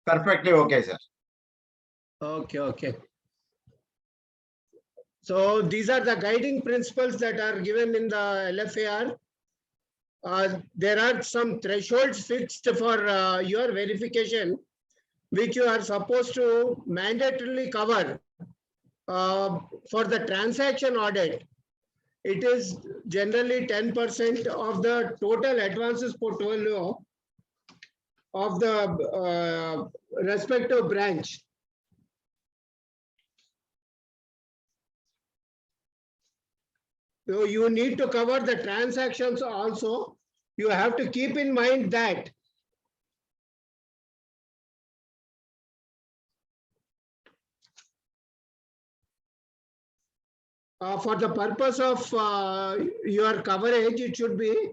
Perfectly okay, sir. Okay. So these are the guiding principles that are given in the LFAR. There are some thresholds fixed for your verification, which you are supposed to mandatorily cover for the transaction audit. It is generally 10% of the total advances portfolio of the respective branch. So you need to cover the transactions also. You have to keep in mind that for the purpose of your coverage, it should be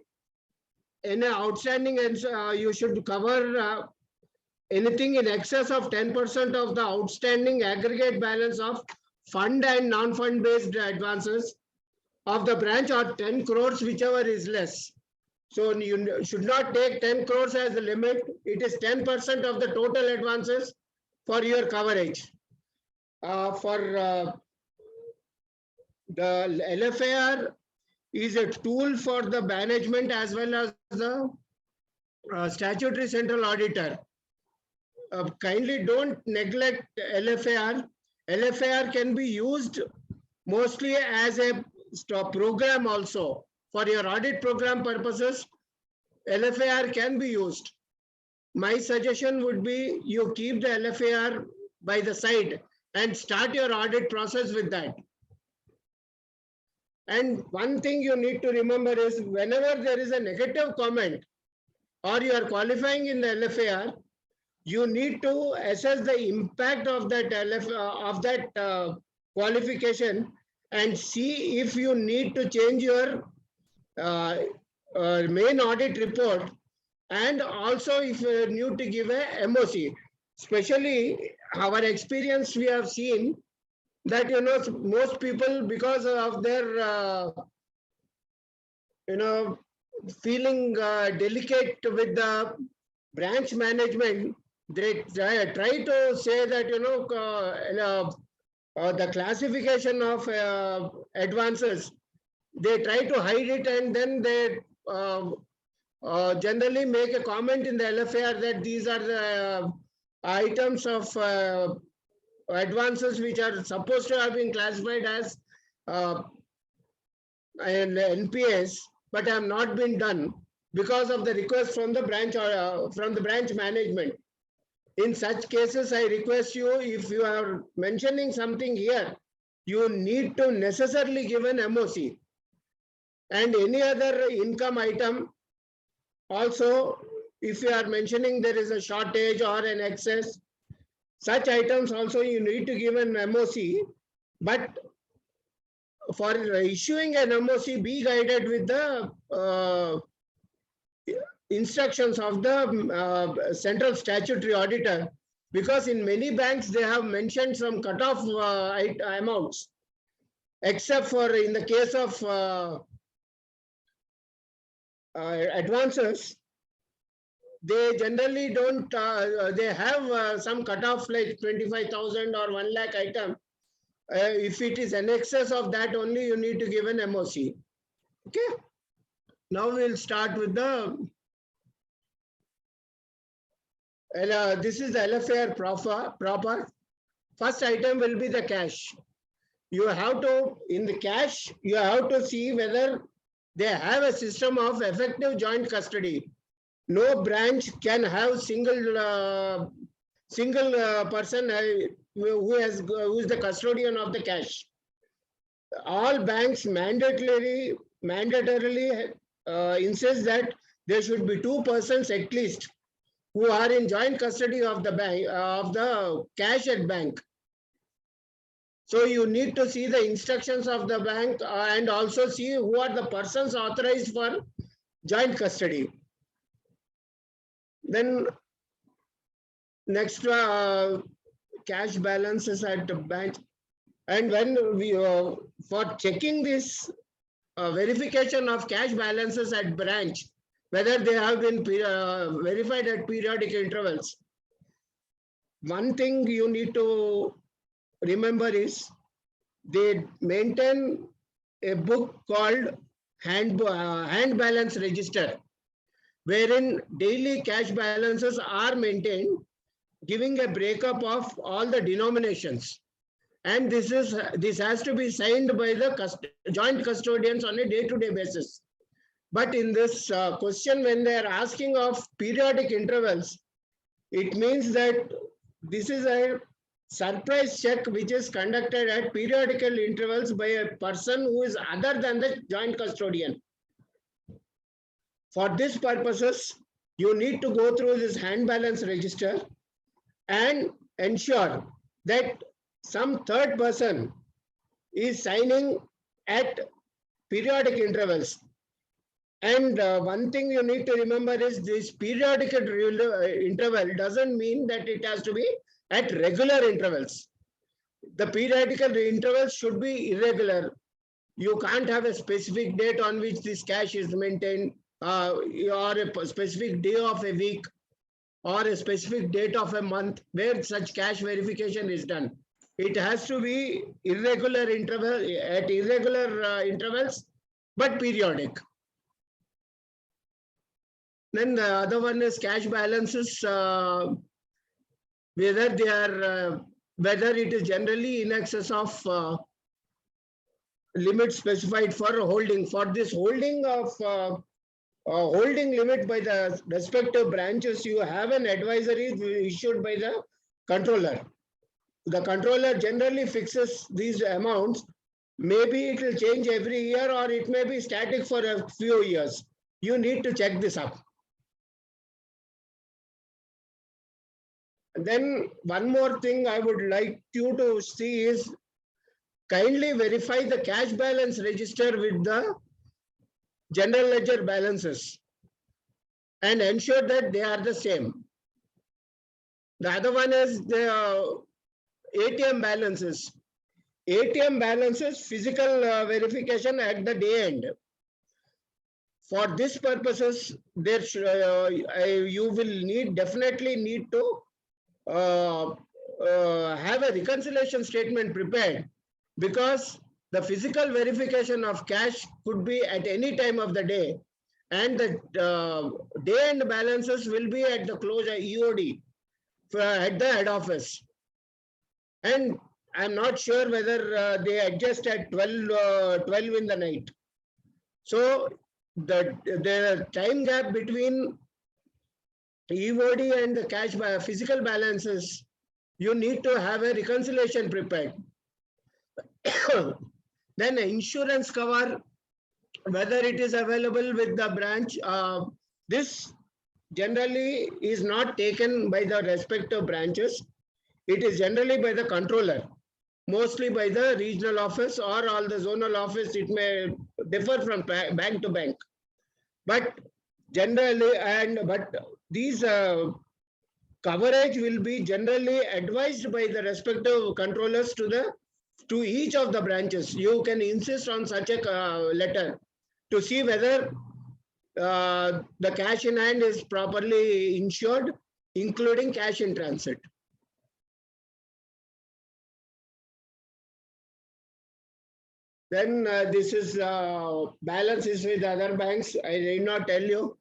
any outstanding, and you should cover anything in excess of 10% of the outstanding aggregate balance of fund and non-fund based advances of the branch, or 10 crores, whichever is less. So you should not take 10 crores as the limit. It is 10% of the total advances for your coverage. For the LFAR is a tool for the management as well as the statutory central auditor. Kindly don't neglect LFAR. LFAR can be used mostly as a program also. For your audit program purposes, LFAR can be used. My suggestion would be you keep the LFAR by the side and start your audit process with that. And one thing you need to remember is whenever there is a negative comment or you are qualifying in the LFAR, you need to assess the impact of that qualification and see if you need to change your main audit report, and also if you need to give a MOC. Especially our experience, we have seen that most people, because of their feeling delicate with the branch management, they try to say that the classification of advances, they try to hide it, and then they generally make a comment in the LFAR that these are the items of advances which are supposed to have been classified as an NPS, but have not been done because of the request from the branch management. In such cases, I request you, if you are mentioning something here, you need to necessarily give an MOC. And any other income item, also, if you are mentioning there is a shortage or an excess, such items also you need to give an MOC. But for issuing an MOC, be guided with the instructions of the central statutory auditor, because in many banks they have mentioned some cutoff amounts, except for in the case of advances, they generally don't, they have some cutoff like 25,000 or 1 lakh item. If it is in excess of that, only you need to give an MOC. Okay. Now we'll start with the this is the LFAR proper. First item will be the cash. You have to, in the cash, you have to see whether they have a system of effective joint custody. No branch can have single person who is the custodian of the cash. All banks mandatorily insist that there should be 2 persons at least who are in joint custody of the bank, of the cash at bank. So you need to see the instructions of the bank and also see who are the persons authorized for joint custody. Then next, cash balances at the bank. And when we, for checking this verification of cash balances at branch, whether they have been verified at periodic intervals, one thing you need to remember is they maintain a book called hand balance register, wherein daily cash balances are maintained, giving a breakup of all the denominations. And this has to be signed by the joint custodians on a day-to-day basis. But in this question, when they are asking of periodic intervals, it means that this is a surprise check which is conducted at periodical intervals by a person who is other than the joint custodian. For this purposes, you need to go through this hand balance register and ensure that some third person is signing at periodic intervals. And one thing you need to remember is this periodical interval doesn't mean that it has to be at regular intervals. The periodical intervals should be irregular. You can't have a specific date on which this cash is maintained, or a specific day of a week, or a specific date of a month where such cash verification is done. It has to be irregular intervals, but periodic. Then the other one is cash balances, whether it is generally in excess of limit specified for holding. For this holding of holding limit by the respective branches, you have an advisory issued by the controller. The controller generally fixes these amounts. Maybe it will change every year, or it may be static for a few years. You need to check this up. Then one more thing I would like you to see is kindly verify the cash balance register with the general ledger balances and ensure that they are the same. The other one is the ATM balances. ATM balances, physical verification at the day end. For this purposes, there you will definitely need to have a reconciliation statement prepared, because the physical verification of cash could be at any time of the day, and the day end balances will be at the closure EOD at the head office. And I'm not sure whether they adjust at 12 in the night. So the time gap between EOD and the cash physical balances, you need to have a reconciliation prepared. Then insurance cover, whether it is available with the branch, this generally is not taken by the respective branches. It is generally by the controller, mostly by the regional office or all the zonal office. It may differ from bank to bank, but generally, but these coverage will be generally advised by the respective controllers to each of the branches. You can insist on such a letter to see whether the cash in hand is properly insured, including cash in transit. Then this is balances with other banks. I did not tell you.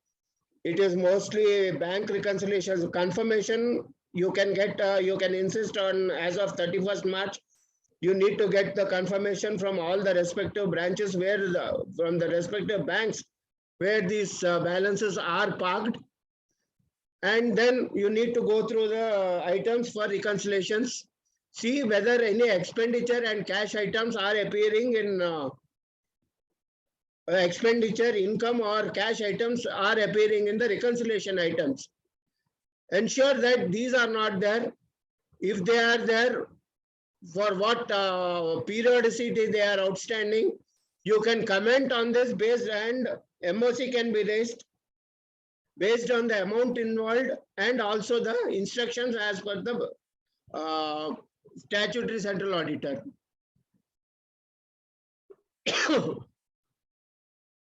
It is mostly bank reconciliations. Confirmation you can get, you can insist on as of 31st March. You need to get the confirmation from all the respective branches from the respective banks where these balances are parked. And then you need to go through the items for reconciliations. See whether any expenditure and cash items are appearing in expenditure, income, or cash items are appearing in the reconciliation items. Ensure that these are not there. If they are there, for what periodicity they are outstanding, you can comment on this based, and MOC can be raised based on the amount involved and also the instructions as per the statutory central auditor.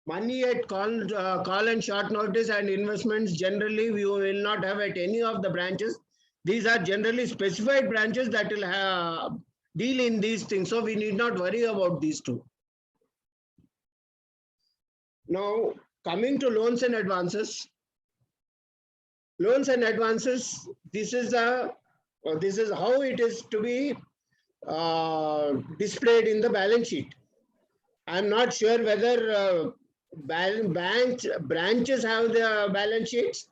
Money at call and short notice and investments, generally we will not have at any of the branches. These are generally specified branches that will deal in these things. So we need not worry about these two. Now, coming to loans and advances. Loans and advances, this is how it is to be displayed in the balance sheet. I'm not sure whether branches have the balance sheets.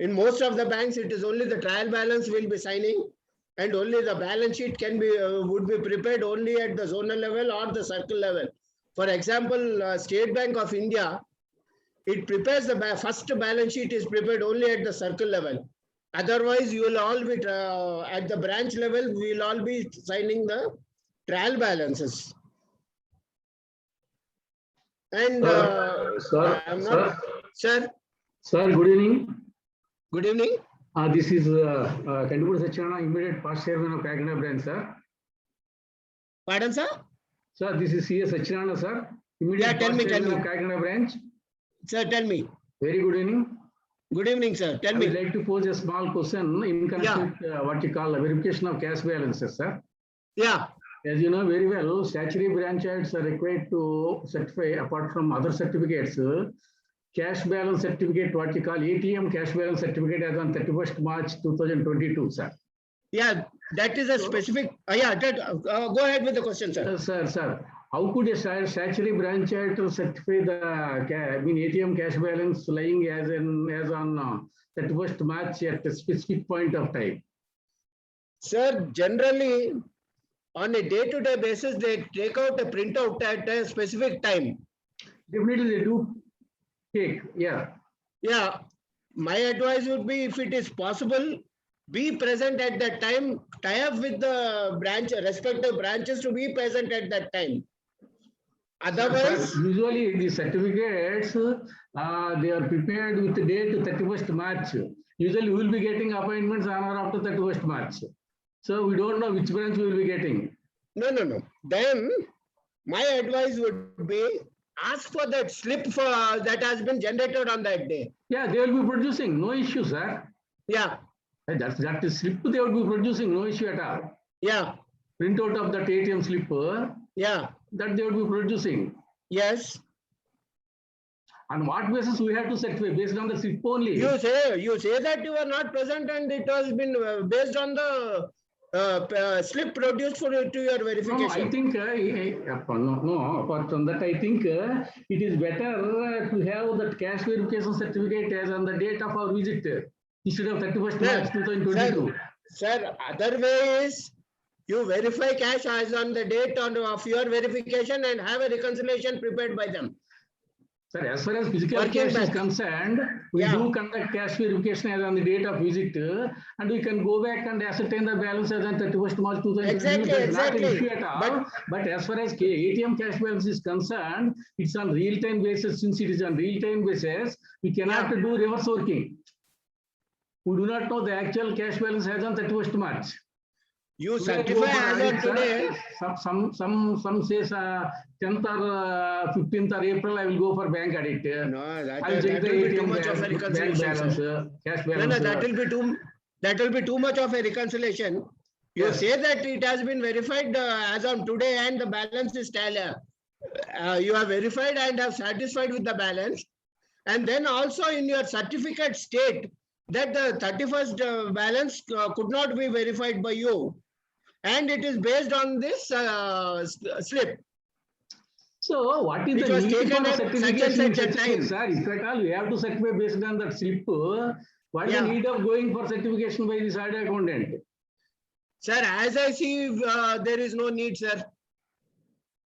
In most of the banks, it is only the trial balance will be signing, and only the balance sheet can be would be prepared only at the zonal level or the circle level. For example, State Bank of India, it prepares the first balance sheet is prepared only at the circle level. Otherwise, you will all be at the branch level. We will all be signing the trial balances. And Sir, good evening. Good evening. This is Kakinada, immediate past chairman of Kakinada branch, sir. Pardon, sir? Sir, this is C.A. Sachinanda, sir. Immediate tell me. of Kakinada branch. Sir, tell me. Very good evening. Good evening, sir. Tell me. I would like to pose a small question in connection with what you call verification of cash balances, sir. Yeah. As you know very well, statutory branch heads are required to certify, apart from other certificates, cash balance certificate, what you call ATM cash balance certificate as on 31st March 2022, sir. Yeah, that is a specific. Go ahead with the question, sir. Sir, how could a statutory branch head to certify the ATM cash balance lying as on 31st March at a specific point of time? Sir, generally, on a day-to-day basis, they take out a printout at a specific time. Definitely they do take, yeah. Yeah, my advice would be, if it is possible, be present at that time, tie up with the respective branches to be present at that time. Otherwise, sir, usually the certificates, they are prepared with the date 31st March. Usually we will be getting appointments on or after 31st March. So we don't know which branch we will be getting. No. Then my advice would be, ask for that slip that has been generated on that day. Yeah, they will be producing, no issue, sir. Yeah. That is slip they will be producing, no issue at all. Yeah. Printout of that ATM slip. Yeah. That they will be producing. Yes. On what basis we have to certify? Based on the slip only. You say that you are not present and it has been based on the slip produced to your verification. No, I think apart from that, I think it is better to have that cash verification certificate as on the date of our visit instead of 31st March 2022. Sir, other way is you verify cash as on the date of your verification and have a reconciliation prepared by them. Sir, as far as physical cash is concerned, we do conduct cash verification as on the date of visit, and we can go back and ascertain the balance as on 31st March 2022. Exactly. Not an issue at all. But as far as ATM cash balance is concerned, it's on real-time basis. Since it is on real-time basis, we cannot do reverse working. We do not know the actual cash balance as on 31st March. You certify as on today. Some says 10th or 15th or April, I will go for bank audit. No, that will be too much of a reconciliation. Cash balance. No, that will be too much of a reconciliation. You say that it has been verified as on today and the balance is you have verified and have satisfied with the balance, and then also in your certificate state that the 31st balance could not be verified by you, and it is based on this slip. So what is the need for certification? Sir, if at all we have to certify based on that slip, what is the need of going for certification by the chartered accountant? Sir, as I see, there is no need, sir.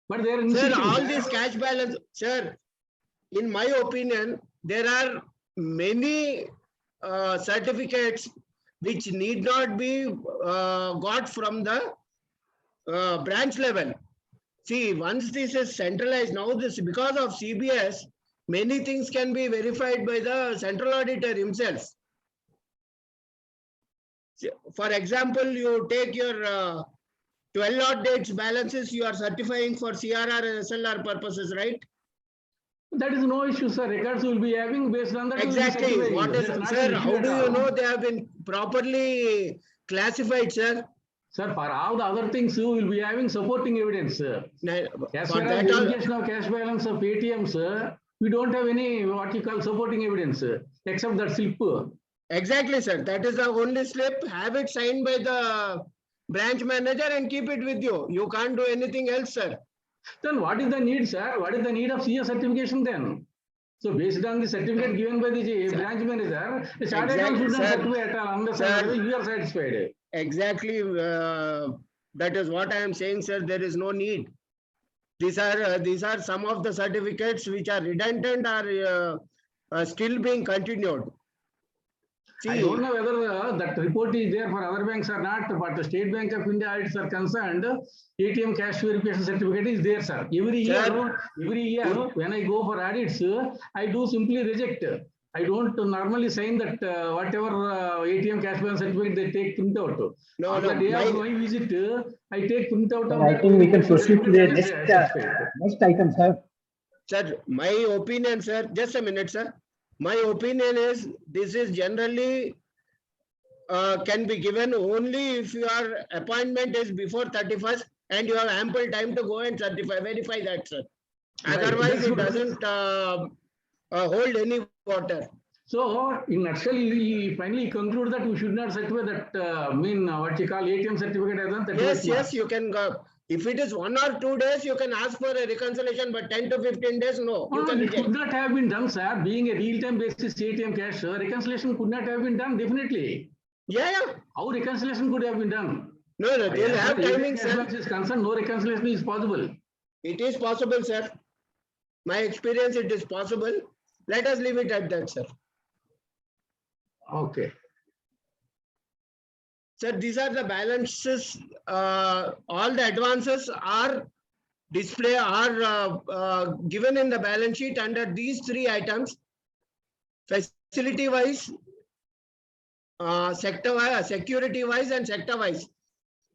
But there are sir, all this cash balance, sir, in my opinion, there are many certificates which need not be got from the branch level. See, once this is centralized, now this, because of CBS, many things can be verified by the central auditor himself. For example, you take your 12 odd dates balances, you are certifying for CRR and SLR purposes, right? That is no issue, sir. Records will be having based on that. Exactly. What is, That's not sir, an issue how at do you all. know they have been properly classified, sir? Sir, for all the other things, you will be having supporting evidence. As For far as that, verification of cash balance of ATMs, we don't have any what you call supporting evidence except that slip. exactly, sir. That is the only slip. Have it signed by the branch manager and keep it with you. You can't do anything else, sir. Then what is the need, sir? What is the need of CA certification then? So based on the certificate given by the branch manager, the chartered account should not certify at all unless you are satisfied. Exactly. That is what I am saying, sir. There is no need. These are some of the certificates which are redundant or still being continued. See, I don't know whether that report is there for other banks or not, but the State Bank of India audits are concerned, ATM cash verification certificate is there, sir. Every year, when I go for audits, I do simply reject. I don't normally sign that whatever ATM cash balance certificate they take printout. On the day of my visit, I take printout of. I think we can proceed to the next item, sir. Sir, my opinion, sir, just a minute, sir. My opinion is this is generally can be given only if your appointment is before 31st and you have ample time to go and verify that, sir. Otherwise, it doesn't hold any water. So, in nutshell, we finally conclude that we should not certify that what you call ATM certificate as on 31st. Yes, you can go. If it is 1 or 2 days, you can ask for a reconciliation, but 10 to 15 days, no. It could not have been done, sir. Being a real-time basis ATM cash, reconciliation could not have been done, definitely. Yeah. How reconciliation could have been done? No, they will have timing, sir. Is concerned, no reconciliation is possible. It is possible, sir. My experience, it is possible. Let us leave it at that, sir. Okay. Sir, these are the balances. All the advances are given in the balance sheet under these 3 items: facility-wise, sector-wise, security-wise, and sector-wise.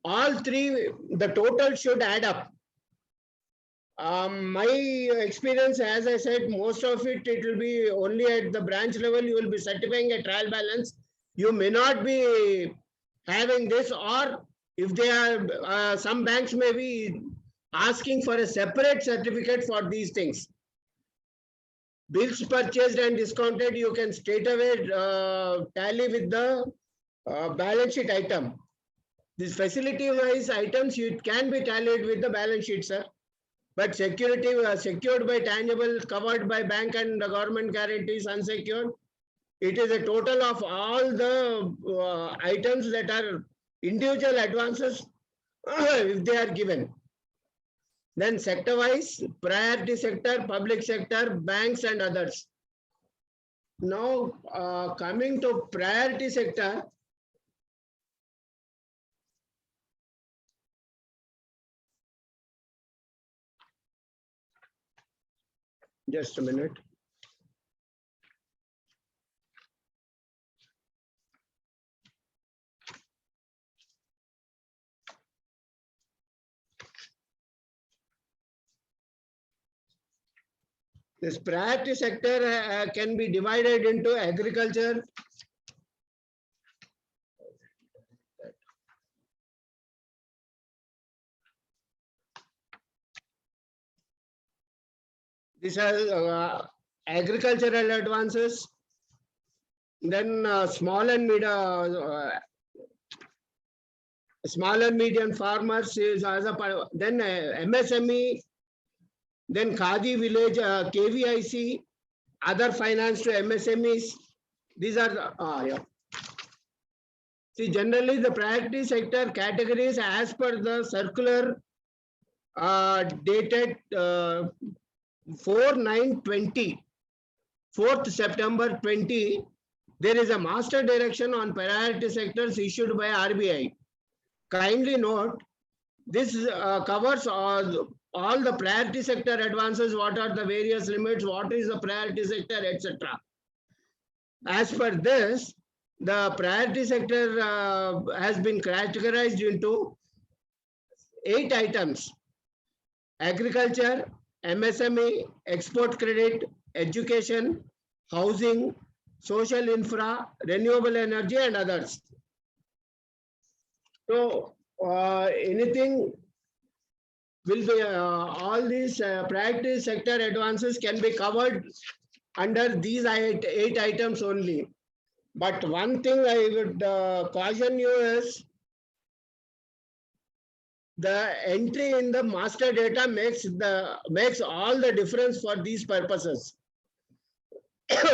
All 3, the total should add up. My experience, as I said, most of it will be only at the branch level. You will be certifying a trial balance. You may not be having this, or if they are, some banks may be asking for a separate certificate for these things. Bills purchased and discounted, you can straight away tally with the balance sheet item. These facility-wise items, it can be tallied with the balance sheet, sir. But security, secured by tangible, covered by bank and government guarantees, unsecured, it is a total of all the items that are individual advances if they are given. Then sector-wise, priority sector, public sector, banks and others. Now, coming to priority sector, just a minute. This priority sector can be divided into agriculture, these are agricultural advances, then small and medium farmers is as a part, then MSME, then Khadi village, KVIC, other finance to MSMEs. These are the, See, generally the priority sector categories as per the circular dated 4/9/20, 4th September 20, there is a master direction on priority sectors issued by RBI. Kindly note, this covers all the priority sector advances, what are the various limits, what is the priority sector, etc. As per this, the priority sector has been categorized into 8 items: agriculture, MSME, export credit, education, housing, social infra, renewable energy and others. So anything will be all these priority sector advances can be covered under these eight items only. But one thing I would caution you is the entry in the master data makes all the difference for these purposes.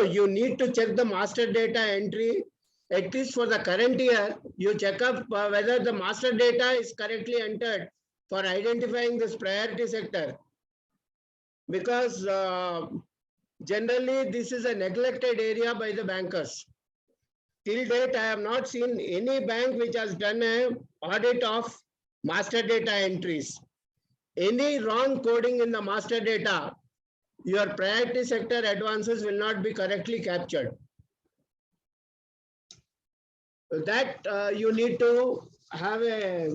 You need to check the master data entry at least for the current year. You check up whether the master data is correctly entered for identifying this priority sector, because generally this is a neglected area by the bankers. Till date, I have not seen any bank which has done an audit of master data entries. Any wrong coding in the master data, your priority sector advances will not be correctly captured. That you need to have a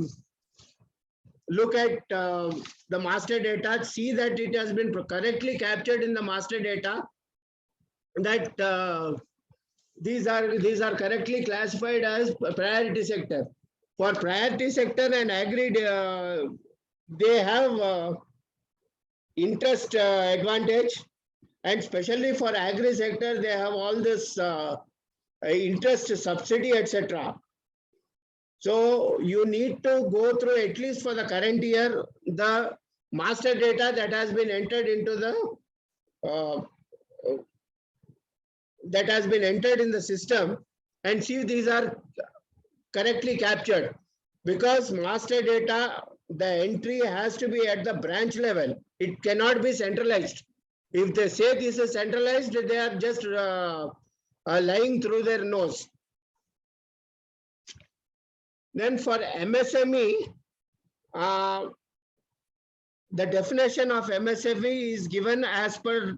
look at the master data, see that it has been correctly captured in the master data, that these are correctly classified as priority sector. For priority sector and agri, they have interest advantage, and especially for agri sector, they have all this interest subsidy, etc. So you need to go through at least for the current year the master data that has been entered into the that has been entered in the system, and see if these are correctly captured, because master data, the entry has to be at the branch level. It cannot be centralized. If they say this is centralized, they are just lying through their nose. Then for MSME, the definition of MSME is given as per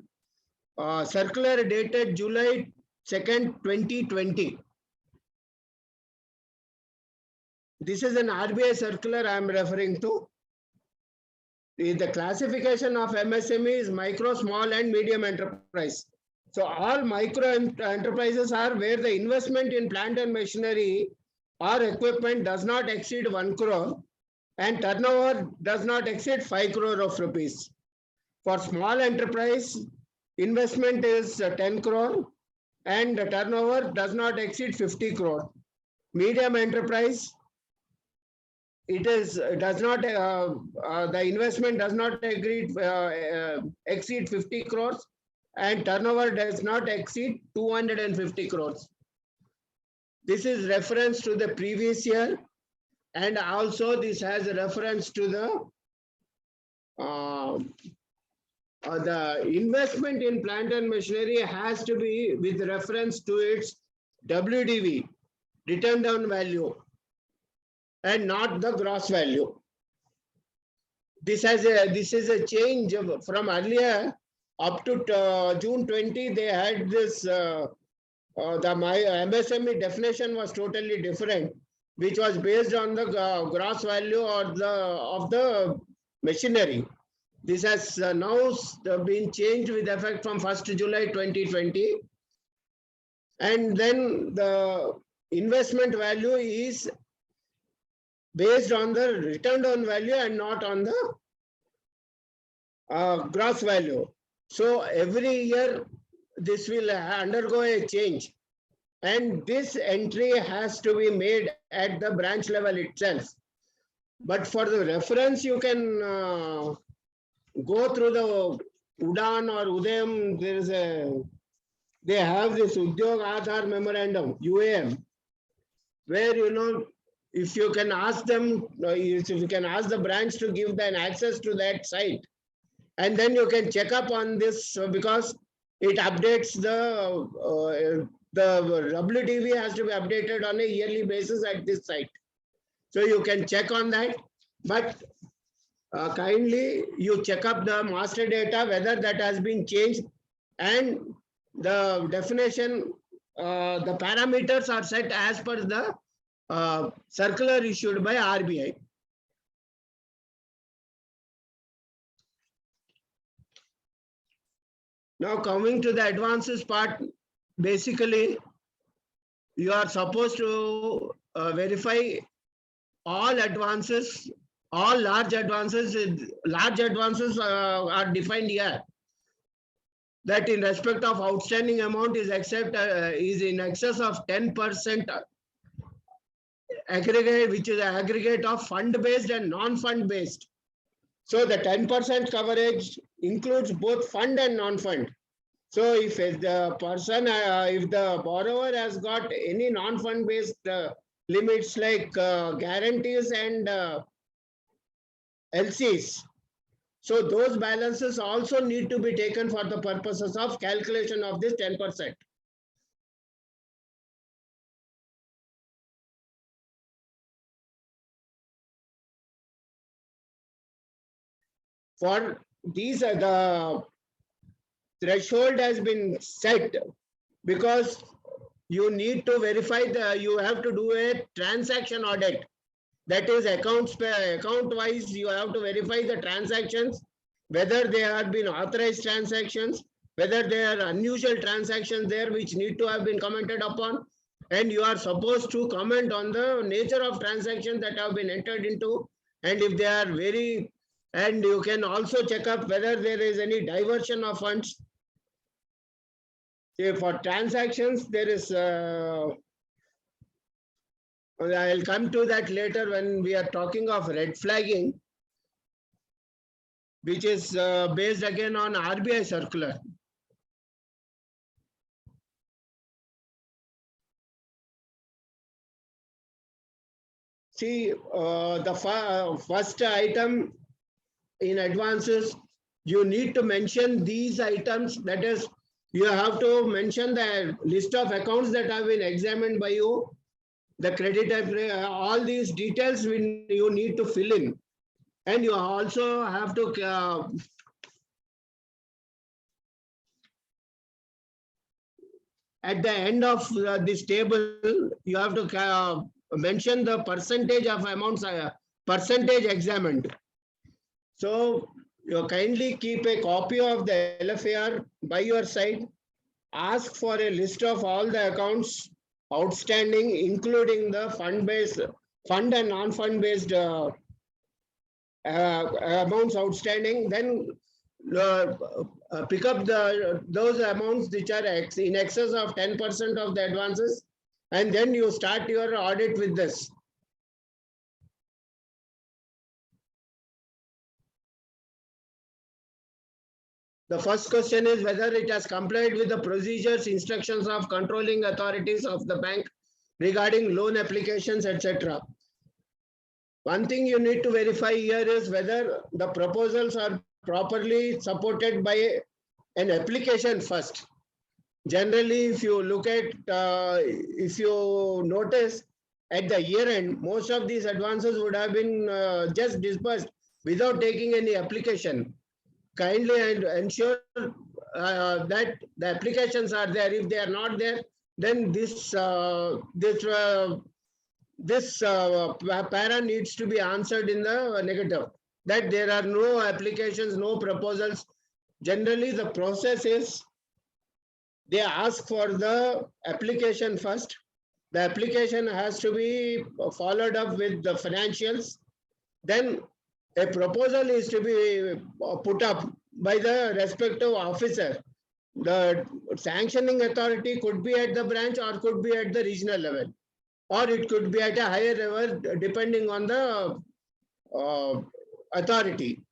circular dated July 2nd, 2020. This is an RBI circular I am referring to. The classification of MSME is micro, small and medium enterprise. So all micro enterprises are where the investment in plant and machinery or equipment does not exceed 1 crore and turnover does not exceed 5 crore of rupees. For small enterprise, investment is 10 crore and the turnover does not exceed 50 crore. Medium enterprise, it is does not the investment does not exceed 50 crores and turnover does not exceed 250 crores. This is reference to the previous year, and also this has a reference to the investment in plant and machinery has to be with reference to its WDV, return down value, and not the gross value. This is a change from earlier up to June 20. They had this the MSME definition was totally different, which was based on the gross value or of the machinery. This has now been changed with effect from 1st July 2020, and then the investment value is based on the return down value and not on the gross value. So every year this will undergo a change, and this entry has to be made at the branch level itself. But for the reference, you can go through the Udan or Udayam. They have this Udyog Aadhar Memorandum, UAM, where if you can ask them, if you can ask the branch to give them access to that site, and then you can check up on this, because it updates the WDV has to be updated on a yearly basis at this site. So you can check on that, but kindly you check up the master data, whether that has been changed, and the definition, the parameters are set as per the circular issued by RBI. Now coming to the advances part, basically you are supposed to verify all advances, all large advances. Large advances are defined here. That in respect of outstanding amount is in excess of 10% aggregate, which is an aggregate of fund-based and non-fund based. So the 10% coverage includes both fund and non-fund. So if the person, if the borrower has got any non-fund based limits like guarantees and LCs, so those balances also need to be taken for the purposes of calculation of this 10%. For these, the threshold has been set because you need to verify you have to do a transaction audit. That is account wise, you have to verify the transactions, whether they have been authorized transactions, whether they are unusual transactions there which need to have been commented upon, and you are supposed to comment on the nature of transactions that have been entered into, and if they are very, and you can also check up whether there is any diversion of funds. For transactions, there is I'll come to that later when we are talking of red flagging, which is based again on RBI circular. See, the first item in advances, you need to mention these items. That is, you have to mention the list of accounts that have been examined by you, the creditor, all these details you need to fill in. And you also have to at the end of this table, you have to mention the percentage of amounts, percentage examined. So you kindly keep a copy of the LFAR by your side. Ask for a list of all the accounts outstanding, including the fund and non-fund based amounts outstanding. Then pick up those amounts which are in excess of 10% of the advances, and then you start your audit with this. The first question is whether it has complied with the procedures, instructions of controlling authorities of the bank regarding loan applications, etc. One thing you need to verify here is whether the proposals are properly supported by an application first. Generally, if you look at, if you notice at the year end, most of these advances would have been just disbursed without taking any application. Kindly ensure that the applications are there. If they are not there, then this para needs to be answered in the negative, that there are no applications, no proposals. Generally, the process is they ask for the application first. The application has to be followed up with the financials. Then a proposal is to be put up by the respective officer. The sanctioning authority could be at the branch or could be at the regional level, or it could be at a higher level depending on the authority.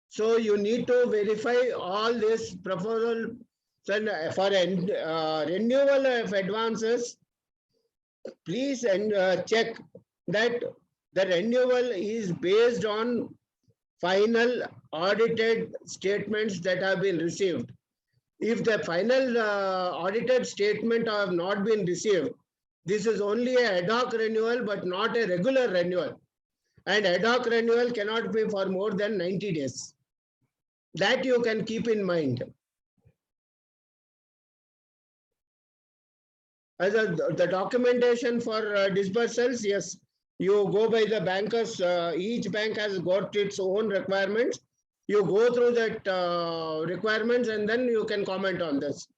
So you need to verify all this proposal. So for renewal of advances, please check that the renewal is based on final audited statements that have been received. If the final audited statement have not been received, this is only a ad hoc renewal but not a regular renewal. And ad hoc renewal cannot be for more than 90 days. That you can keep in mind. As the documentation for disbursals, yes, You go by the bankers, each bank has got its own requirements. You go through that requirements and then you can comment on this.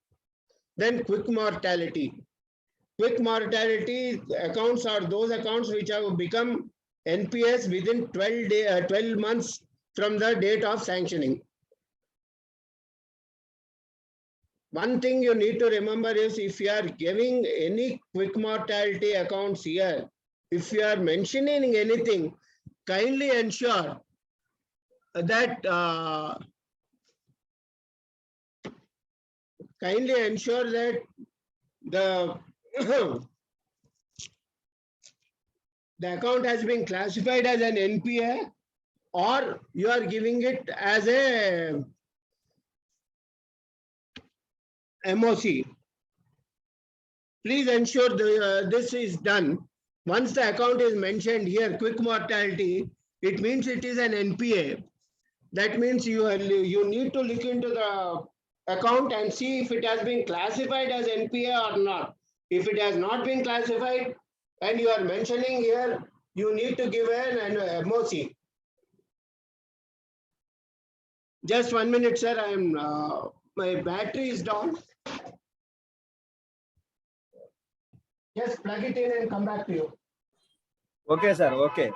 Then quick mortality. Quick mortality accounts are those accounts which have become NPS within 12 months from the date of sanctioning. One thing you need to remember is if you are giving any quick mortality accounts here, if you are mentioning anything, kindly ensure that the the account has been classified as an NPA, or you are giving it as a MOC. Please ensure this is done. Once the account is mentioned here, quick mortality, it means it is an NPA. That means you need to look into the account and see if it has been classified as NPA or not. If it has not been classified and you are mentioning here, you need to give an MOC. Just 1 minute, sir. I am my battery is down. Just plug it in and come back to you. Okay, sir. Okay.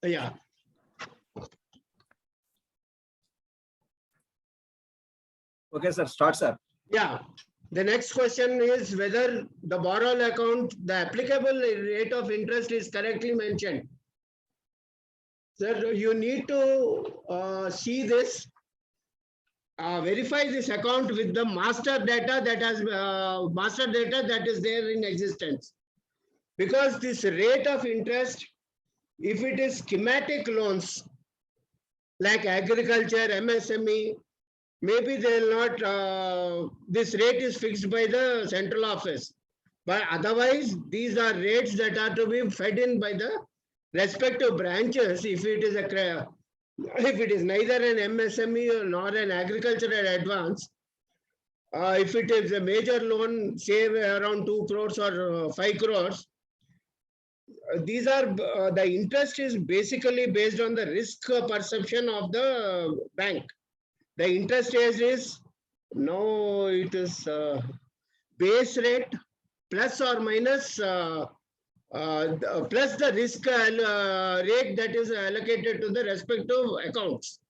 Yeah. Okay, sir. Start, sir. Yeah. The next question is whether the borrower account, the applicable rate of interest is correctly mentioned. Sir, you need to see this, verify this account with the master data that is there in existence. Because this rate of interest, if it is schematic loans like agriculture, MSME, maybe they'll not, this rate is fixed by the central office. But otherwise, these are rates that are to be fed in by the respective branches. If it is neither an MSME nor an agricultural advance, if it is a major loan, say around 2 crores or 5 crores, these are the interest is basically based on the risk perception of the bank. The interest rate is no, it is base rate plus or minus plus the risk rate that is allocated to the respective accounts.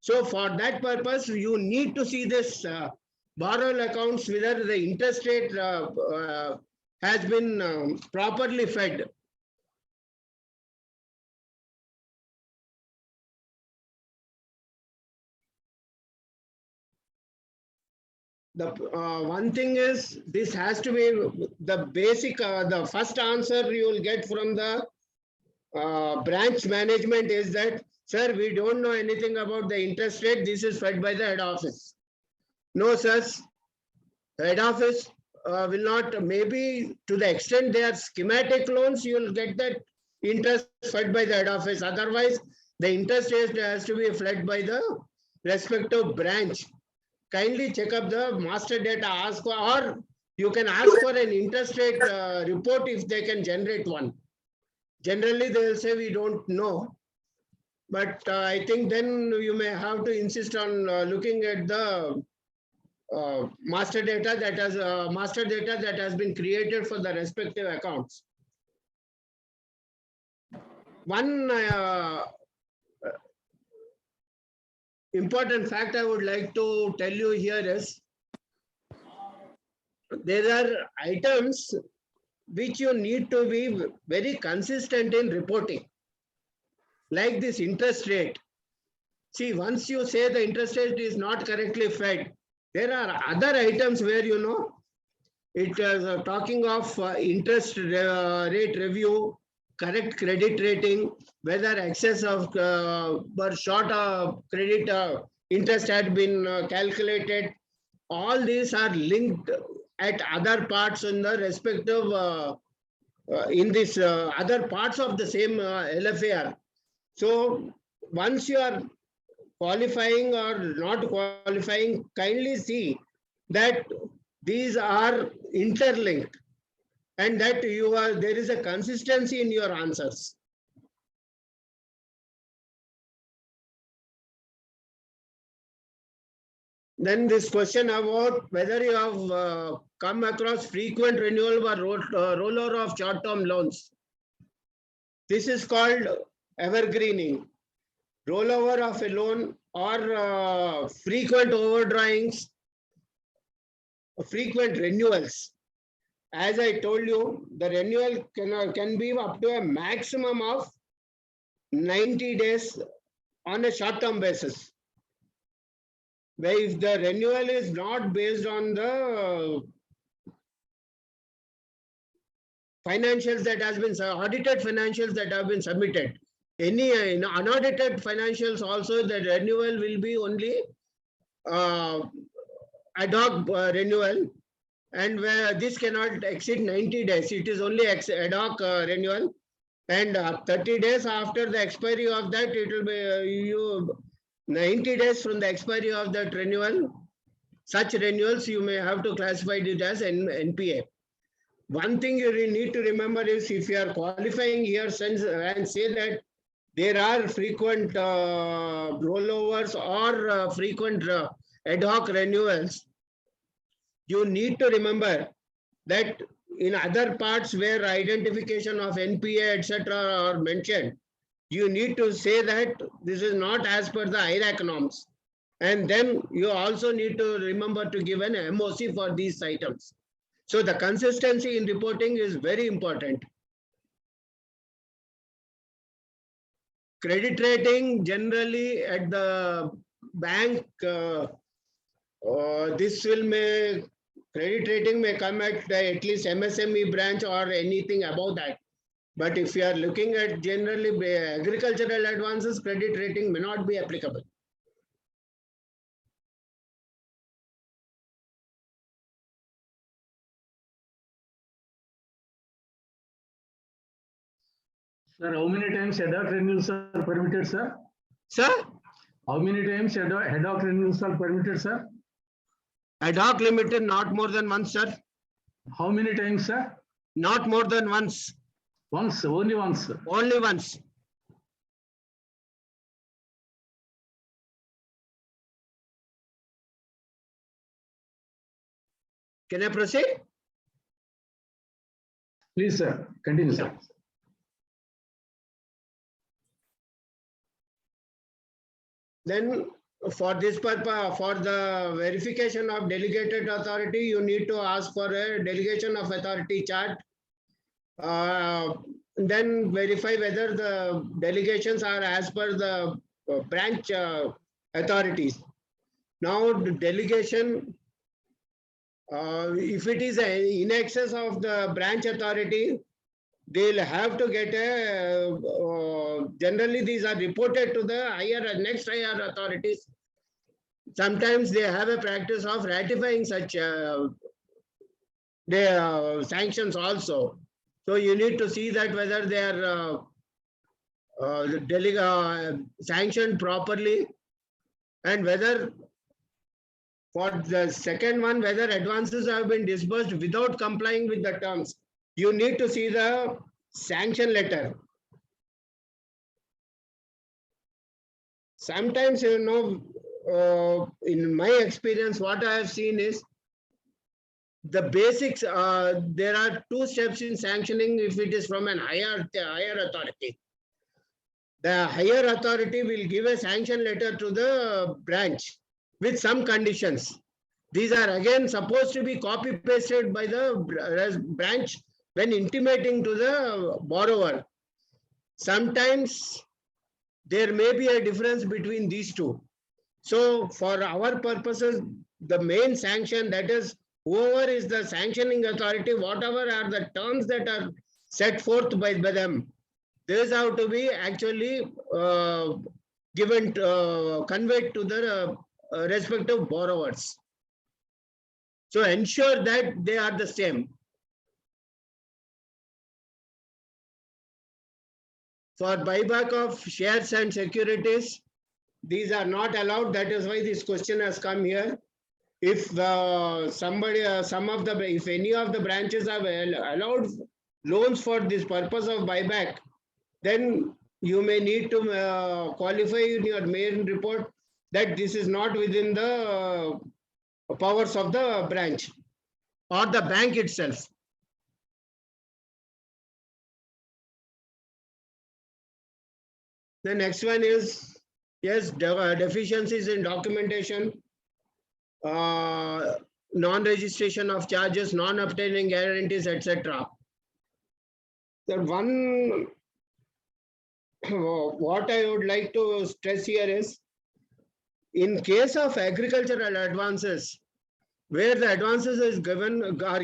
So for that purpose, you need to see this borrower accounts whether the interest rate has been properly fed. The one thing is this has to be the basic, the first answer you will get from the branch management is that, sir, we don't know anything about the interest rate. This is fed by the head office. No, sir. Head office will not, maybe to the extent they are schematic loans, you will get that interest fed by the head office. Otherwise, the interest rate has to be fed by the respective branch. Kindly check up the master data, ask for, or you can ask for an interest rate report if they can generate one. Generally, they will say we don't know. But I think then you may have to insist on looking at the master data that has been created for the respective accounts. One important fact I would like to tell you here is there are items which you need to be very consistent in reporting, like this interest rate. See, once you say the interest rate is not correctly fed, there are other items where it is talking of interest rate review, correct credit rating, whether excess of but short of credit interest had been calculated. All these are linked at other parts in the respective in this other parts of the same LFAR. So once you are qualifying or not qualifying, kindly see that these are interlinked and that there is a consistency in your answers. Then this question about whether you have come across frequent renewal or rollover of short-term loans. This is called evergreening. Rollover of a loan or frequent overdrawings, frequent renewals. As I told you, the renewal can be up to a maximum of 90 days on a short-term basis. Where if the renewal is not based on the financials that has been audited financials that have been submitted, any unaudited financials also, the renewal will be only ad hoc renewal, and where this cannot exceed 90 days. It is only ad hoc renewal, and 30 days after the expiry of that, it will be 90 days from the expiry of that renewal. Such renewals you may have to classify it as NPA. One thing you need to remember is, if you are qualifying here and say that there are frequent rollovers or frequent ad hoc renewals, you need to remember that in other parts where identification of NPA, etc. are mentioned, you need to say that this is not as per the IRAC norms. And then you also need to remember to give an MOC for these items. So the consistency in reporting is very important. Credit rating generally at the bank, this will make credit rating may come at least MSME branch or anything above that. But if you are looking at generally agricultural advances, credit rating may not be applicable. Sir, how many times ad hoc renewals are permitted, sir? Sir? How many times ad hoc renewals are permitted, sir? Ad hoc limited, not more than once, sir. How many times, sir? Not more than once. Once, only once. Only once. Can I proceed? Please, sir. Continue, sir. Then for this purpose, for the verification of delegated authority, you need to ask for a delegation of authority chart. Then verify whether the delegations are as per the branch authorities. Now the delegation, if it is in excess of the branch authority, they'll have to get a, generally these are reported to the next higher authorities. Sometimes they have a practice of ratifying such sanctions also. So you need to see that whether they are sanctioned properly, and whether for the second one, whether advances have been disbursed without complying with the terms. You need to see the sanction letter. Sometimes, in my experience, what I have seen is the basics. There are two steps in sanctioning if it is from an higher authority. The higher authority will give a sanction letter to the branch with some conditions. These are again supposed to be copy pasted by the branch when intimating to the borrower. Sometimes there may be a difference between these two. So for our purposes, the main sanction, that is whoever is the sanctioning authority, whatever are the terms that are set forth by them, these have to be actually given, conveyed to the respective borrowers. So ensure that they are the same. For buyback of shares and securities, these are not allowed. That is why this question has come here. If if any of the branches have allowed loans for this purpose of buyback, then you may need to qualify in your main report that this is not within the powers of the branch or the bank itself. The next one is, yes, deficiencies in documentation, non-registration of charges, non-obtaining guarantees, etc. The one, what I would like to stress here is, in case of agricultural advances, where the advances are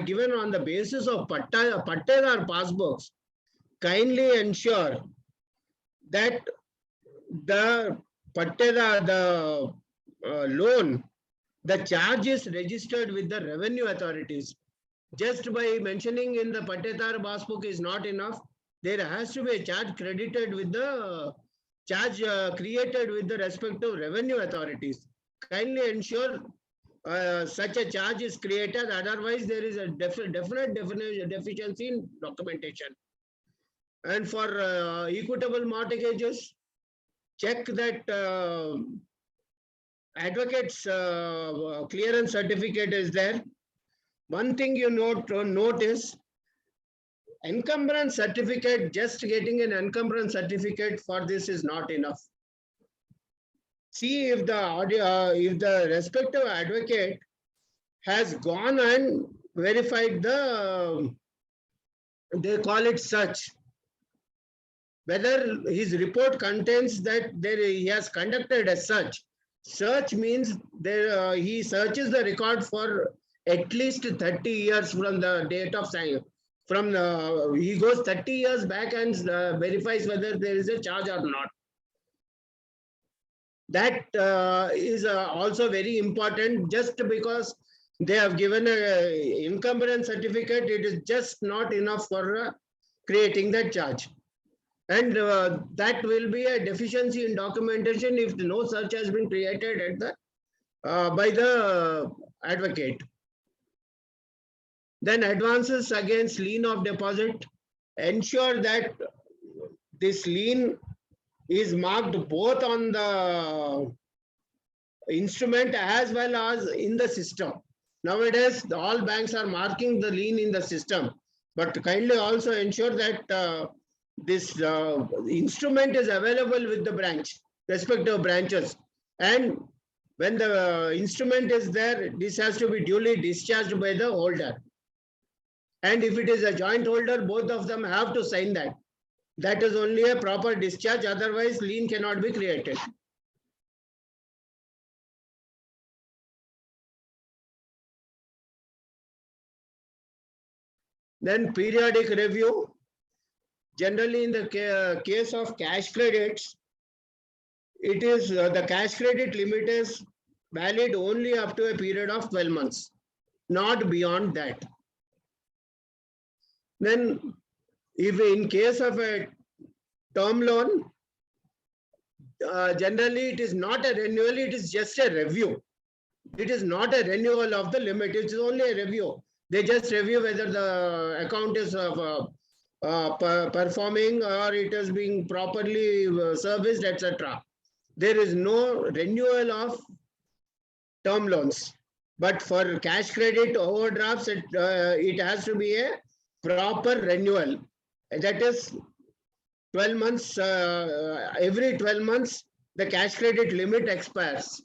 given on the basis of pattadar passbooks, kindly ensure that the loan, the charge is registered with the revenue authorities. Just by mentioning in the pattadar passbook is not enough. There has to be a charge credited with the charge created with the respective revenue authorities. Kindly ensure such a charge is created. Otherwise, there is a definite deficiency in documentation. And for equitable mortgages, check that advocate's clearance certificate is there. One thing you note is encumbrance certificate. Just getting an encumbrance certificate for this is not enough. See if the respective advocate has gone and verified they call it search, whether his report contains that he has conducted a search. Search means he searches the record for at least 30 years from the date of sign. He goes 30 years back and verifies whether there is a charge or not. That is also very important. Just because they have given an encumbrance certificate, it is just not enough for creating that charge. And that will be a deficiency in documentation if no search has been created at by the advocate. Then advances against lien of deposit. Ensure that this lien is marked both on the instrument as well as in the system. Nowadays, all banks are marking the lien in the system, but kindly also ensure that this instrument is available with the branch, respective branches. And when the instrument is there, this has to be duly discharged by the holder. And if it is a joint holder, both of them have to sign that. That is only a proper discharge, otherwise lien cannot be created. Then periodic review. Generally, in the case of cash credits, it is the cash credit limit is valid only up to a period of 12 months, not beyond that. Then, if in case of a term loan, generally it is not a renewal, it is just a review. It is not a renewal of the limit, it is only a review. They just review whether the account is performing or it is being properly serviced, etc. There is no renewal of term loans. But for cash credit overdrafts, it has to be a proper renewal. That is 12 months, every 12 months, the cash credit limit expires.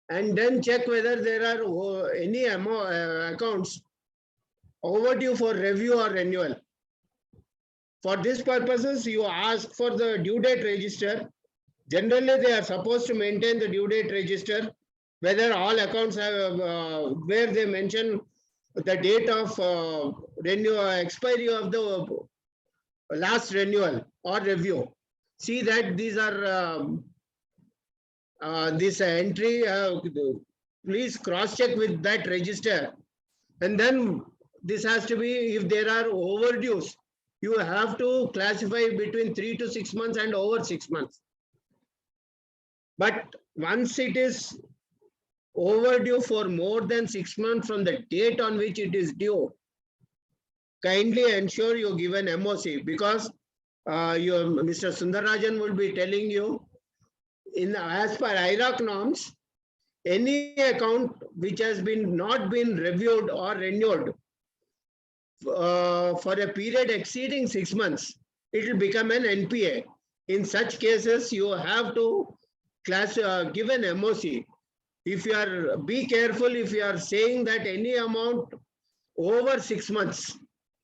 And then check whether there are any accounts overdue for review or renewal. For these purposes, you ask for the due date register. Generally, they are supposed to maintain the due date register, whether all accounts have, where they mention the date of expiry of the last renewal or review. See that these are this entry please cross check with that register. And then this has to be, if there are overdues, you have to classify between 3 to 6 months and over 6 months. But once it is overdue for more than 6 months from the date on which it is due, kindly ensure you give an MOC, because Mr. Sundarrajan will be telling you, as per IRAC norms, any account which has not been reviewed or renewed for a period exceeding 6 months, it will become an NPA. In such cases, you have to give an MOC. Be careful if you are saying that any amount over 6 months,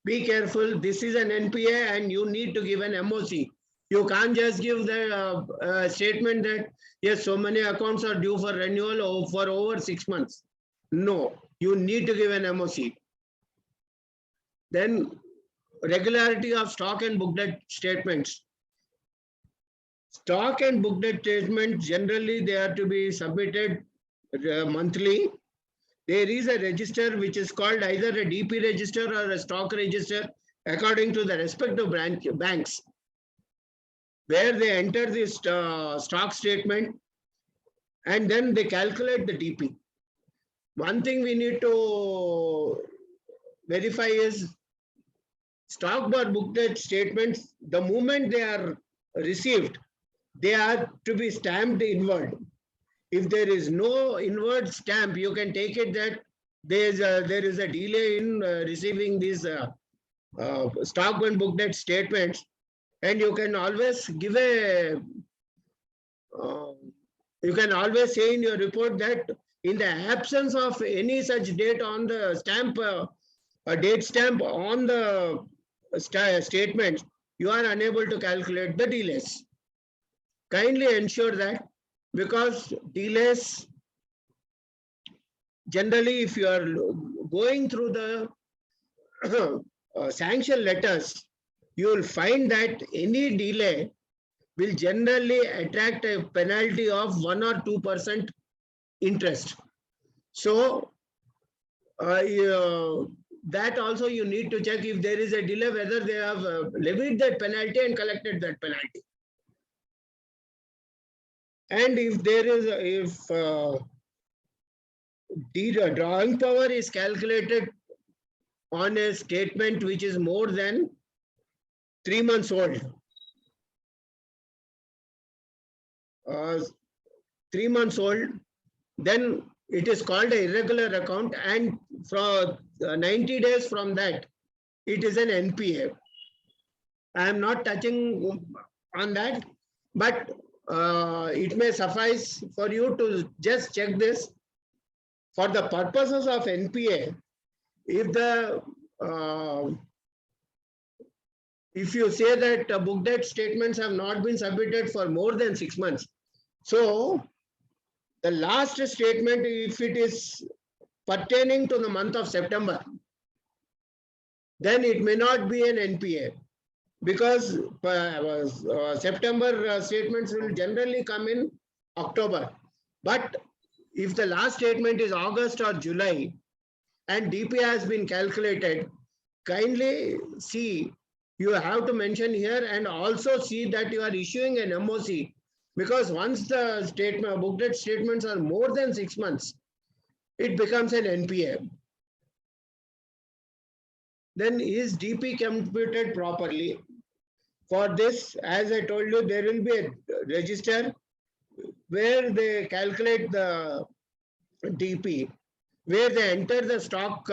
be careful, this is an NPA and you need to give an MOC. You can't just give the statement that, yes, so many accounts are due for renewal for over 6 months. No, you need to give an MOC. Then regularity of stock and book debt statements. Stock and book debt statements, generally they are to be submitted monthly. There is a register which is called either a DP register or a stock register according to the respective banks, where they enter this stock statement and then they calculate the DP. One thing we need to verify is stock or book debt statements, the moment they are received, they are to be stamped inward. If there is no inward stamp, you can take it that there is a delay in receiving these stock and book debt statements, and you can always give a you can always say in your report that in the absence of any such date on the stamp, a date stamp on the statement, you are unable to calculate the delays. Kindly ensure that, because delays, generally if you are going through the sanction letters, you will find that any delay will generally attract a penalty of 1 or 2% interest. So that also you need to check, if there is a delay, whether they have levied that penalty and collected that penalty. And if there is, drawing power is calculated on a statement which is more than 3 months old, 3 months old, then it is called an irregular account, and for 90 days from that, it is an NPA. I am not touching on that, but it may suffice for you to just check this. For the purposes of NPA, if you say that book debt statements have not been submitted for more than 6 months, so the last statement, if it is pertaining to the month of September, then it may not be an NPA, because September statements will generally come in October. But if the last statement is August or July and DP has been calculated, kindly see, you have to mention here, and also see that you are issuing an MOC, because once the statement, book debt statements are more than 6 months, it becomes an NPA. Then is DP computed properly? For this, as I told you, there will be a register where they calculate the DP, where they enter the stock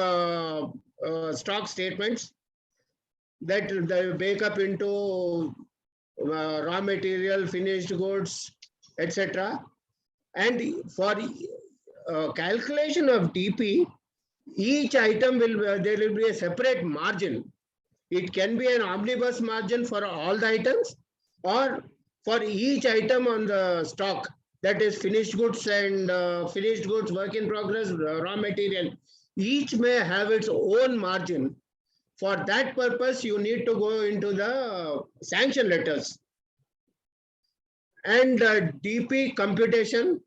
statements that they break up into raw material, finished goods, etc. And for calculation of DP, each item there will be a separate margin. It can be an omnibus margin for all the items, or for each item on the stock, that is finished goods and finished goods, work in progress, raw material, each may have its own margin. For that purpose, you need to go into the sanction letters. And DP computation,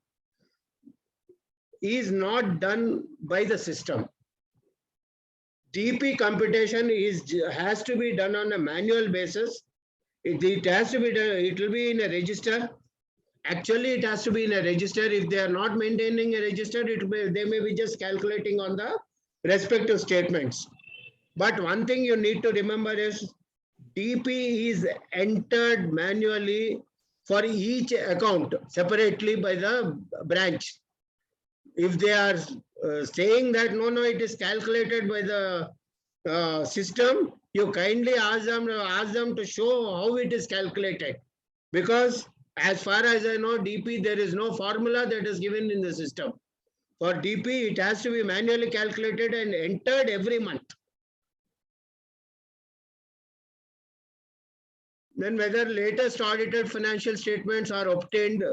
is not done by the system. DP computation has to be done on a manual basis. It has to be done, it will be in a register. Actually, it has to be in a register. If they are not maintaining a register, they may be just calculating on the respective statements. But one thing you need to remember is DP is entered manually for each account separately by the branch. If they are saying that no, it is calculated by the system, you kindly ask them to show how it is calculated. Because as far as I know, DP, there is no formula that is given in the system. For DP, it has to be manually calculated and entered every month. Then whether latest audited financial statements are obtained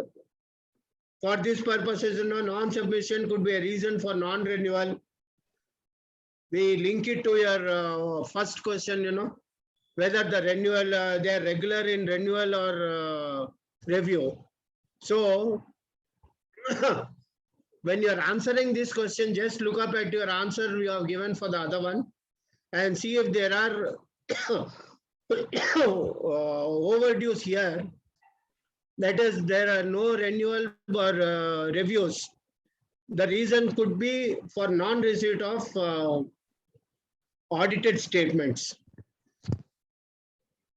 for this purposes, non-submission could be a reason for non-renewal. We link it to your first question, whether the renewal, they are regular in renewal or review. So, when you are answering this question, just look up at your answer you have given for the other one and see if there are overdues here. That is, there are no renewal or reviews. The reason could be for non-receipt of audited statements.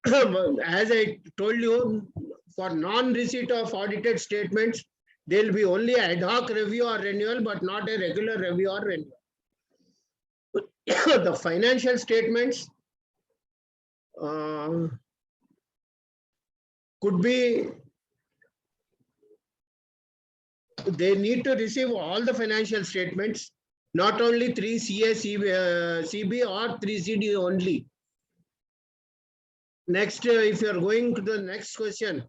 As I told you, for non-receipt of audited statements, there will be only ad hoc review or renewal, but not a regular review or renewal. The financial statements could be, they need to receive all the financial statements, not only 3 CA, CB or 3 CD only. Next, if you are going to the next question,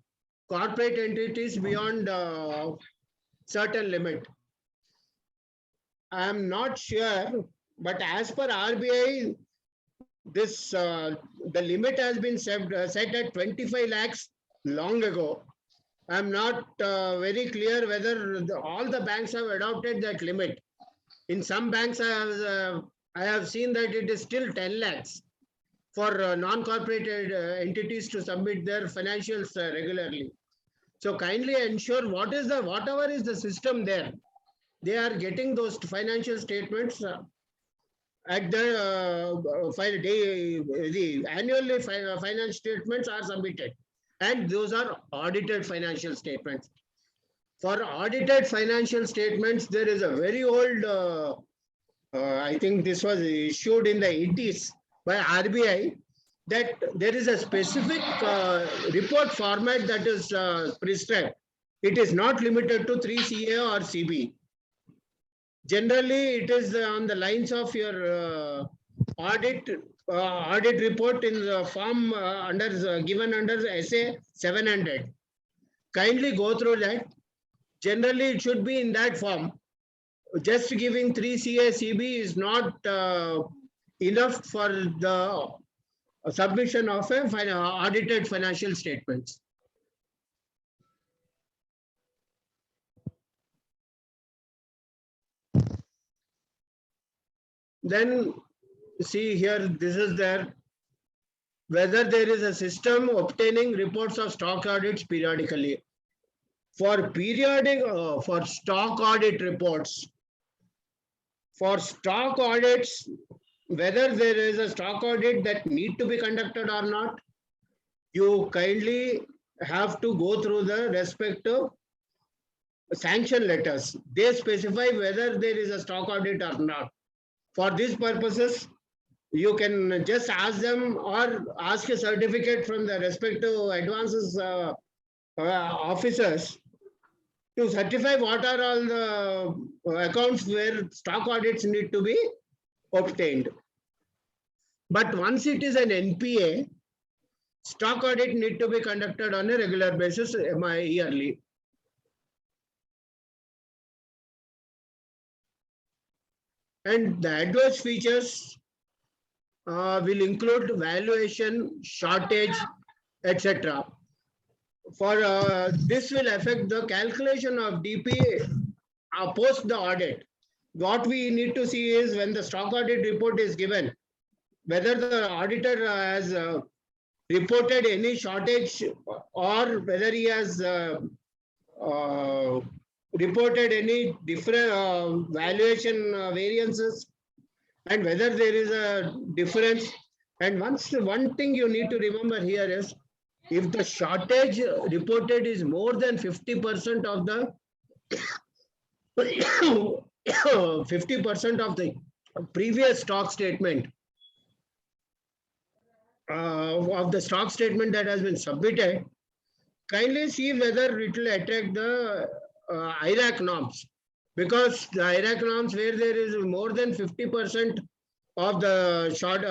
corporate entities beyond certain limit. I am not sure, but as per RBI, this the limit has been set at 25 lakhs long ago. I am not very clear whether all the banks have adopted that limit. In some banks, I have seen that it is still 10 lakhs for non-corporate entities to submit their financials regularly. So kindly ensure whatever is the system there, they are getting those financial statements at the annually financial statements are submitted, and those are audited financial statements. For audited financial statements, there is a very old, I think this was issued in the 80s by RBI, that there is a specific report format that is prescribed. It is not limited to 3 CA or CB. Generally, it is on the lines of your audit report in the form given under SA 700. Kindly go through that. Generally, it should be in that form. Just giving 3 CA CB is not enough for the submission of a audited financial statements. Then see here, this is there. Whether there is a system obtaining reports of stock audits periodically. For periodic, for stock audit reports, for stock audits, whether there is a stock audit that need to be conducted or not, you kindly have to go through the respective sanction letters. They specify whether there is a stock audit or not. For these purposes, you can just ask them or ask a certificate from the respective advances officers to certify what are all the accounts where stock audits need to be obtained. But once it is an NPA, stock audit need to be conducted on a regular basis, yearly. And the adverse features will include valuation, shortage, etc. For this will affect the calculation of DP post the audit, what we need to see is when the stock audit report is given, whether the auditor has reported any shortage or whether he has reported any different valuation variances and whether there is a difference. And one thing you need to remember here is if the shortage reported is more than 50% of the 50% of the previous stock statement of the stock statement that has been submitted, kindly see whether it will attract the IRAC norms, because the IRAC norms where there is more than 50% of the short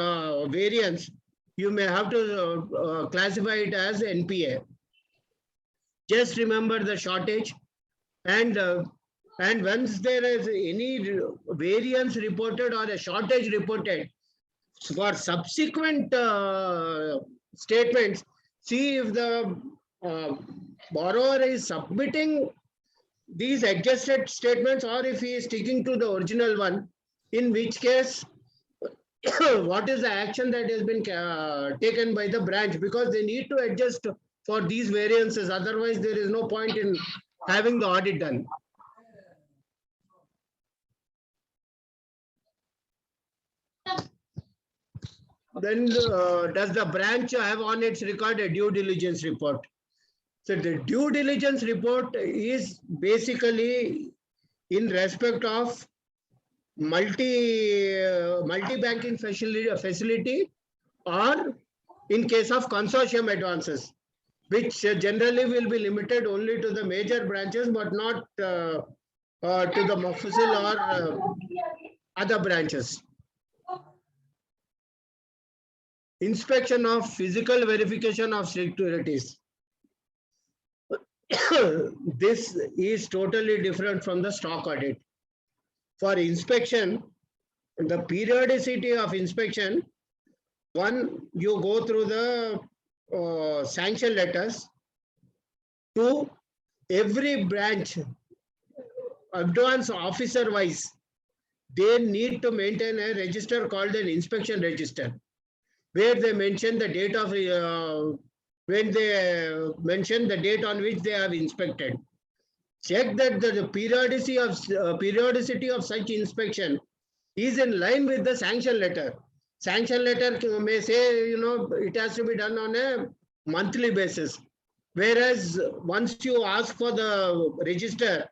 variance, you may have to classify it as NPA. Just remember the shortage, and once there is any variance reported or a shortage reported for subsequent statements, see if the borrower is submitting these adjusted statements or if he is sticking to the original one, in which case what is the action that has been taken by the branch, because they need to adjust for these variances, otherwise there is no point in having the audit done. Then does the branch have on its record a due diligence report? So the due diligence report is basically in respect of multi-banking facility or in case of consortium advances, which generally will be limited only to the major branches, but not to the Mofussil or other branches. Inspection of physical verification of securities. This is totally different from the stock audit. For inspection, the periodicity of inspection, one, you go through the sanction letters. Two, every branch, advance officer wise, they need to maintain a register called an inspection register, where they mention the date of when they mention the date on which they have inspected. Check that the periodicity of such inspection is in line with the sanction letter. Sanction letter may say, it has to be done on a monthly basis. Whereas once you ask for the register,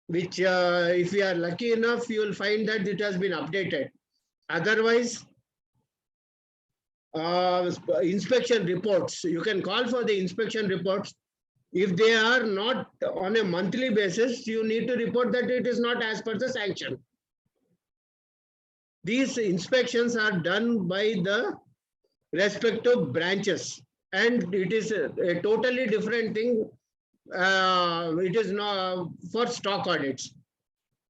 which if you are lucky enough, you will find that it has been updated. Otherwise, inspection reports, you can call for the inspection reports. If they are not on a monthly basis, you need to report that it is not as per the sanction. These inspections are done by the respective branches, and it is a totally different thing. It is not for stock audits.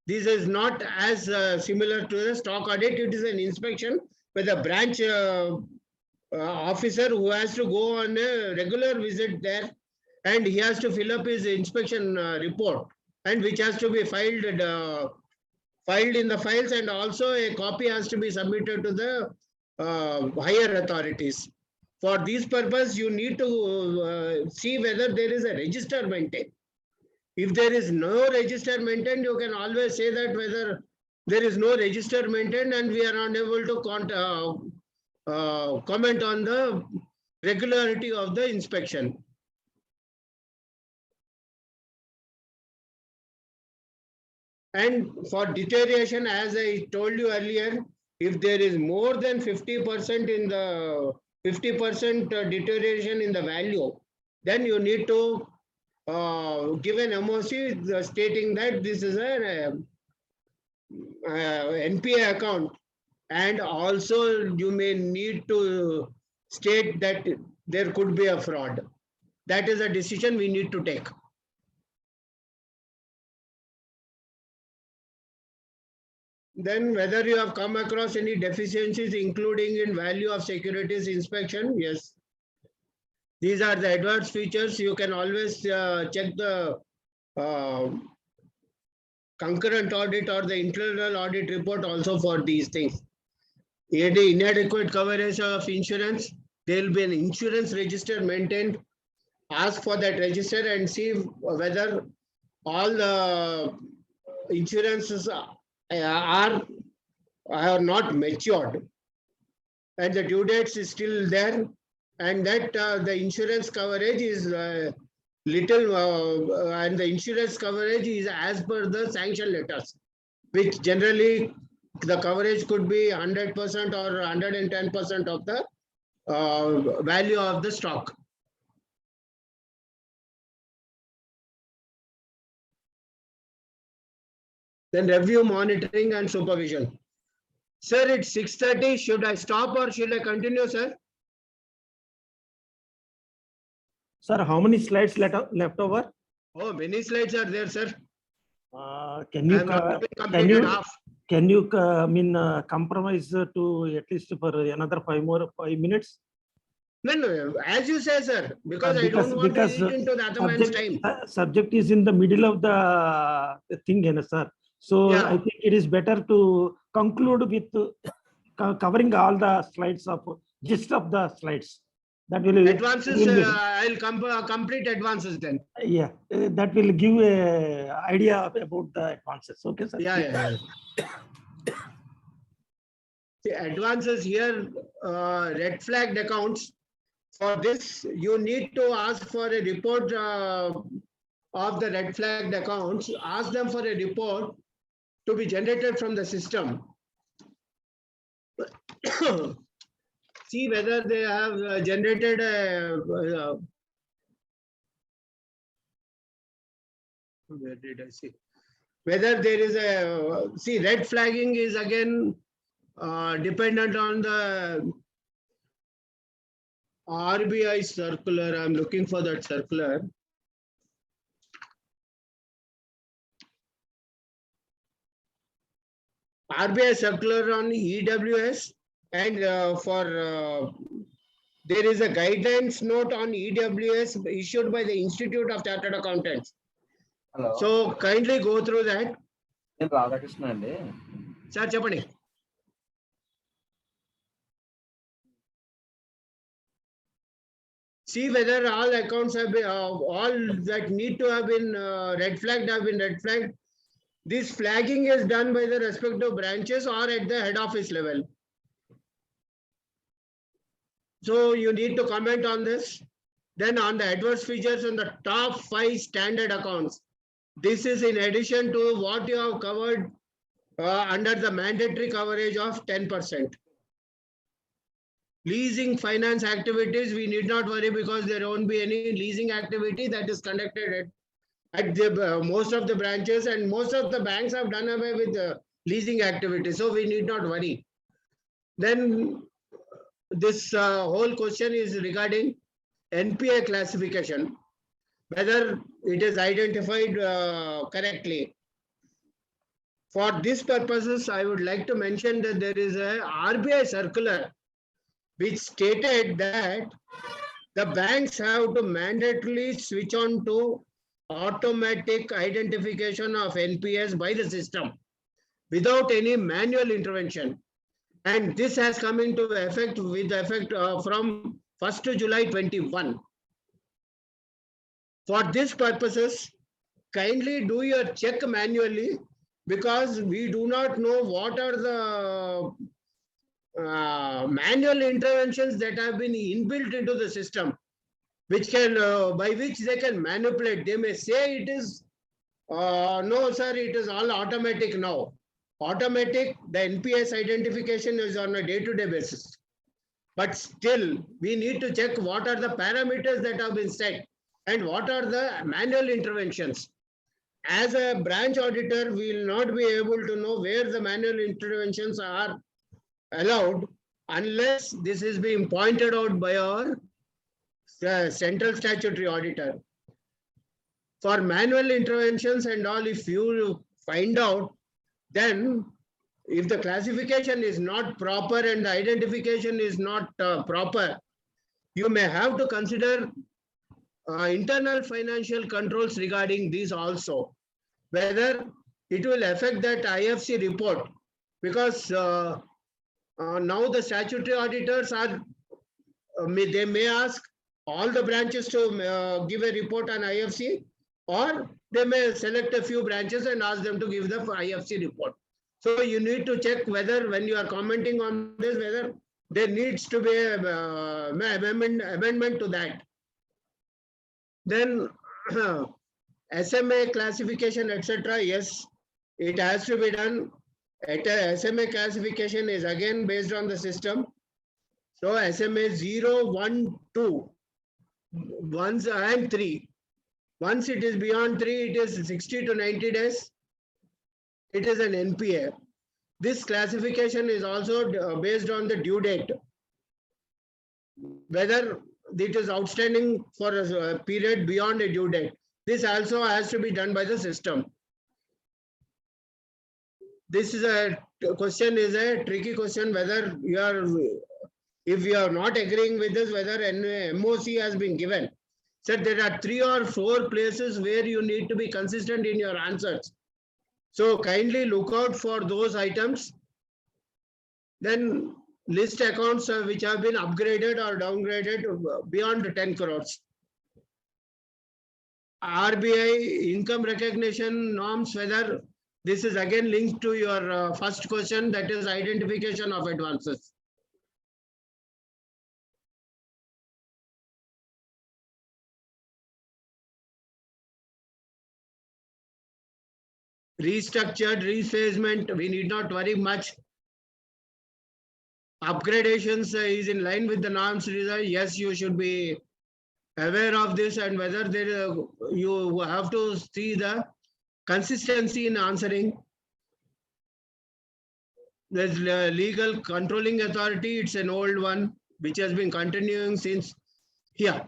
This is not as similar to the stock audit. It is an inspection with a branch officer who has to go on a regular visit there, and he has to fill up his inspection report, and which has to be filed in the files, and also a copy has to be submitted to the higher authorities. For this purpose, you need to see whether there is a register maintained. If there is no register maintained, you can always say that whether there is no register maintained and we are unable to comment on the regularity of the inspection. And for deterioration, as I told you earlier, if there is more than 50% in the 50% deterioration in the value, then you need to give an MOC stating that this is an NPA account, and also you may need to state that there could be a fraud. That is a decision we need to take. Then whether you have come across any deficiencies, including in value of securities inspection, yes. These are the advanced features. You can always check the concurrent audit or the internal audit report also for these things. Any inadequate coverage of insurance, there will be an insurance register maintained. Ask for that register and see whether all the insurances are not matured and the due dates is still there, and that the insurance coverage is little and the insurance coverage is as per the sanction letters, which generally the coverage could be 100% or 110% of the value of the stock. Then review, monitoring and supervision. Sir, it's 6:30. Should I stop or should I continue, sir? Sir, how many slides left over? Oh, many slides are there, sir. Can you compromise to at least for another 5 minutes? No, as you say, sir, because I don't want to eat into the other man's time. Subject is in the middle of the thing, sir. So Yeah. I think it is better to conclude with covering all the slides of gist of the slides. That will Advances, I'll complete advances then. Yeah, that will give a idea about the advances. Okay, sir. Yeah. The advances here, red flagged accounts. For this, you need to ask for a report of the red flagged accounts. Ask them for a report to be generated from the system. See whether they have generated a where did I see? Whether there is a red flagging is again dependent on the RBI circular. I'm looking for that circular. RBI circular on EWS, and there is a guidance note on EWS issued by the Institute of Chartered Accountants. Hello. So kindly go through that. Radhakrishna andi. Sir, Chapani. See whether all accounts have been, all that need to have been red flagged have been red flagged. This flagging is done by the respective branches or at the head office level. So you need to comment on this. Then on the adverse features on the top 5 standard accounts. This is in addition to what you have covered under the mandatory coverage of 10%. Leasing finance activities, we need not worry because there won't be any leasing activity that is conducted at the most of the branches, and most of the banks have done away with the leasing activity. So we need not worry. Then this whole question is regarding NPA classification, whether it is identified correctly. For these purposes, I would like to mention that there is a RBI circular which stated that the banks have to mandatorily switch on to automatic identification of NPS by the system without any manual intervention. And this has come into effect with effect from 1st July 21. For these purposes, kindly do your check manually, because we do not know what are the manual interventions that have been inbuilt into the system, which can by which they can manipulate. They may say it is no sir, it is all automatic now. Automatic, the NPS identification is on a day-to-day basis, but still we need to check what are the parameters that have been set and what are the manual interventions. As a branch auditor, we will not be able to know where the manual interventions are allowed unless this is being pointed out by our central statutory auditor. For manual interventions and all, if you find out, then if the classification is not proper and the identification is not proper, you may have to consider internal financial controls regarding these also. Whether it will affect that IFC report, because now the statutory auditors are, they may ask all the branches to give a report on IFC, or they may select a few branches and ask them to give the IFC report. So you need to check whether, when you are commenting on this, whether there needs to be an amendment to that. Then SMA classification, etc. Yes, it has to be done. SMA classification is again based on the system. So SMA 0, 1, 2, 1 and 3. Once it is beyond 3, it is 60 to 90 days. It is an NPA. This classification is also based on the due date. Whether it is outstanding for a period beyond a due date. This also has to be done by the system. This is a question, is a tricky question, whether you are, if you are not agreeing with this, whether an MOC has been given. So there are 3 or 4 places where you need to be consistent in your answers. So kindly look out for those items. Then list accounts which have been upgraded or downgraded beyond 10 crores. RBI income recognition norms, whether this is again linked to your first question, that is identification of advances. Restructured, rephasement, we need not worry much. Upgradations is in line with the norms. Yes, you should be aware of this, and whether there you have to see the consistency in answering. There's legal controlling authority, it's an old one which has been continuing since here.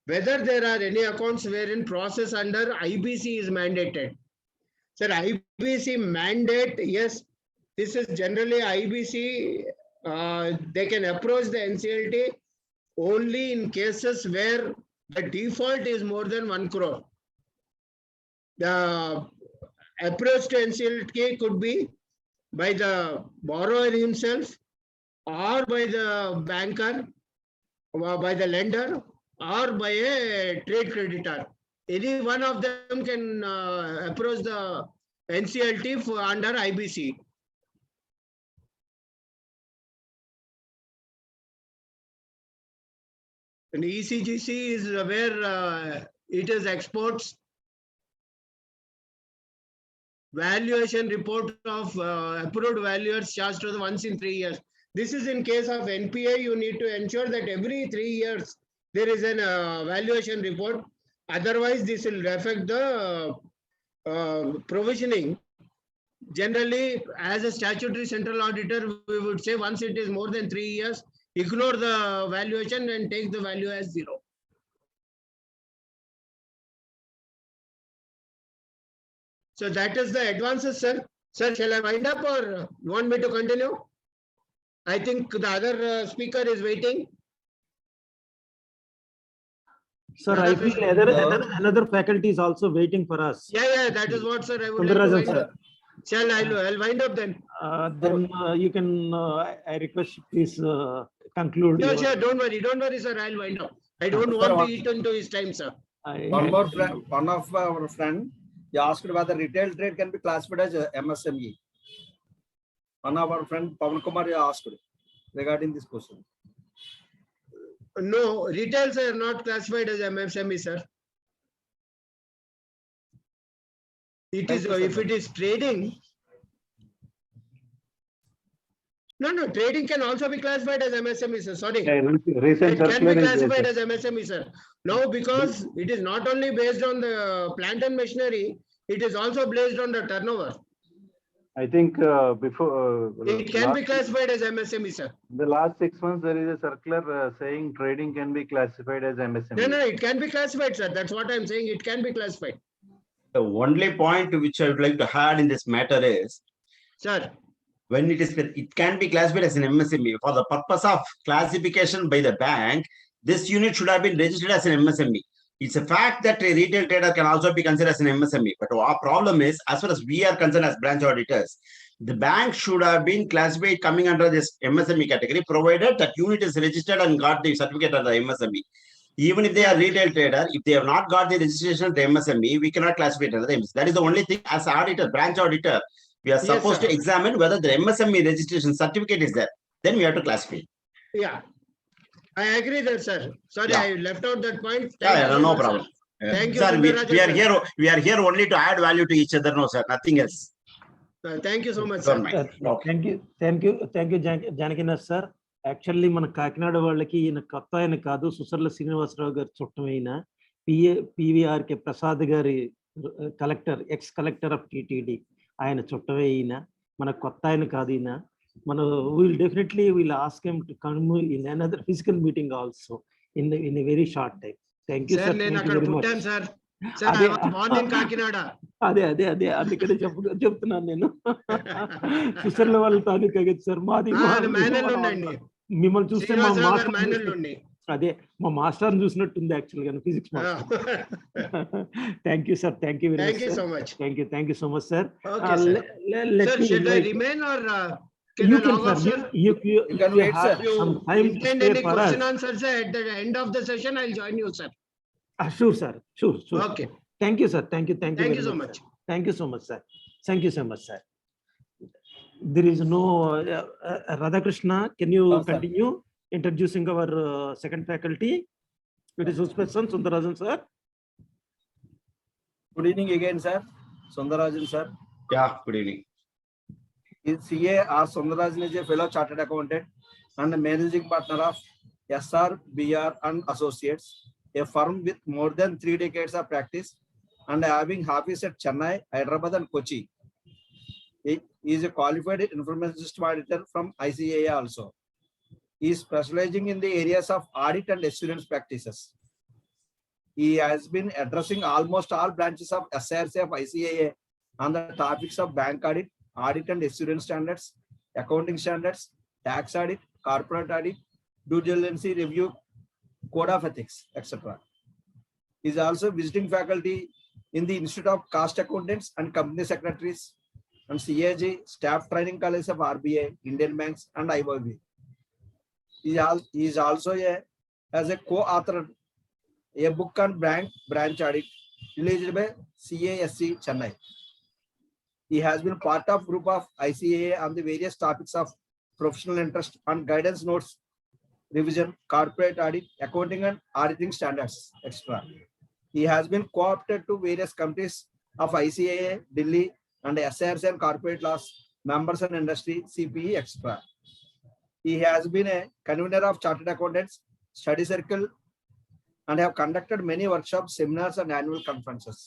Whether there are any accounts wherein process under IBC is mandated. Sir, IBC mandate, yes, this is generally IBC. They can approach the NCLT only in cases where the default is more than 1 crore. The approach to NCLT could be by the borrower himself, or by the banker, or by the lender, or by a trade creditor. Any one of them can approach the NCLT for under IBC. And ECGC is where it is exports. Valuation report of approved valuers charged to the once in 3 years. This is in case of NPA, you need to ensure that every 3 years there is an valuation report. Otherwise, this will affect the provisioning. Generally, as a statutory central auditor, we would say once it is more than 3 years, ignore the valuation and take the value as 0. So that is the advances, sir. Sir, shall I wind up, or you want me to continue? I think the other speaker is waiting. Sir, I feel another faculty is also waiting for us. Yeah, that is what, sir, I would like to wind up. Shall I'll wind up then? Then you can, I request you please conclude. No, sure, don't worry, sir, I'll wind up. I don't want to eat into his time, sir. One of our friend, he asked whether retail trade can be classified as MSME. One of our friend, Pawan Kumar, asked regarding this question. No, retails are not classified as MSME, sir. It is, if it is trading. No, trading can also be classified as MSME, sir. Sorry. It can be classified as MSME, sir. Now, because it is not only based on the plant and machinery, it is also based on the turnover. I think before it can be classified as MSME, sir. The last 6 months, there is a circular saying trading can be classified as MSME. No, it can be classified, sir. That's what I'm saying. It can be classified. The only point which I would like to add in this matter is, sir, when it can be classified as an MSME for the purpose of classification by the bank, this unit should have been registered as an MSME. It's a fact that a retail trader can also be considered as an MSME. But our problem is, as far as we are concerned as branch auditors, the bank should have been classified coming under this MSME category, provided that unit is registered and got the certificate of the MSME. Even if they are retail trader, if they have not got the registration of the MSME, we cannot classify it as the MSME. That is the only thing. As auditor, branch auditor, we are supposed to examine whether the MSME registration certificate is there. Then we have to classify. Yeah, I agree there, sir. Sorry, Yeah. I left out that point. No problem. Thank you, Sir, Sundarrajana. we are here only to add value to each other. No, sir, nothing else. Thank you so much, Don't sir. mind. Okay. Thank you జానకినాథ్ sir. Actually మన కాకినాడ వాళ్ళకి ఈయన కొత్త ఆయన కాదు, సుసర్ల శ్రీనివాసరావు గారి చుట్టమైన PVRK Prasad గారి collector, X collector of TTD, ఆయన చుట్టమే ఈయన, మన కొత్త ఆయన కాదు ఈయన. మనం will ask him to come in another physical meeting also in a very short time. Thank you sir. నేను అక్కడ పుట్టాను సార్. అదే అందుకనే చెప్తున్నాను నేను. సుసర్ల వాళ్ళ తాలూకా కదా సార్ మాది. మిమ్మల్ని చూస్తే మా మాస్టర్ చూసినట్టుంది యాక్చువల్ గా, physics master. Thank you sir. Thank you very much. Thank you so much sir. You can, sir. You can wait, sir. Some time to stay for us. Answers at the end of the session, I'll join you, sir. Sure, sir. Sure. Okay. Thank you, sir. Thank you so much. Thank you so much, sir. Thank you so much, sir. There is no Radhakrishna. Can you continue introducing our second faculty? It is whose person? Sundarrajan, sir. Good evening again, sir. Sundarrajan, sir. Yeah, good evening. CA.R.Sunderrajana is a fellow chartered accountant and managing partner of SR, and Associates, a firm with more than 3 decades of practice and having office at Chennai, Hyderabad and Kochi. He is a qualified information system auditor from ICAI also. He is specializing in the areas of audit and assurance practices. He has been addressing almost all branches of SIRC of ICAI on the topics of bank audit and assurance standards, accounting standards, tax audit, corporate audit, due diligence review, code of ethics, etc. He is also visiting faculty in the Institute of Cost Accountants and Company Secretaries and CAG Staff Training College of RBI, Indian Banks and IOB. He is also as a co-author a book on Bank Branch Audit released by CASC Chennai. He has been part of group of ICAI on the various topics of professional interest on guidance notes, revision, corporate audit, accounting and auditing standards, etc. He has been co-opted to various committees of ICAI, Delhi and SIRC and corporate laws, members and industry, CPE, etc. He has been a convener of chartered accountants, study circle and have conducted many workshops, seminars and annual conferences.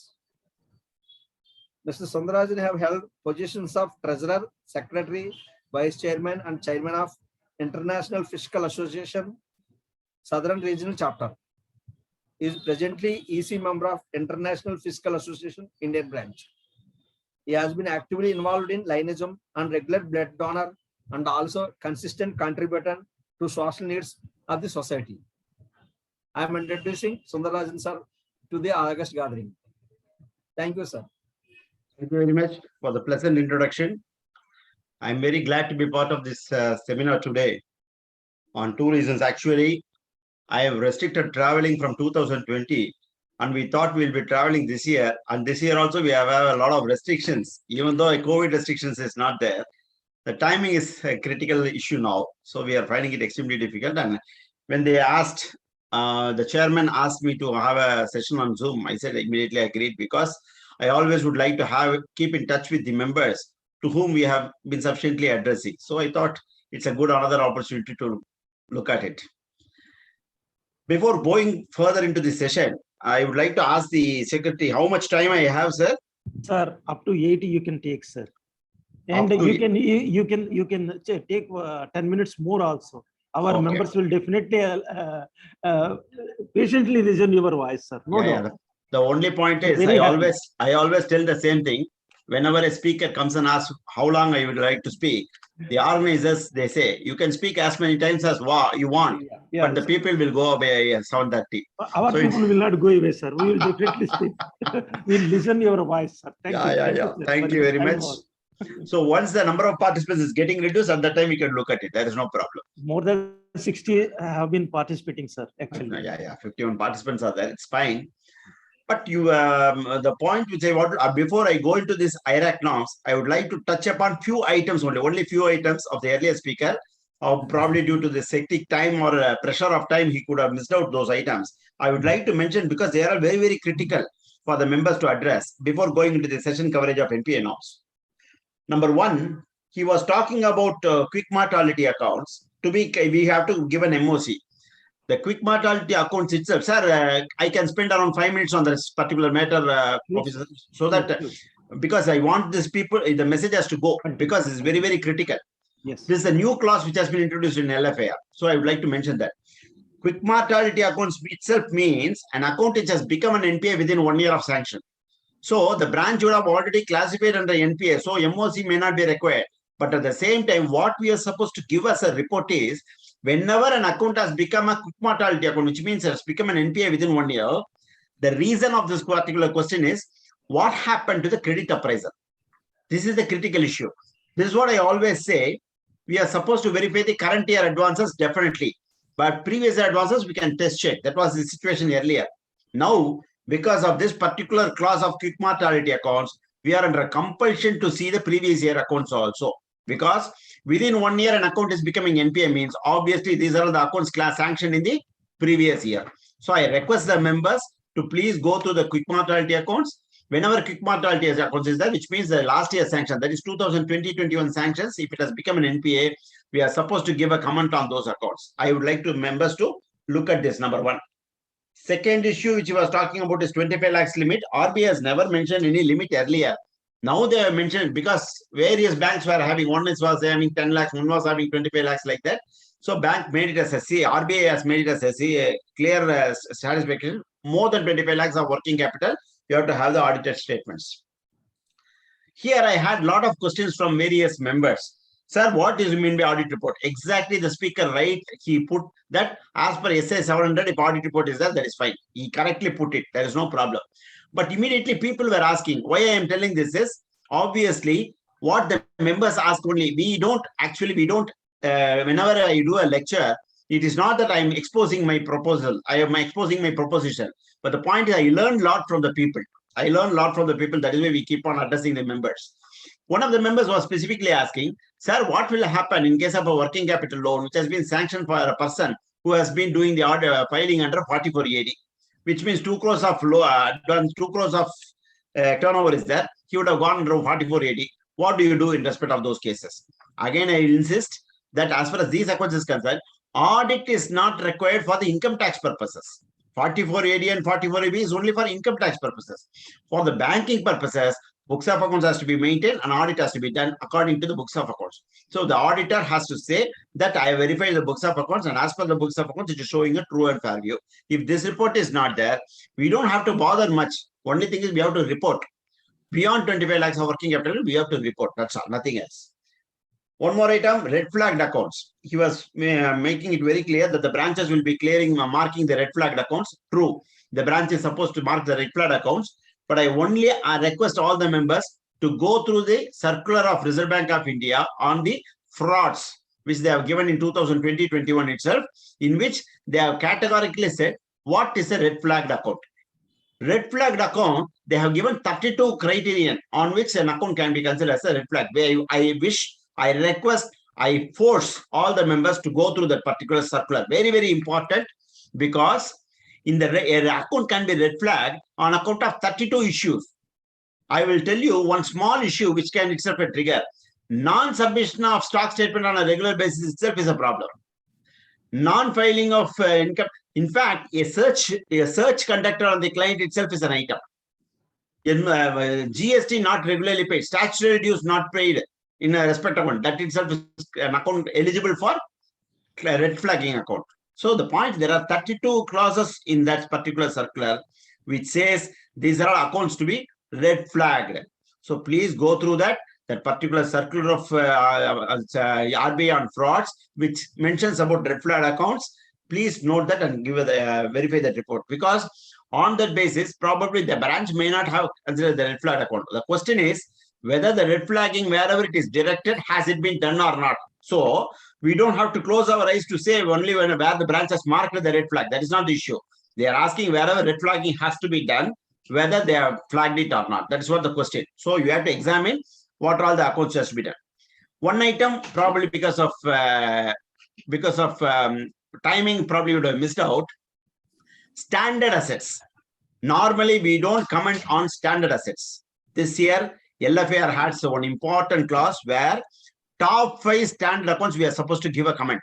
Mr. Sundarrajana have held positions of Treasurer, Secretary, Vice Chairman and Chairman of International Fiscal Association, Southern Regional Chapter. He is presently EC member of International Fiscal Association, Indian Branch. He has been actively involved in lineagism and regular blood donor and also consistent contributor to social needs of the society. I am introducing Sundarrajan sir to the August gathering. Thank you, sir. Thank you very much for the pleasant introduction. I'm very glad to be part of this seminar today on 2 reasons. Actually, I have restricted traveling from 2020 and we thought we'll be traveling this year. And this year also we have a lot of restrictions, even though a COVID restrictions is not there. The timing is a critical issue now. So we are finding it extremely difficult. And when they asked, the chairman asked me to have a session on Zoom, I said immediately agreed because I always would like to keep in touch with the members to whom we have been sufficiently addressing. So I thought it's a good another opportunity to look at it. Before going further into the session, I would like to ask the secretary how much time I have, sir. Sir, up to 80 you can take, sir. And you can take 10 minutes more also. Our members will definitely patiently listen to your voice, sir. No doubt. The only point is I always tell the same thing. Whenever a speaker comes and asks how long I would like to speak, The organizers, they say, you can speak as many times as you want, Yeah, but the sir. people will go away at 7:30. Our So people will not go away, sir. We will definitely speak. We'll listen your voice, sir. Thank you. Yeah. Sir, Thank for you your very kind much. words. So once the number of participants is getting reduced, at that time we can look at it. There is no problem. More than 60 have been participating, sir, actually. Yeah. 51 participants are there. It's fine. But you, the point which I want, before I go into this IRAC norms, I would like to touch upon few items only few items of the earlier speaker. Probably due to the hectic time or pressure of time, he could have missed out those items. I would like to mention because they are very, very critical for the members to address before going into the session coverage of NPA norms. Number one, he was talking about quick mortality accounts. We have to give an MOC. The quick mortality accounts itself, sir, I can spend around 5 minutes on this particular matter, officer, so that because I want these people, the message has to go because it's very, very critical. Yes. This is a new clause which has been introduced in LFAR. So I would like to mention that. Quick mortality accounts itself means an account which has become an NPA within 1 year of sanction. So the branch would have already classified under NPA. So MOC may not be required. But at the same time, what we are supposed to give us a report is, whenever an account has become a quick mortality account, which means it has become an NPA within 1 year, the reason of this particular question is, what happened to the credit appraisal? This is the critical issue. This is what I always say. We are supposed to verify the current year advances, definitely. But previous advances, we can test check. That was the situation earlier. Now, because of this particular clause of quick mortality accounts, we are under compulsion to see the previous year accounts also. Because within 1 year, an account is becoming NPA means, obviously, these are the accounts class sanctioned in the previous year. So I request the members to please go to the quick mortality accounts. Whenever quick mortality accounts is there, which means the last year sanction, that is 2020-21 sanctions, if it has become an NPA, we are supposed to give a comment on those accounts. I would like to members to look at this, number one. Second issue which he was talking about is 25 lakhs limit. RBI has never mentioned any limit earlier. Now they have mentioned because various banks were having, one was having 10 lakhs, one was having 25 lakhs like that. So bank made it as a CA. RBI has made it as a CA, clear satisfaction. More than 25 lakhs of working capital, you have to have the audited statements. Here I had a lot of questions from various members. Sir, what does it mean by audit report? Exactly the speaker, right? He put that as per SA 700, if audit report is there, that is fine. He correctly put it. There is no problem. But immediately people were asking, why I am telling this is, obviously, what the members ask only, whenever I do a lecture, it is not that I am exposing my proposal. I am exposing my proposition. But the point is I learned a lot from the people. That is why we keep on addressing the members. One of the members was specifically asking, sir, what will happen in case of a working capital loan, which has been sanctioned for a person who has been doing the filing under 44AD, which means 2 crores of turnover is there. He would have gone under 44AD. What do you do in respect of those cases? Again, I insist that as far as these accounts is concerned, audit is not required for the income tax purposes. 44AD and 44AB is only for income tax purposes. For the banking purposes, books of accounts has to be maintained and audit has to be done according to the books of accounts. So the auditor has to say that I verify the books of accounts, and as per the books of accounts, it is showing a true and fair view. If this report is not there, we don't have to bother much. Only thing is we have to report. Beyond 25 lakhs of working capital, we have to report. That's all, nothing else. One more item, red flagged accounts. He was making it very clear that the branches will be marking the red flagged accounts. True, the branch is supposed to mark the red flagged accounts, but I request all the members to go through the circular of Reserve Bank of India on the frauds, which they have given in 2020-21 itself, in which they have categorically said, what is a red flagged account? Red flagged account, they have given 32 criterion on which an account can be considered as a red flag. I request, I force all the members to go through that particular circular. Very, very important, because in the account can be red flag on account of 32 issues. I will tell you one small issue which can itself a trigger. Non-submission of stock statement on a regular basis itself is a problem. Non-filing of income. In fact, a search conducted on the client itself is an item. GST not regularly paid, statutory dues not paid in a respect account, that itself is an account eligible for red flagging account. So the point, there are 32 clauses in that particular circular which says these are accounts to be red flagged. So please go through that. that particular circular of RBI on frauds, which mentions about red flag accounts, please note that and give verify that report, because on that basis, probably the branch may not have considered the red flag account. The question is whether the red flagging, wherever it is directed, has it been done or not. So we don't have to close our eyes to say only where the branch has marked the red flag. That is not the issue. They are asking wherever red flagging has to be done, whether they have flagged it or not. That is what the question. So you have to examine what all the accounts has to be done. One item, probably because of timing, probably would have missed out. Standard assets. Normally, we don't comment on standard assets. This year, LFAR had one important clause where top 5 standard accounts, we are supposed to give a comment.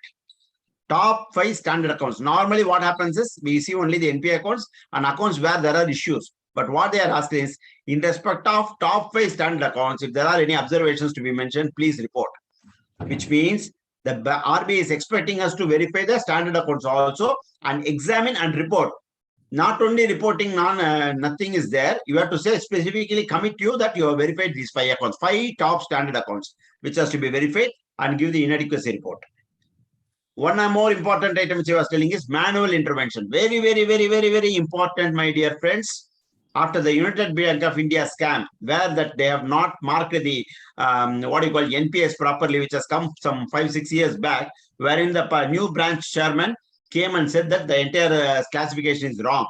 Top 5 standard accounts. Normally, what happens is we see only the NPA accounts and accounts where there are issues. But what they are asking is, in respect of top 5 standard accounts, if there are any observations to be mentioned, please report. Which means the RBI is expecting us to verify the standard accounts also and examine and report. Not only reporting nothing is there, you have to say specifically commit you that you have verified these 5 accounts, 5 top standard accounts, which has to be verified, and give the inadequacy report. One more important item which I was telling is manual intervention. Very, very, very, very, very important, my dear friends. After the United Bank of India scam, where that they have not marked the NPS properly, which has come some 5-6 years back, wherein the new branch chairman came and said that the entire classification is wrong.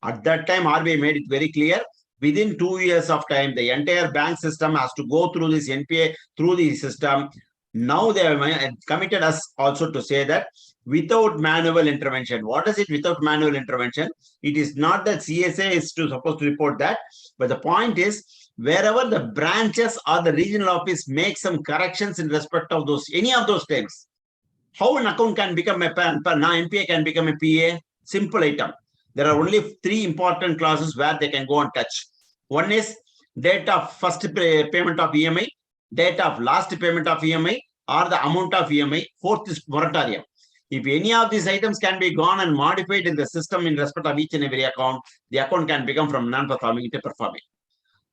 At that time, RBI made it very clear. Within 2 years of time, the entire bank system has to go through this NPA, through the system. Now they have committed us also to say that without manual intervention. What is it without manual intervention? It is not that CSA is supposed to report that, but the point is wherever the branches or the regional office make some corrections in respect of those, any of those terms. How an account can become a NPA can become a PA? Simple item. There are only 3 important clauses where they can go and touch. One is date of first payment of EMI, date of last payment of EMI, or the amount of EMI. 4th is moratorium. If any of these items can be gone and modified in the system in respect of each and every account, the account can become from non-performing to performing.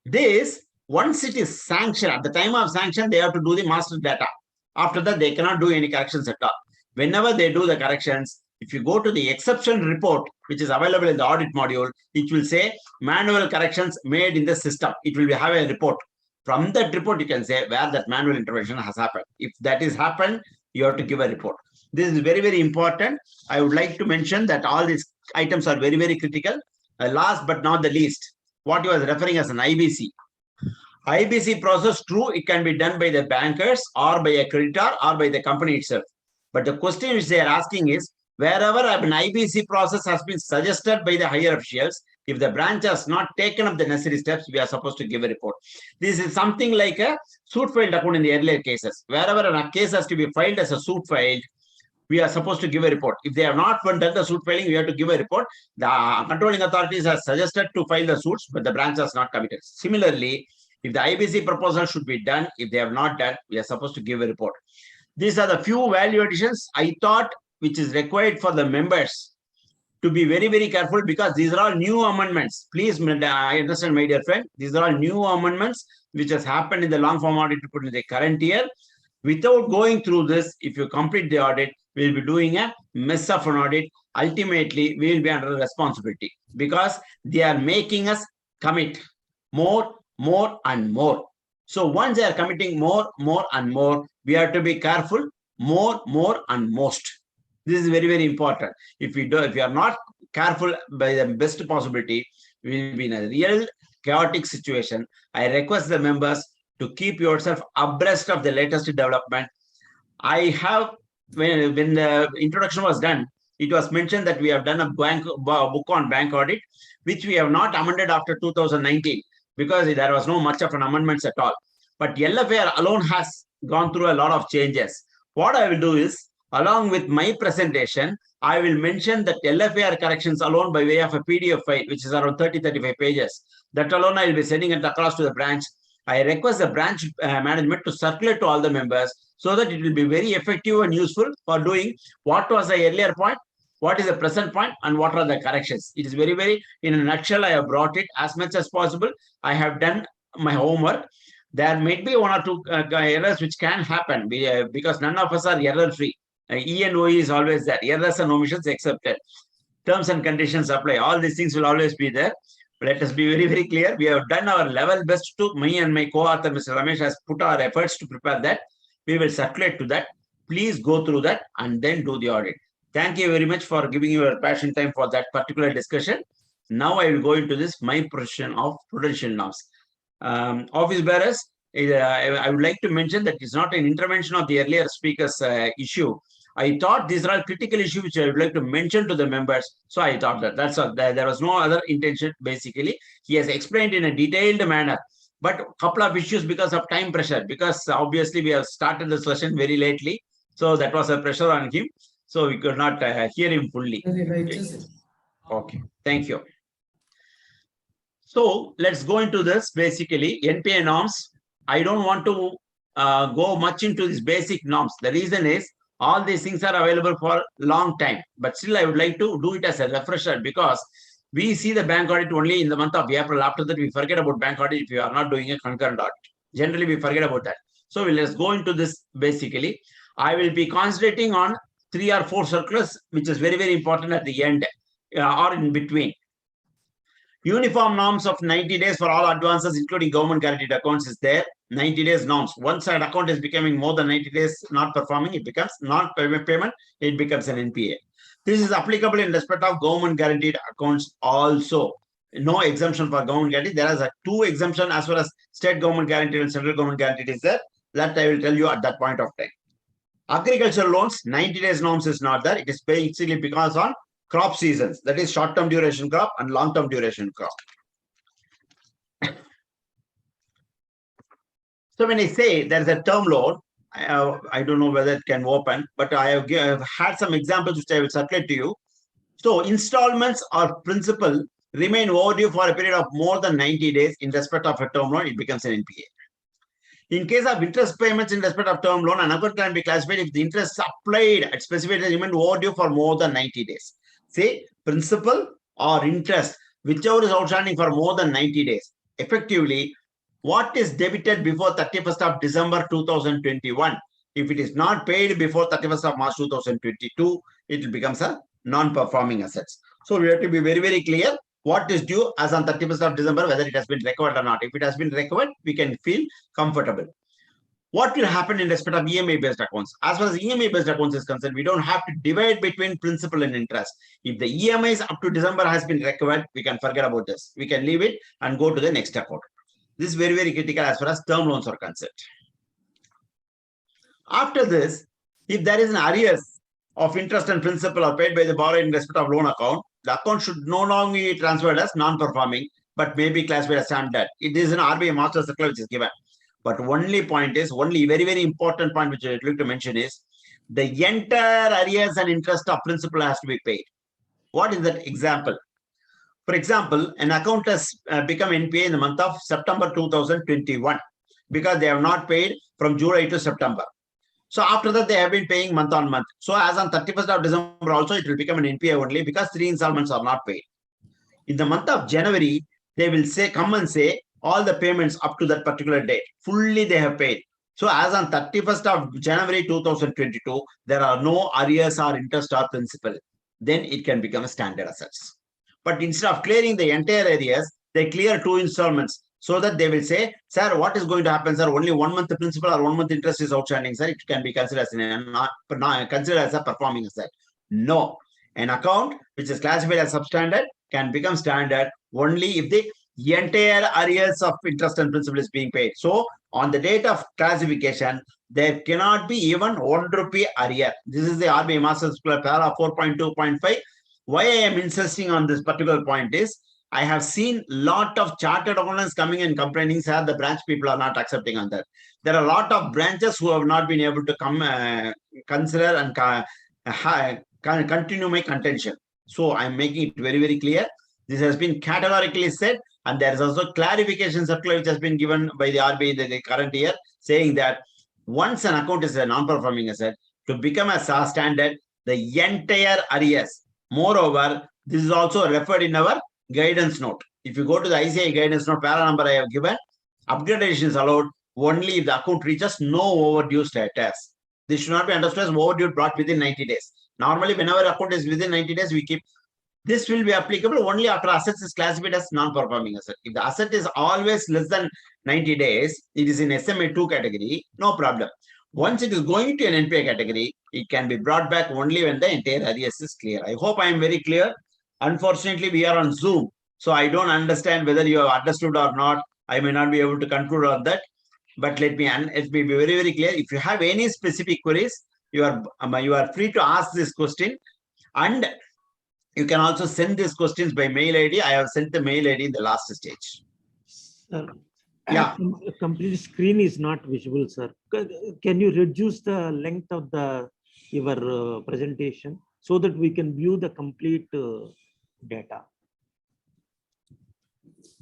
This, once it is sanctioned, at the time of sanction, they have to do the master data. After that, they cannot do any corrections at all. Whenever they do the corrections, if you go to the exception report, which is available in the audit module, it will say manual corrections made in the system. It will have a report. From that report, you can say where that manual intervention has happened. If that is happened, you have to give a report. This is very, very important. I would like to mention that all these items are very, very critical. Last but not the least, what you are referring as an IBC. IBC process, true, it can be done by the bankers or by a creditor or by the company itself. But the question which they are asking is, wherever an IBC process has been suggested by the higher officials, if the branch has not taken up the necessary steps, we are supposed to give a report. This is something like a suit filed account in the earlier cases. Wherever a case has to be filed as a suit filed, we are supposed to give a report. If they have not done the suit filing, we have to give a report. The controlling authorities have suggested to file the suits, but the branch has not committed. Similarly, if the IBC proposal should be done, if they have not done, we are supposed to give a report. These are the few value additions I thought which is required for the members to be very, very careful, because these are all new amendments. Please, I understand, my dear friend, these are all new amendments which has happened in the long form audit report in the current year. Without going through this, if you complete the audit, we will be doing a mess of an audit. Ultimately, we will be under responsibility because they are making us commit more and more. So once they are committing more and more, we have to be careful, more and most. This is very, very important. If you are not careful by the best possibility, we will be in a real chaotic situation. I request the members to keep yourself abreast of the latest development. I have, when the introduction was done, it was mentioned that we have done a book on bank audit, which we have not amended after 2019 because there was no much of an amendments at all. But LFAR alone has gone through a lot of changes. What I will do is, along with my presentation, I will mention that LFAR corrections alone by way of a PDF file, which is around 30-35 pages. That alone I will be sending it across to the branch. I request the branch management to circulate to all the members so that it will be very effective and useful for doing what was the earlier point, what is the present point, and what are the corrections. It is very, very, in a nutshell, I have brought it as much as possible. I have done my homework. There might be one or two errors which can happen because none of us are error free. E and OE is always there. Errors and omissions accepted. Terms and conditions apply. All these things will always be there. Let us be very, very clear. We have done our level best to, me and my co-author, Mr. Ramesh, has put our efforts to prepare that. We will circulate to that. Please go through that and then do the audit. Thank you very much for giving your passion time for that particular discussion. Now I will go into this, my profession of prudential norms. Office bearers, I would like to mention that it's not an intervention of the earlier speaker's issue. I thought these are all critical issues which I would like to mention to the members. So I thought that that's all. There was no other intention. Basically, he has explained in a detailed manner. But a couple of issues because of time pressure, because obviously we have started the session very lately. So that was a pressure on him. So we could not hear him fully. Okay, thank you. So let's go into this. Basically, NPA norms. I don't want to go much into these basic norms. The reason is all these things are available for a long time. But still, I would like to do it as a refresher because we see the bank audit only in the month of April. After that, we forget about bank audit if you are not doing a concurrent audit. Generally, we forget about that. So let's go into this basically. I will be concentrating on 3 or 4 circulars, which is very, very important at the end or in between. Uniform norms of 90 days for all advances, including government guaranteed accounts, is there. 90 days norms. Once an account is becoming more than 90 days not performing, it becomes non-payment, it becomes an NPA. This is applicable in respect of government guaranteed accounts also. No exemption for government guaranteed. There are 2 exemptions as far as state government guaranteed and central government guaranteed is there. That I will tell you at that point of time. Agricultural loans, 90 days norms is not there. It is basically because on crop seasons, that is short-term duration crop and long-term duration crop. So when I say there is a term loan, I don't know whether it can open, but I have had some examples which I will circulate to you. So installments or principal remain overdue for a period of more than 90 days in respect of a term loan, it becomes an NPA. In case of interest payments in respect of term loan, an account can be classified if the interest applied at specified remain overdue for more than 90 days. Say principal or interest, whichever is outstanding for more than 90 days. Effectively, what is debited before 31st of December 2021? If it is not paid before 31st of March 2022, it becomes a non-performing assets. So we have to be very, very clear what is due as on 31st of December, whether it has been recovered or not. If it has been recovered, we can feel comfortable. What will happen in respect of EMI-based accounts? As far as EMI-based accounts is concerned, we don't have to divide between principal and interest. If the EMIs up to December has been recovered, we can forget about this. We can leave it and go to the next account. This is very, very critical as far as term loans are concerned. After this, if there is an arrears of interest and principal are paid by the borrower in respect of loan account, the account should no longer be transferred as non-performing, but may be classified as standard. It is an RBI master circular which is given. But only point is, only very, very important point which I would like to mention is, the entire arrears and interest of principal has to be paid. What is that example? For example, an account has become NPA in the month of September 2021 because they have not paid from July to September. So after that, they have been paying month on month. So as on 31st of December also, it will become an NPA only because 3 installments are not paid. In the month of January, they will say, come and say all the payments up to that particular date, fully they have paid. So as on 31st of January 2022, there are no arrears or interest or principal. Then it can become a standard assets. But instead of clearing the entire arrears, they clear 2 installments. So that they will say, sir, what is going to happen, sir? Only 1 month principal or 1 month interest is outstanding, sir. It can be considered as a performing asset. No. An account which is classified as substandard can become standard only if the entire arrears of interest and principal is being paid. So on the date of classification, there cannot be even 1 rupee arrear. This is the RBI Master Circular paragraph 4.2.5. Why I am insisting on this particular point is, I have seen lot of chartered accountants coming and complaining, sir, the branch people are not accepting on that. There are a lot of branches who have not been able to come consider and continue my contention. So I'm making it very, very clear. This has been categorically said, and there is also clarification circular which has been given by the RBI in the current year, saying that once an account is a non-performing asset, to become a standard, the entire arrears. Moreover, this is also referred in our guidance note. If you go to the ICAI guidance note, para number I have given, upgradation is allowed only if the account reaches no overdue status. This should not be understood as overdue brought within 90 days. Normally, whenever account is within 90 days, we keep. This will be applicable only after assets is classified as non-performing asset. If the asset is always less than 90 days, it is in SMA2 category, no problem. Once it is going to an NPA category, it can be brought back only when the entire arrears is clear. I hope I am very clear. Unfortunately, we are on Zoom, so I don't understand whether you have understood or not. I may not be able to conclude on that. But let me be very, very clear. If you have any specific queries, you are free to ask this question, and you can also send these questions by mail ID. I have sent the mail ID in the last stage. Sir, Yeah. complete screen is not visible, sir. Can you reduce the length of your presentation so that we can view the complete data?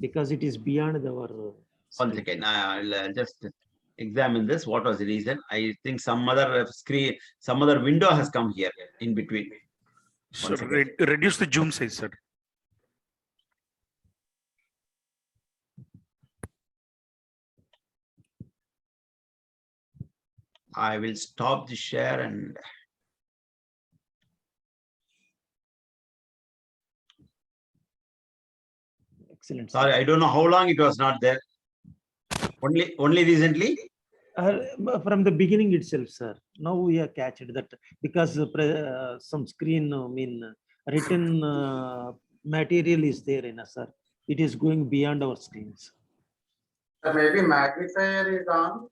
Because it is beyond our. Once again, I'll just examine this. What was the reason? I think some other screen, some other window has come here in between. So reduce the zoom size, sir. I will stop the share and. Excellent. Sorry, I don't know how long it was not there. Only recently. From the beginning itself, sir. Now we have catched that because some screen, written material is there in us, sir. It is going beyond our screens. Maybe magnifier is on.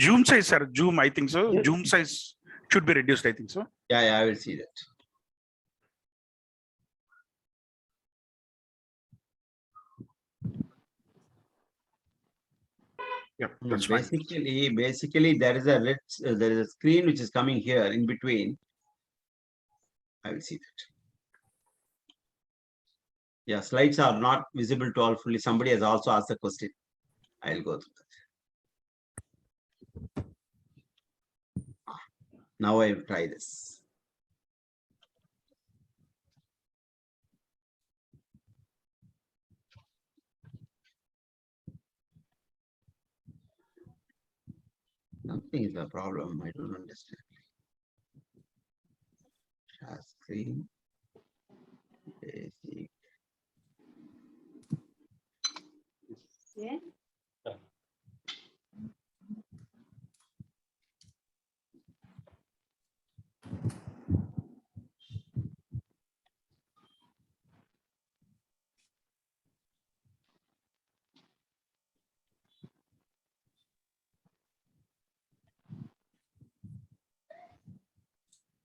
Zoom size, sir. Zoom, I think so. Yes. Zoom size should be reduced, I think so. Yeah, I will see that. Yeah, that's fine. Basically, there is a screen which is coming here in between. I will see that. Yeah, slides are not visible to all fully. Somebody has also asked a question. I will go through that. Now I will try this. Nothing is a problem. I don't understand. Share screen. Basic. Yeah.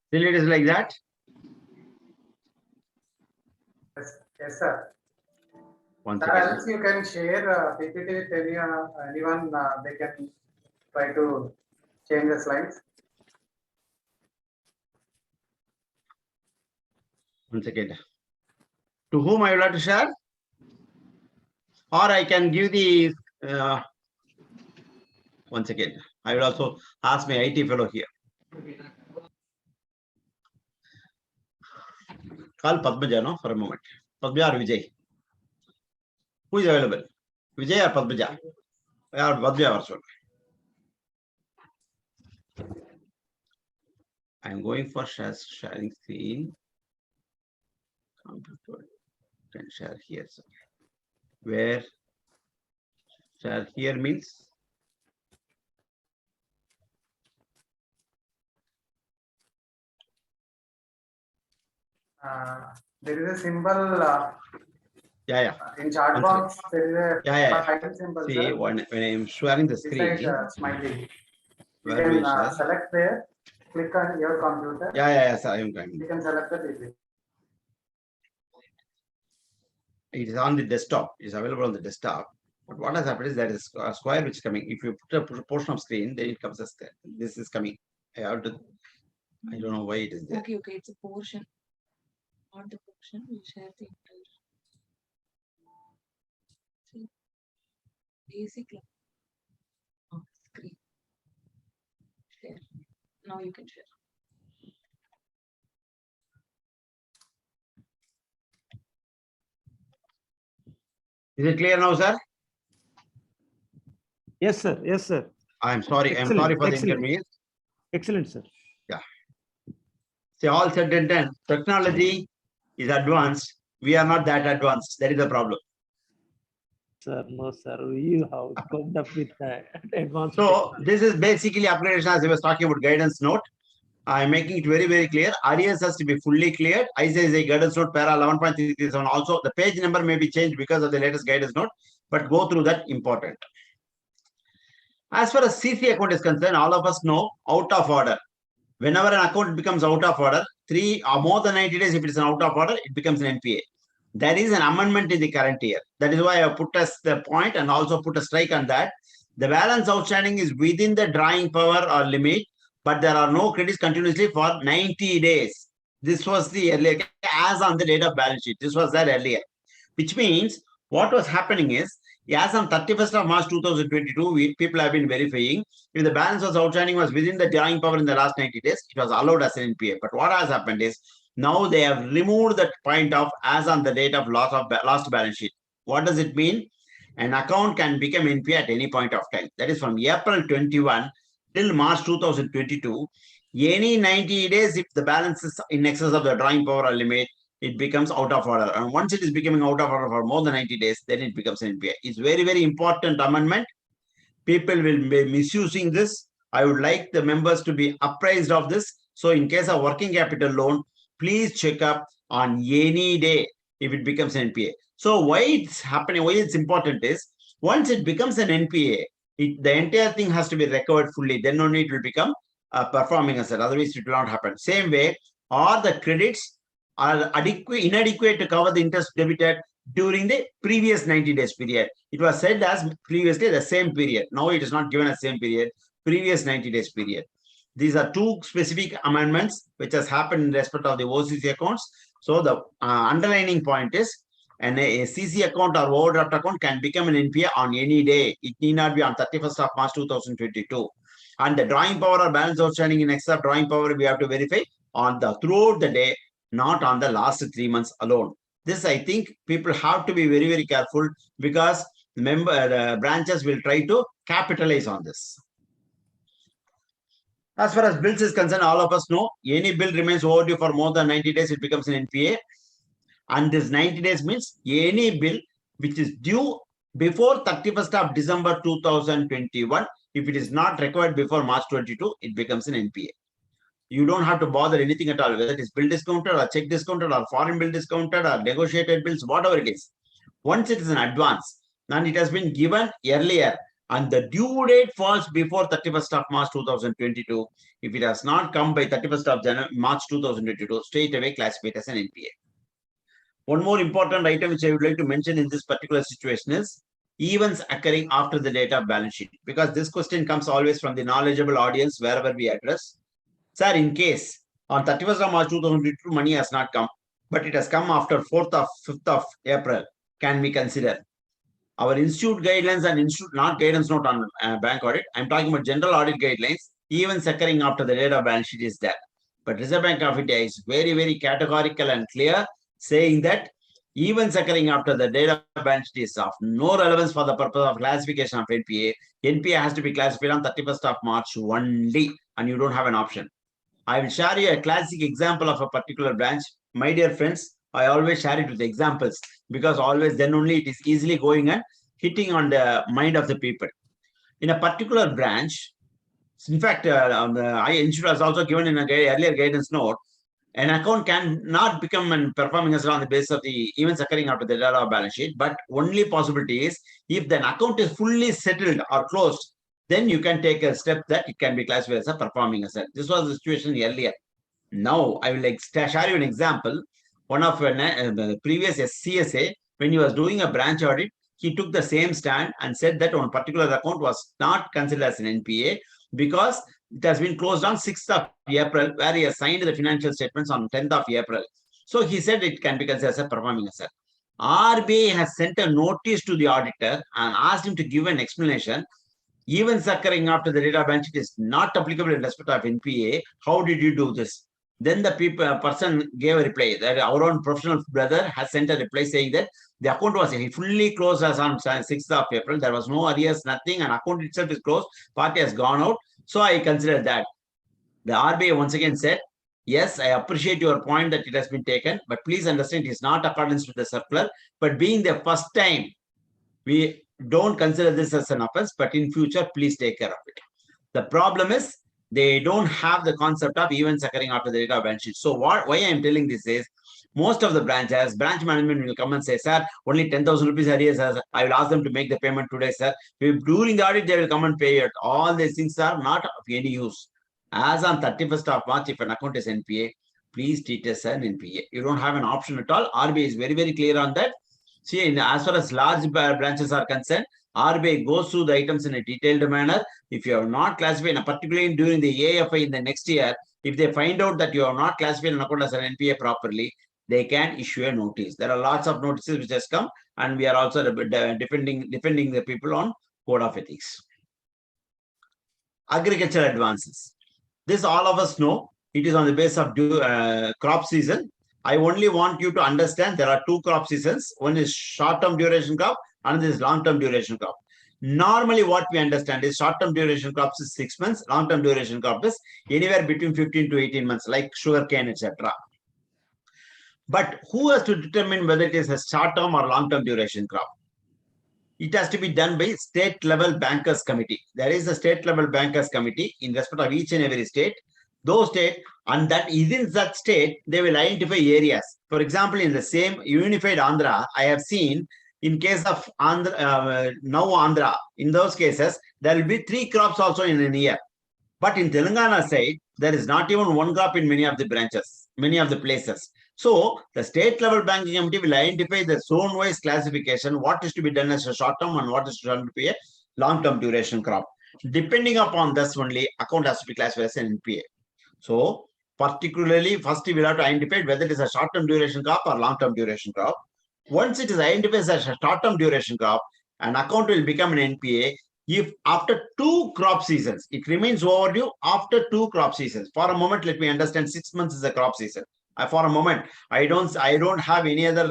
Still it is like that? Yes, sir. Once Sir, again. else you can share PPT with anyone. They can try to change the slides. Once again. To whom I would like to share? Or I can give the once again. I will also ask my IT fellow here. Call Padmaja, no, for a moment. Padmaja or Vijay? Who is available? Vijay or Padmaja? Padmaja also. I am going for sharing screen. Computer. Can share here. So. Where share here means There is a symbol. Yeah. In chat box, there is a Yeah. symbol. See, sir. when I am sharing the screen. Besides smiley. You Where can share? select there, click on your computer. Yeah, sir, I am coming. You can select the PPT. It is on the desktop. It is available on the desktop. But what has happened is there is a square which is coming. If you put a portion of screen, then it comes as that. This is coming. I have to. I don't know why it is there. Okay, it's a portion. Not the portion. We'll share the entire. See, basically, screen. Share. Now you can share. Is it clear now, sir? Yes, sir. Yes, sir. I'm sorry. I'm Excellent, sorry for the excellent. inconvenience. Excellent, sir. See, all said and done, technology is advanced. We are not that advanced. That is the problem. Sir, no, sir. You have coped up with the advanced. So this is basically upgradation, as I was talking about guidance note. I'm making it very, very clear. Arrears has to be fully cleared. ICAI guidance note para 11.337. Also, the page number may be changed because of the latest guidance note, but go through that, important. As far as CC account is concerned, all of us know out of order. Whenever an account becomes out of order, 3 or more than 90 days, if it is an out of order, it becomes an NPA. There is an amendment in the current year. That is why I put as the point and also put a strike on that. The balance outstanding is within the drawing power or limit, but there are no credits continuously for 90 days. This was the earlier, as on the date of balance sheet. This was there earlier, which means what was happening is, as on 31st of March 2022, people have been verifying if the balance was outstanding was within the drawing power in the last 90 days, it was allowed as an NPA. But what has happened is, now they have removed that point of as on the date of last balance sheet. What does it mean? An account can become NPA at any point of time. That is from April 21 till March 2022. Any 90 days, if the balance is in excess of the drawing power or limit, it becomes out of order. And once it is becoming out of order for more than 90 days, then it becomes an NPA. It's very, very important amendment. People will be misusing this. I would like the members to be apprised of this. So in case of working capital loan, please check up on any day if it becomes an NPA. So why it's happening, why it's important is, once it becomes an NPA, the entire thing has to be recovered fully. Then only it will become a performing asset. Otherwise, it will not happen. Same way, or the credits are inadequate to cover the interest debited during the previous 90 days period. It was said as previously the same period. Now it is not given as same period, previous 90 days period. These are two specific amendments which has happened in respect of the OCC accounts. So the underlining point is, a CC account or overdraft account can become an NPA on any day. It need not be on 31st of March 2022. And the drawing power or balance outstanding in excess of drawing power, we have to verify on the throughout the day, not on the last 3 months alone. This, I think, people have to be very, very careful, because branches will try to capitalize on this. As far as bills is concerned, all of us know, any bill remains overdue for more than 90 days, it becomes an NPA. And this 90 days means any bill which is due before 31st of December 2021, if it is not required before March 22, it becomes an NPA. You don't have to bother anything at all, whether it is bill discounted or check discounted or foreign bill discounted or negotiated bills, whatever it is. Once it is an advance and it has been given earlier and the due date falls before 31st of March 2022, if it has not come by 31st of March 2022, straight away classified as an NPA. One more important item which I would like to mention in this particular situation is events occurring after the date of balance sheet, because this question comes always from the knowledgeable audience wherever we address. Sir, in case on 31st of March 2022, money has not come, but it has come after 4th or 5th of April, can we consider? Our institute guidelines and institute, not guidance note on bank audit, I'm talking about general audit guidelines, events occurring after the date of balance sheet is there. But Reserve Bank of India is very, very categorical and clear, saying that events occurring after the date of balance sheet is of no relevance for the purpose of classification of NPA. NPA has to be classified on 31st of March only, and you don't have an option. I will share you a classic example of a particular branch. My dear friends, I always share it with examples, because always then only it is easily going and hitting on the mind of the people. In a particular branch, in fact, institute has also given in a earlier guidance note, an account cannot become a performing asset on the basis of the events occurring after the date of balance sheet, but only possibility is if the account is fully settled or closed, then you can take a step that it can be classified as a performing asset. This was the situation earlier. Now, I will share you an example. One of the previous CSA, when he was doing a branch audit, he took the same stand and said that one particular account was not considered as an NPA because it has been closed on 6th of April, where he has signed the financial statements on 10th of April. So he said it can be considered as a performing asset. RBI has sent a notice to the auditor and asked him to give an explanation. Events occurring after the date of balance sheet is not applicable in respect of NPA. How did you do this? Then the person gave a reply that our own professional brother has sent a reply saying that the account was fully closed as on 6th of April. There was no arrears, nothing, and account itself is closed. Party has gone out. So I consider that. The RBI once again said, yes, I appreciate your point that it has been taken, but please understand it is not accordance with the circular. But being the first time, we don't consider this as an offense, but in future, please take care of it. The problem is they don't have the concept of events occurring after the date of balance sheet. So why I am telling this is, most of the branches, branch management will come and say, sir, only 10,000 rupees arrears, sir. I will ask them to make the payment today, sir. During the audit, they will come and pay it. All these things are not of any use. As on 31st of March, if an account is NPA, please treat it as an NPA. You don't have an option at all. RBI is very, very clear on that. See, as far as large branches are concerned, RBI goes through the items in a detailed manner. If you have not classified, particularly during the AFI in the next year, if they find out that you have not classified an account as an NPA properly, they can issue a notice. There are lots of notices which has come, and we are also defending the people on code of ethics. Agricultural advances. This all of us know. It is on the basis of crop season. I only want you to understand there are two crop seasons. One is short-term duration crop, and this is long-term duration crop. Normally, what we understand is short-term duration crops is 6 months, long-term duration crop is anywhere between 15 to 18 months, like sugarcane, etc. But who has to determine whether it is a short-term or long-term duration crop? It has to be done by state-level bankers committee. There is a state-level bankers committee in respect of each and every state. Those states, and that within that state, they will identify areas. For example, in the same unified Andhra, I have seen in case of Andhra, now Andhra, in those cases, there will be 3 crops also in a year. But in Telangana side, there is not even 1 crop in many of the branches, many of the places. So the state level banking committee will identify the zone wise classification, what is to be done as a short term and what is to be a long term duration crop. Depending upon this only, account has to be classified as an NPA. So particularly, first we will have to identify whether it is a short term duration crop or long term duration crop. Once it is identified as a short term duration crop, an account will become an NPA if after 2 crop seasons. It remains overdue after 2 crop seasons. For a moment, let me understand 6 months is a crop season. For a moment, I don't have any other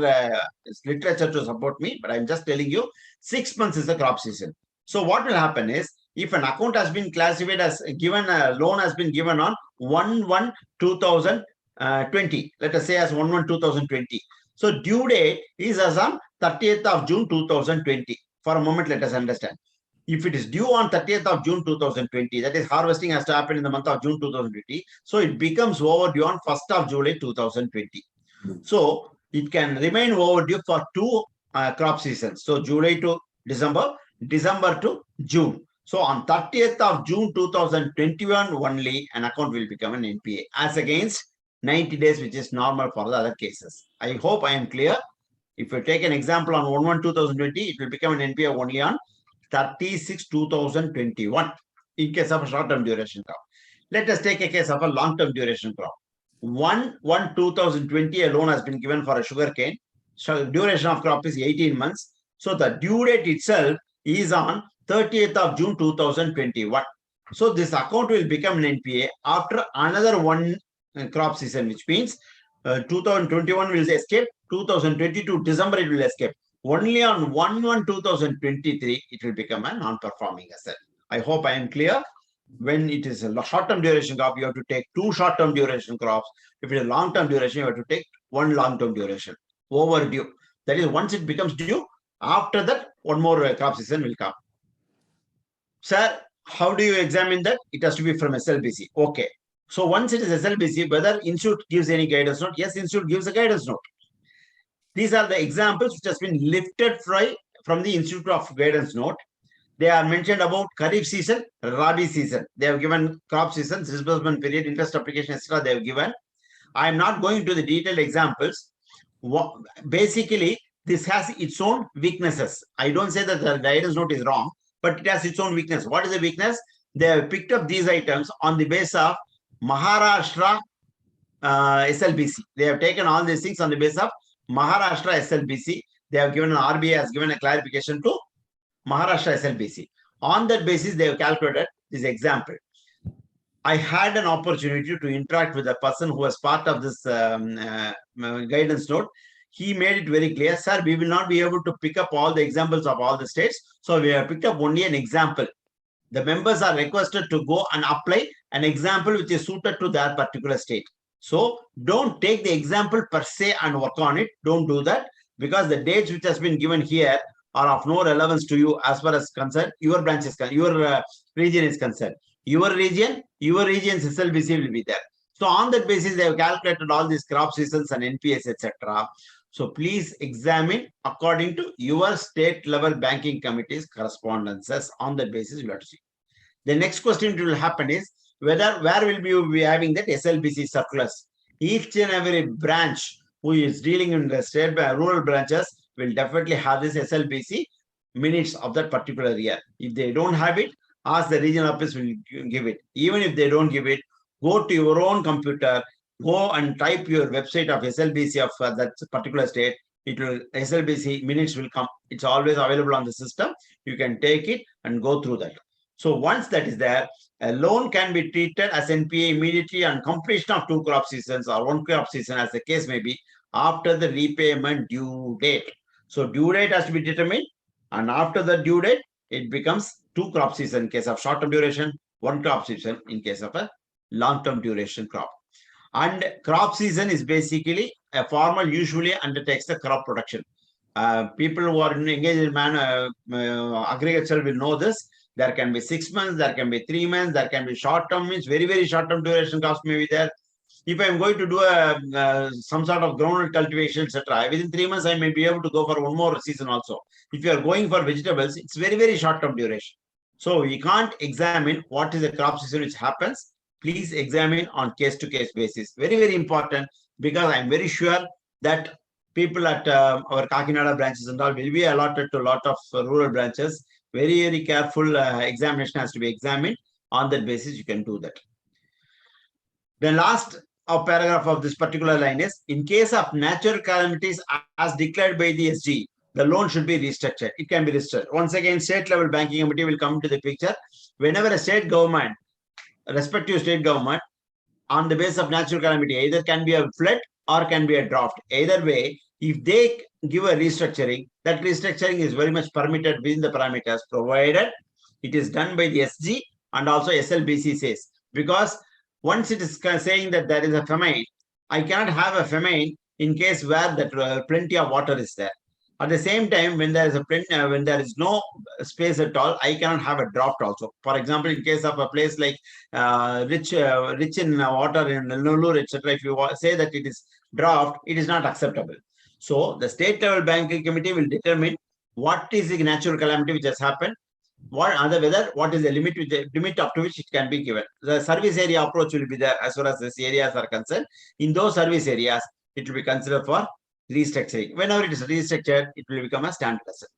literature to support me, but I'm just telling you 6 months is the crop season. So what will happen is, if an account has been classified as given, a loan has been given on 1/1/2020, let us say as 1/1/2020. So due date is as on 30th of June 2020. For a moment, let us understand. If it is due on 30th of June 2020, that is harvesting has to happen in the month of June 2020. So it becomes overdue on 1st of July 2020. So it can remain overdue for 2 crop seasons. So July to December, December to June. So on 30th of June 2021 only, an account will become an NPA as against 90 days, which is normal for the other cases. I hope I am clear. If you take an example on 1/1/2020, it will become an NPA only on 30/6/2021 in case of a short-term duration crop. Let us take a case of a long-term duration crop. 1/1/2020, a loan has been given for a sugarcane. So duration of crop is 18 months. So the due date itself is on 30th of June 2021. So this account will become an NPA after another 1 crop season, which means 2021 will escape, 2022 December it will escape. Only on 1/1/2023, it will become a non-performing asset. I hope I am clear. When it is a short-term duration crop, you have to take 2 short-term duration crops. If it is long-term duration, you have to take 1 long-term duration. Overdue. That is, once it becomes due, after that, 1 more crop season will come. Sir, how do you examine that? It has to be from SLBC. Okay. So once it is SLBC, whether institute gives any guidance note? Yes, institute gives a guidance note. These are the examples which has been lifted from the Institute of Guidance Note. They are mentioned about Kharif season, Rabi season. They have given crop seasons, disbursement period, interest application, etc. They have given. I am not going to the detailed examples. Basically, this has its own weaknesses. I don't say that the guidance note is wrong, but it has its own weakness. What is the weakness? They have picked up these items on the basis of Maharashtra SLBC. They have taken all these things on the basis of Maharashtra SLBC. They have given, RBI has given a clarification to Maharashtra SLBC. On that basis, they have calculated this example. I had an opportunity to interact with a person who was part of this guidance note. He made it very clear, sir, we will not be able to pick up all the examples of all the states. So we have picked up only an example. The members are requested to go and apply an example which is suited to their particular state. So don't take the example per se and work on it. Don't do that, because the dates which has been given here are of no relevance to you as far as concerned. Your branch is your region is concerned. Your region's SLBC will be there. So on that basis, they have calculated all these crop seasons and NPS, etc. So please examine according to your state level banking committee's correspondences. On that basis, you have to see. The next question that will happen is where will you be having that SLBC circulars? Each and every branch who is dealing in the state rural branches will definitely have this SLBC minutes of that particular year. If they don't have it, ask the regional office will give it. Even if they don't give it, go to your own computer, go and type your website of SLBC of that particular state. It will SLBC minutes will come. It's always available on the system. You can take it and go through that. So once that is there, a loan can be treated as NPA immediately on completion of 2 crop seasons or 1 crop season, as the case may be, after the repayment due date. So due date has to be determined, and after the due date, it becomes 2 crop season in case of short-term duration, 1 crop season in case of a long-term duration crop. And crop season is basically a farmer usually undertakes the crop production. People who are engaged in agriculture will know this. There can be 6 months, there can be 3 months, there can be short-term, means very, very short-term duration crops may be there. If I'm going to do some sort of groundnut cultivation, etc., within 3 months, I may be able to go for 1 more season also. If you are going for vegetables, it's very, very short-term duration. So we can't examine what is the crop season which happens. Please examine on case-to-case basis. Very, very important, because I'm very sure that people at our Kakinada branches and all will be allotted to a lot of rural branches. Very, very careful examination has to be examined. On that basis, you can do that. The last paragraph of this particular line is, in case of natural calamities as declared by the SG, the loan should be restructured. It can be restructured. Once again, state level banking committee will come to the picture. Whenever a state government, respective state government, on the basis of natural calamity, either can be a flood or can be a drought. Either way, if they give a restructuring, that restructuring is very much permitted within the parameters, provided it is done by the SG and also SLBC says. Because once it is saying that there is a famine, I cannot have a famine in case where that plenty of water is there. At the same time, when there is when there is no space at all, I cannot have a drought also. For example, in case of a place like rich in water in Nulur, etc., if you say that it is drought, it is not acceptable. So the state level banking committee will determine what is the natural calamity which has happened, what is the limit up to which it can be given. The service area approach will be there as far as these areas are concerned. In those service areas, it will be considered for restructuring. Whenever it is restructured, it will become a standard asset.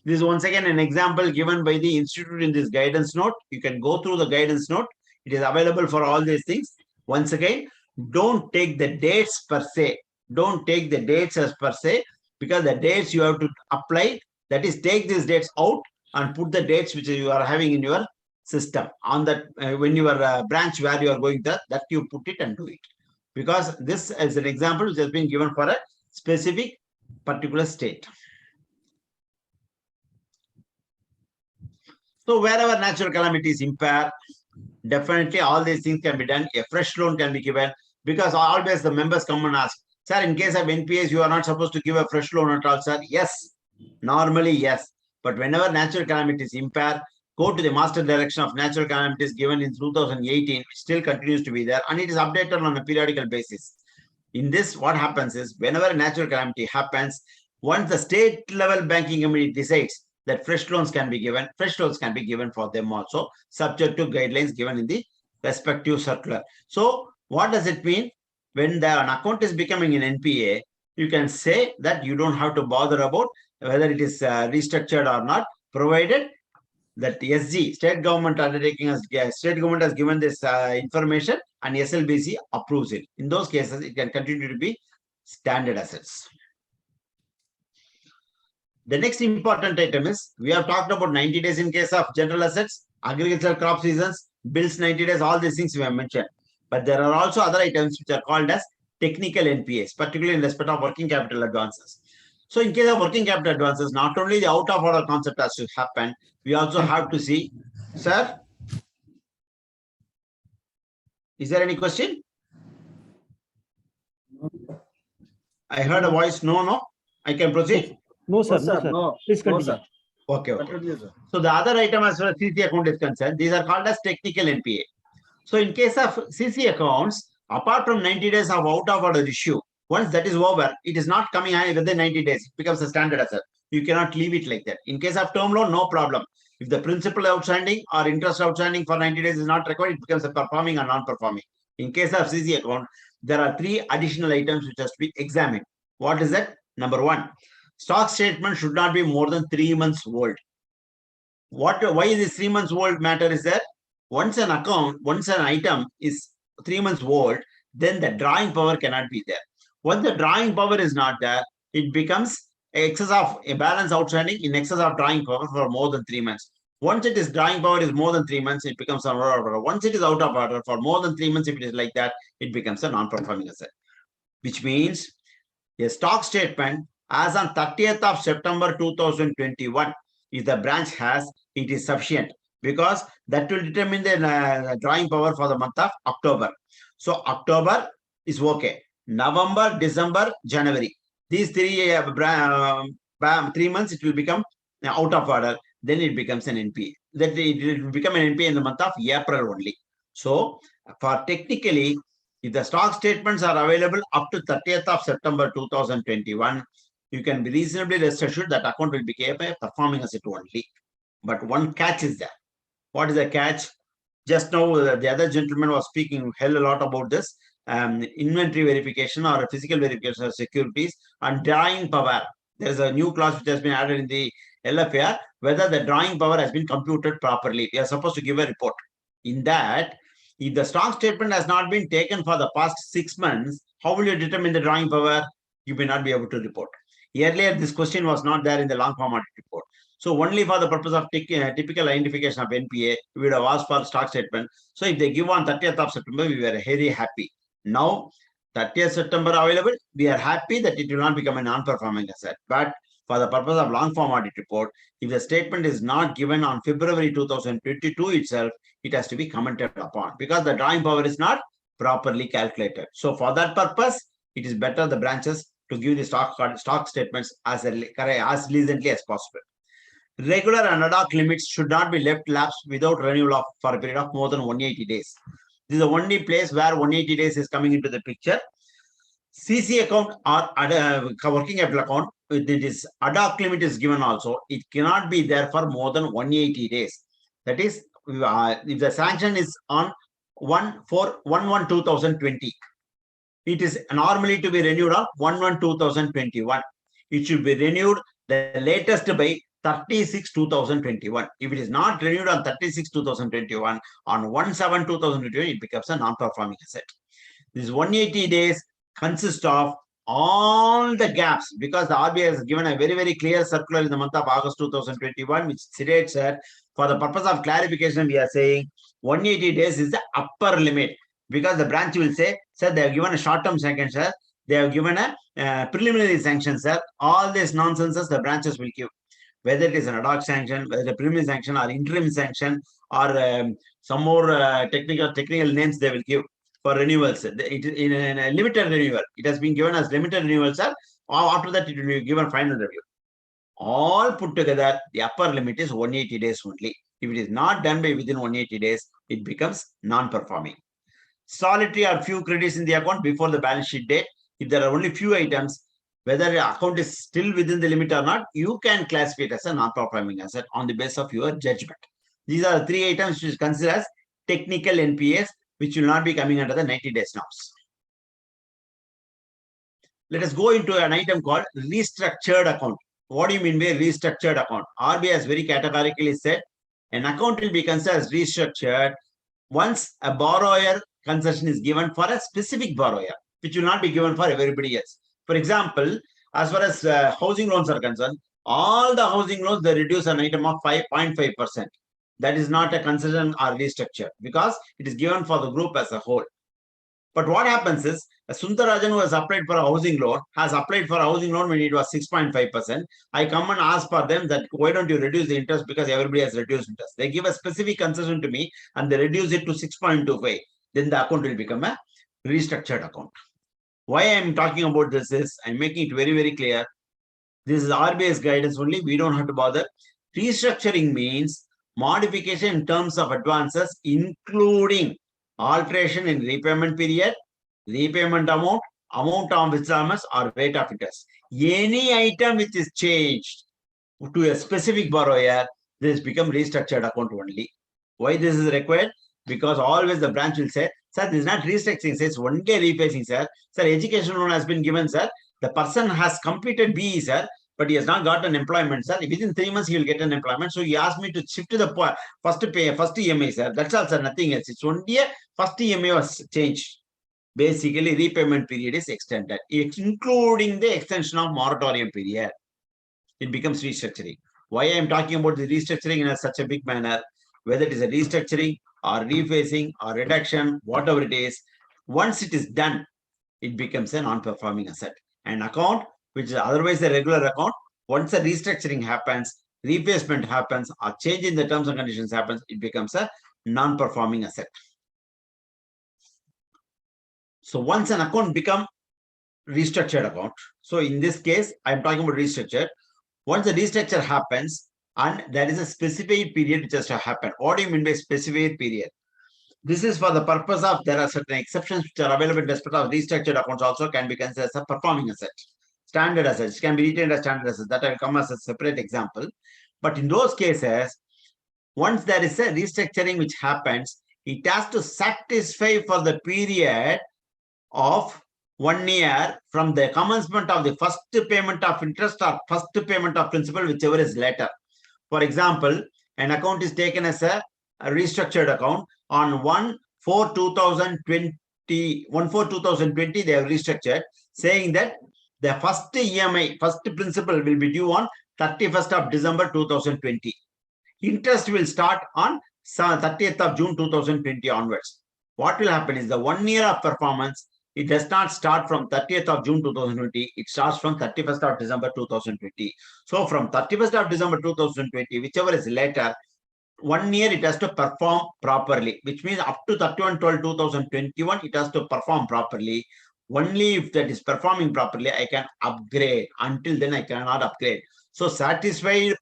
This is once again an example given by the institute in this guidance note. You can go through the guidance note. It is available for all these things. Once again, don't take the dates per se. Don't take the dates as per se, because the dates you have to apply, that is, take these dates out and put the dates which you are having in your system on that when your branch where you are going there, that you put it and do it. Because this is an example which has been given for a specific particular state. So wherever natural calamities impair, definitely all these things can be done. A fresh loan can be given, because always the members come and ask, sir, in case of NPAs, you are not supposed to give a fresh loan at all, sir. Yes, normally yes. But whenever natural calamities impair, go to the master direction of natural calamities given in 2018, which still continues to be there, and it is updated on a periodical basis. In this, what happens is, whenever a natural calamity happens, once the state level banking committee decides that fresh loans can be given for them also, subject to guidelines given in the respective circular. So what does it mean? When an account is becoming an NPA, you can say that you don't have to bother about whether it is restructured or not, provided that the SG, state government undertaking, state government has given this information and SLBC approves it. In those cases, it can continue to be standard assets. The next important item is, we have talked about 90 days in case of general assets, agricultural crop seasons, bills 90 days, all these things we have mentioned. But there are also other items which are called as technical NPAs, particularly in respect of working capital advances. So in case of working capital advances, not only the out of order concept has to happen, we also have to see, sir, is there any question? I heard a voice, no, I can proceed. No, sir. No. Please No, continue. sir. Okay. Continue, sir. So the other item as far as CC account is concerned, these are called as technical NPA. So in case of CC accounts, apart from 90 days of out of order issue, once that is over, it is not coming within 90 days. It becomes a standard asset. You cannot leave it like that. In case of term loan, no problem. If the principal outstanding or interest outstanding for 90 days is not required, it becomes a performing or non-performing. In case of CC account, there are 3 additional items which has to be examined. What is that? Number 1, stock statement should not be more than 3 months old. Why this 3 months old matter is that once an item is 3 months old, then the drawing power cannot be there. Once the drawing power is not there, it becomes excess of a balance outstanding in excess of drawing power for more than 3 months. Once it is drawing power is more than 3 months, it becomes an order. Once it is out of order for more than 3 months, if it is like that, it becomes a non-performing asset. Which means a stock statement as on 30th of September 2021, if the branch has, it is sufficient because that will determine the drawing power for the month of October. So October is okay. November, December, January. These 3 months, it will become out of order. Then it becomes an NPA. That it will become an NPA in the month of April only. So for technically, if the stock statements are available up to 30th of September 2021, you can be reasonably rest assured that account will become a performing asset only. But one catch is there. What is the catch? Just now, the other gentleman was speaking hell a lot about this inventory verification or physical verification of securities and drawing power. There is a new clause which has been added in the LFAR, whether the drawing power has been computed properly. We are supposed to give a report. In that, if the stock statement has not been taken for the past 6 months, how will you determine the drawing power? You may not be able to report. Earlier, this question was not there in the long form audit report. So only for the purpose of typical identification of NPA, we would have asked for stock statement. So if they give on 30th of September, we were very happy. Now, 30th September available, we are happy that it will not become a non-performing asset. But for the purpose of long form audit report, if the statement is not given on February 2022 itself, it has to be commented upon because the drawing power is not properly calculated. So for that purpose, it is better the branches to give the stock statements as recently as possible. Regular and ad hoc limits should not be left lapse without renewal for a period of more than 180 days. This is the only place where 180 days is coming into the picture. CC account or working capital account, it is ad hoc limit is given also. It cannot be there for more than 180 days. That is, if the sanction is on 1/1/2020, it is normally to be renewed on 1/1/2021. It should be renewed the latest by 30/6/2021. If it is not renewed on 30/6/2021, on 1/7/2021, it becomes a non-performing asset. This 180 days consists of all the gaps because the RBI has given a very, very clear circular in the month of August 2021, which states that for the purpose of clarification, we are saying 180 days is the upper limit because the branch will say, sir, they have given a short-term sanction, sir. They have given a preliminary sanction, sir. All these nonsenses the branches will give. Whether it is an ad hoc sanction, whether a preliminary sanction or interim sanction or some more technical names they will give for renewals. In a limited renewal, it has been given as limited renewal, sir. After that, it will be given final review. All put together, the upper limit is 180 days only. If it is not done by within 180 days, it becomes non-performing. Solitary or few credits in the account before the balance sheet date. If there are only few items, whether the account is still within the limit or not, you can classify it as a non-performing asset on the basis of your judgment. These are the 3 items which is considered as technical NPAs, which will not be coming under the 90 days norms. Let us go into an item called restructured account. What do you mean by restructured account? RBI has very categorically said an account will be considered as restructured once a borrower concession is given for a specific borrower, which will not be given for everybody else. For example, as far as housing loans are concerned, all the housing loans, they reduce an item of 5.5%. That is not a concession or restructure because it is given for the group as a whole. But what happens is, a Sundarrajan who has applied for a housing loan has applied for a housing loan when it was 6.5%. I come and ask for them that why don't you reduce the interest because everybody has reduced interest. They give a specific concession to me and they reduce it to 6.25. Then the account will become a restructured account. Why I am talking about this is I'm making it very, very clear. This is RBI's guidance only. We don't have to bother. Restructuring means modification in terms of advances, including alteration in repayment period, repayment amount, amount of installments, or rate of interest. Any item which is changed to a specific borrower, this become restructured account only. Why this is required? Because always the branch will say, sir, this is not restructuring, sir, it's one day replacing, sir. Sir, education loan has been given, sir. The person has completed BE, sir, but he has not got an employment, sir. Within 3 months, he will get an employment. So he asked me to shift to the first EMI, sir. That's all, sir, nothing else. It's only a first EMI was changed. Basically, repayment period is extended, including the extension of moratorium period. It becomes restructuring. Why I am talking about the restructuring in such a big manner, whether it is a restructuring or refacing or reduction, whatever it is, once it is done, it becomes a non-performing asset. An account which is otherwise a regular account, once a restructuring happens, replacement happens, or change in the terms and conditions happens, it becomes a non-performing asset. So once an account becomes restructured account, so in this case, I'm talking about restructured. Once the restructure happens, and there is a specified period which has to happen. What do you mean by specified period? This is for the purpose of, there are certain exceptions which are available in respect of restructured accounts also can be considered as a performing asset. Standard assets can be retained as standard assets. That will come as a separate example. But in those cases, once there is a restructuring which happens, it has to satisfy for the period of 1 year from the commencement of the first payment of interest or first payment of principal, whichever is later. For example, an account is taken as a restructured account on 1/4/2020. 1/4/2020, they have restructured, saying that the first EMI, first principal will be due on 31st of December 2020. Interest will start on 30th of June 2020 onwards. What will happen is the 1 year of performance, it does not start from 30th of June 2020. It starts from 31st of December 2020. So from 31st of December 2020, whichever is later, 1 year it has to perform properly, which means up to 31/12/2021, it has to perform properly. Only if that is performing properly, I can upgrade. Until then, I cannot upgrade. So satisfied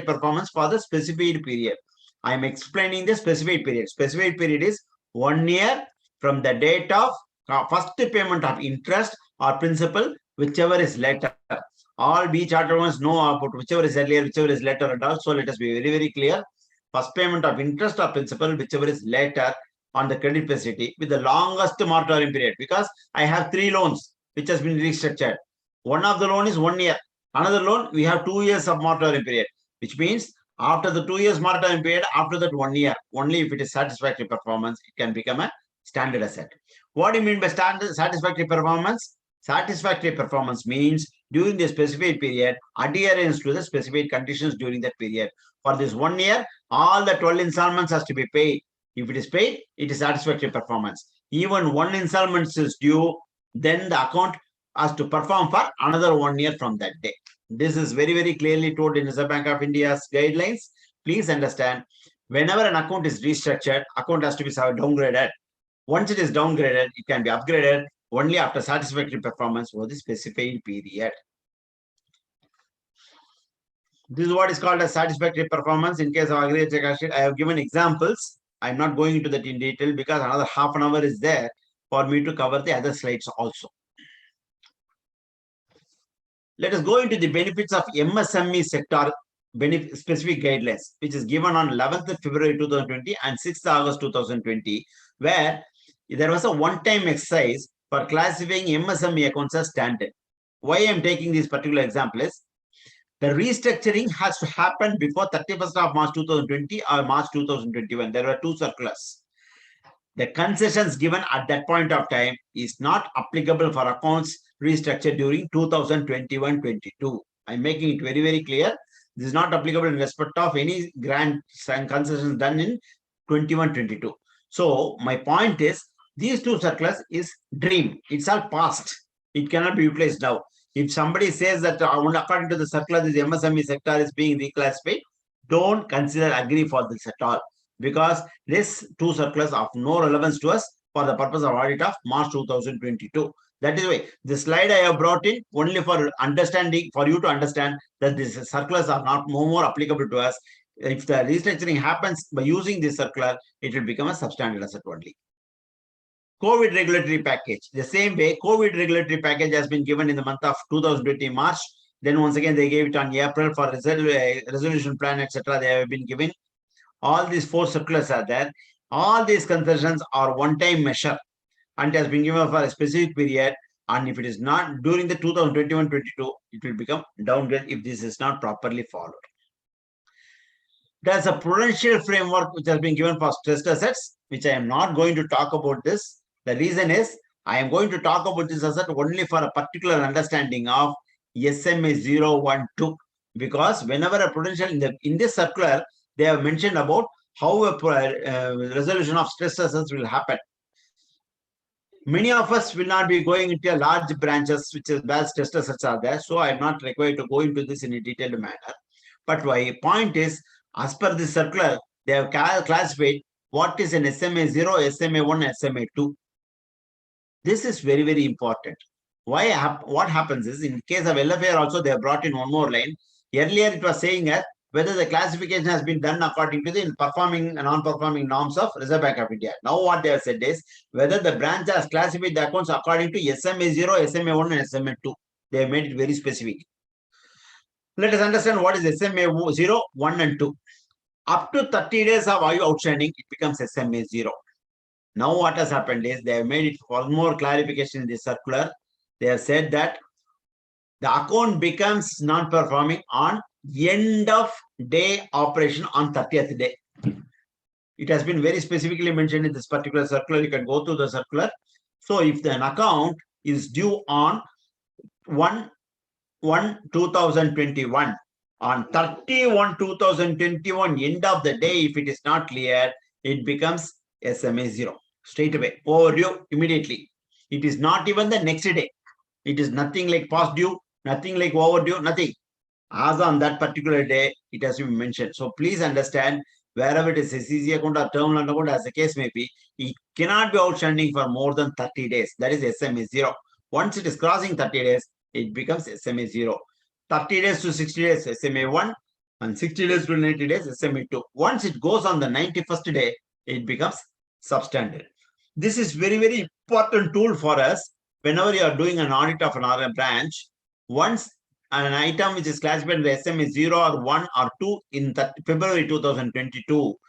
performance for the specified period. I am explaining the specified period. Specified period is 1 year from the date of first payment of interest or principal, whichever is later. All B charter ones know about whichever is earlier, whichever is later and all. So let us be very, very clear. First payment of interest or principal, whichever is later on the credit facility with the longest moratorium period, because I have 3 loans which has been restructured. One of the loan is 1 year. Another loan, we have 2 years of moratorium period, which means after the 2 years moratorium period, after that 1 year, only if it is satisfactory performance, it can become a standard asset. What do you mean by satisfactory performance? Satisfactory performance means during the specified period, adherence to the specified conditions during that period. For this 1 year, all the 12 installments has to be paid. If it is paid, it is satisfactory performance. Even 1 installment is due, then the account has to perform for another 1 year from that day. This is very, very clearly told in Reserve Bank of India's guidelines. Please understand, whenever an account is restructured, account has to be downgraded. Once it is downgraded, it can be upgraded only after satisfactory performance for the specified period. This is what is called a satisfactory performance. In case of aggregate check sheet, I have given examples. I'm not going into that in detail because another half an hour is there for me to cover the other slides also. Let us go into the benefits of MSME sector specific guidelines, which is given on 11th February 2020 and 6th August 2020, where there was a one-time exercise for classifying MSME accounts as standard. Why I am taking this particular example is the restructuring has to happen before 31st of March 2020 or March 2021. There were 2 circulars. The concessions given at that point of time is not applicable for accounts restructured during 2021-22. I'm making it very, very clear. This is not applicable in respect of any grants and concessions done in 21-22. So my point is, these two circulars is dream. It's all past. It cannot be utilized now. If somebody says that according to the circular, this MSME sector is being reclassified, don't consider agree for this at all, because these two circulars are of no relevance to us for the purpose of audit of March 2022. That is why the slide I have brought in only for understanding, for you to understand that these circulars are not no more applicable to us. If the restructuring happens by using this circular, it will become a substandard asset only. COVID regulatory package. The same way, COVID regulatory package has been given in the month of 2020 March. Then once again, they gave it on April for resolution plan, etc. They have been given. All these 4 circulars are there. All these concessions are one-time measure and has been given for a specific period. And if it is not during the 2021-22, it will become downgrade if this is not properly followed. There's a prudential framework which has been given for stressed assets, which I am not going to talk about this. The reason is I am going to talk about this asset only for a particular understanding of SMA 012, because whenever a prudential in this circular, they have mentioned about how a resolution of stress assets will happen. Many of us will not be going into large branches which is where stress assets are there, so I am not required to go into this in a detailed manner. But my point is, as per this circular, they have classified what is an SMA 0, SMA 1, SMA 2. This is very, very important. Why? What happens is, in case of LFAR also, they have brought in one more line. Earlier, it was saying that whether the classification has been done according to the performing and non-performing norms of Reserve Bank of India. Now, what they have said is whether the branch has classified the accounts according to SMA 0, SMA 1, and SMA 2. They have made it very specific. Let us understand what is SMA 0, 1, and 2. Up to 30 days of outstanding, it becomes SMA 0. Now, what has happened is they have made it for more clarification in this circular. They have said that the account becomes non-performing on end of day operation on 30th day. It has been very specifically mentioned in this particular circular. You can go through the circular. So, if an account is due on 1/1/2021, on 31/2021, end of the day, if it is not cleared, it becomes SMA 0 straight away, overdue immediately. It is not even the next day. It is nothing like past due, nothing like overdue, nothing. As on that particular day, it has been mentioned. So please understand, wherever it is SEC account or terminal account, as the case may be, it cannot be outstanding for more than 30 days. That is SMA 0. Once it is crossing 30 days, it becomes SMA 0. 30 days to 60 days, SMA 1, and 60 days to 90 days, SMA 2. Once it goes on the 91st day, it becomes substandard. This is very, very important tool for us whenever you are doing an audit of an branch. Once an item which is classified as SMA 0 or 1 or 2 in February 2022,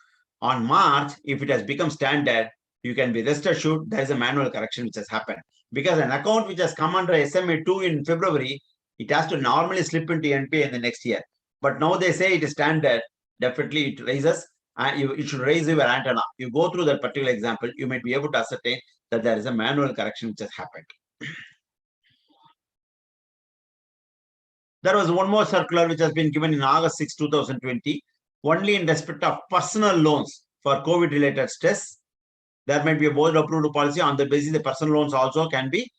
on March, if it has become standard, you can be rest assured there is a manual correction which has happened. Because an account which has come under SMA 2 in February, it has to normally slip into NPA in the next year. But now they say it is standard, definitely it raises, and it should raise your antenna. You go through that particular example, you might be able to ascertain that there is a manual correction which has happened. There was one more circular which has been given in August 6, 2020, only in respect of personal loans for COVID-related stress. There might be a board-approved policy on the basis the personal loans also can be,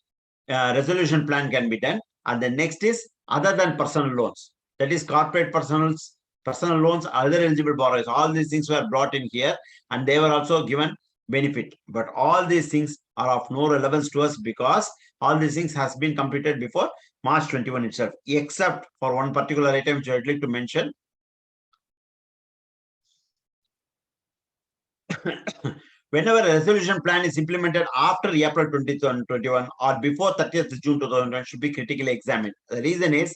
resolution plan can be done. And the next is other than personal loans. That is corporate personal loans, other eligible borrowers. All these things were brought in here and they were also given benefit. But all these things are of no relevance to us because all these things has been completed before March 21 itself, except for one particular item which I would like to mention. Whenever a resolution plan is implemented after April 2021 or before 30th June 2021 should be critically examined. The reason is,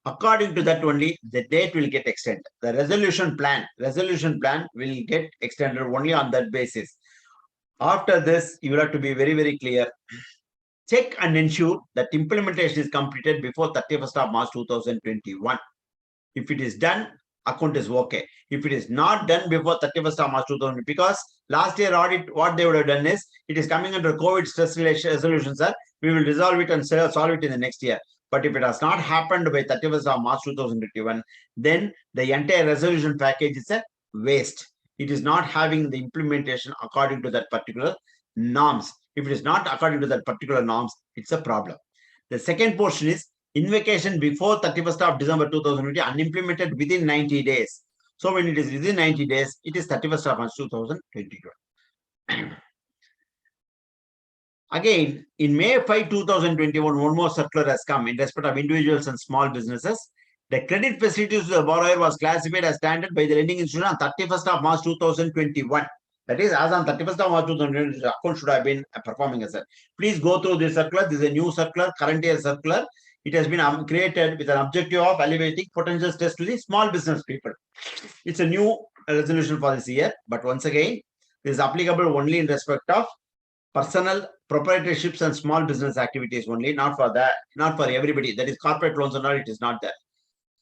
according to that only, the date will get extended. The resolution plan will get extended only on that basis. After this, you will have to be very, very clear. Check and ensure that implementation is completed before 31st of March 2021. If it is done, account is okay. If it is not done before 31st of March 2020, because last year audit, what they would have done is, it is coming under COVID stress resolution, sir. We will resolve it and solve it in the next year. But if it has not happened by 31st of March 2021, then the entire resolution package is a waste. It is not having the implementation according to that particular norms. If it is not according to that particular norms, it's a problem. The second portion is invocation before 31st of December 2020 unimplemented within 90 days. So when it is within 90 days, it is 31st of March 2022. Again, in May 5, 2021, one more circular has come in respect of individuals and small businesses. The credit facilities to the borrower was classified as standard by the lending institution on 31st of March 2021. That is, as on 31st of March 2020, the account should have been performing as a. Please go through this circular. This is a new circular, current year circular. It has been created with an objective of alleviating potential stress to the small business people. It's a new resolution for this year, but once again, this is applicable only in respect of personal proprietorships and small business activities only, not for that, not for everybody. That is corporate loans and all, it is not there.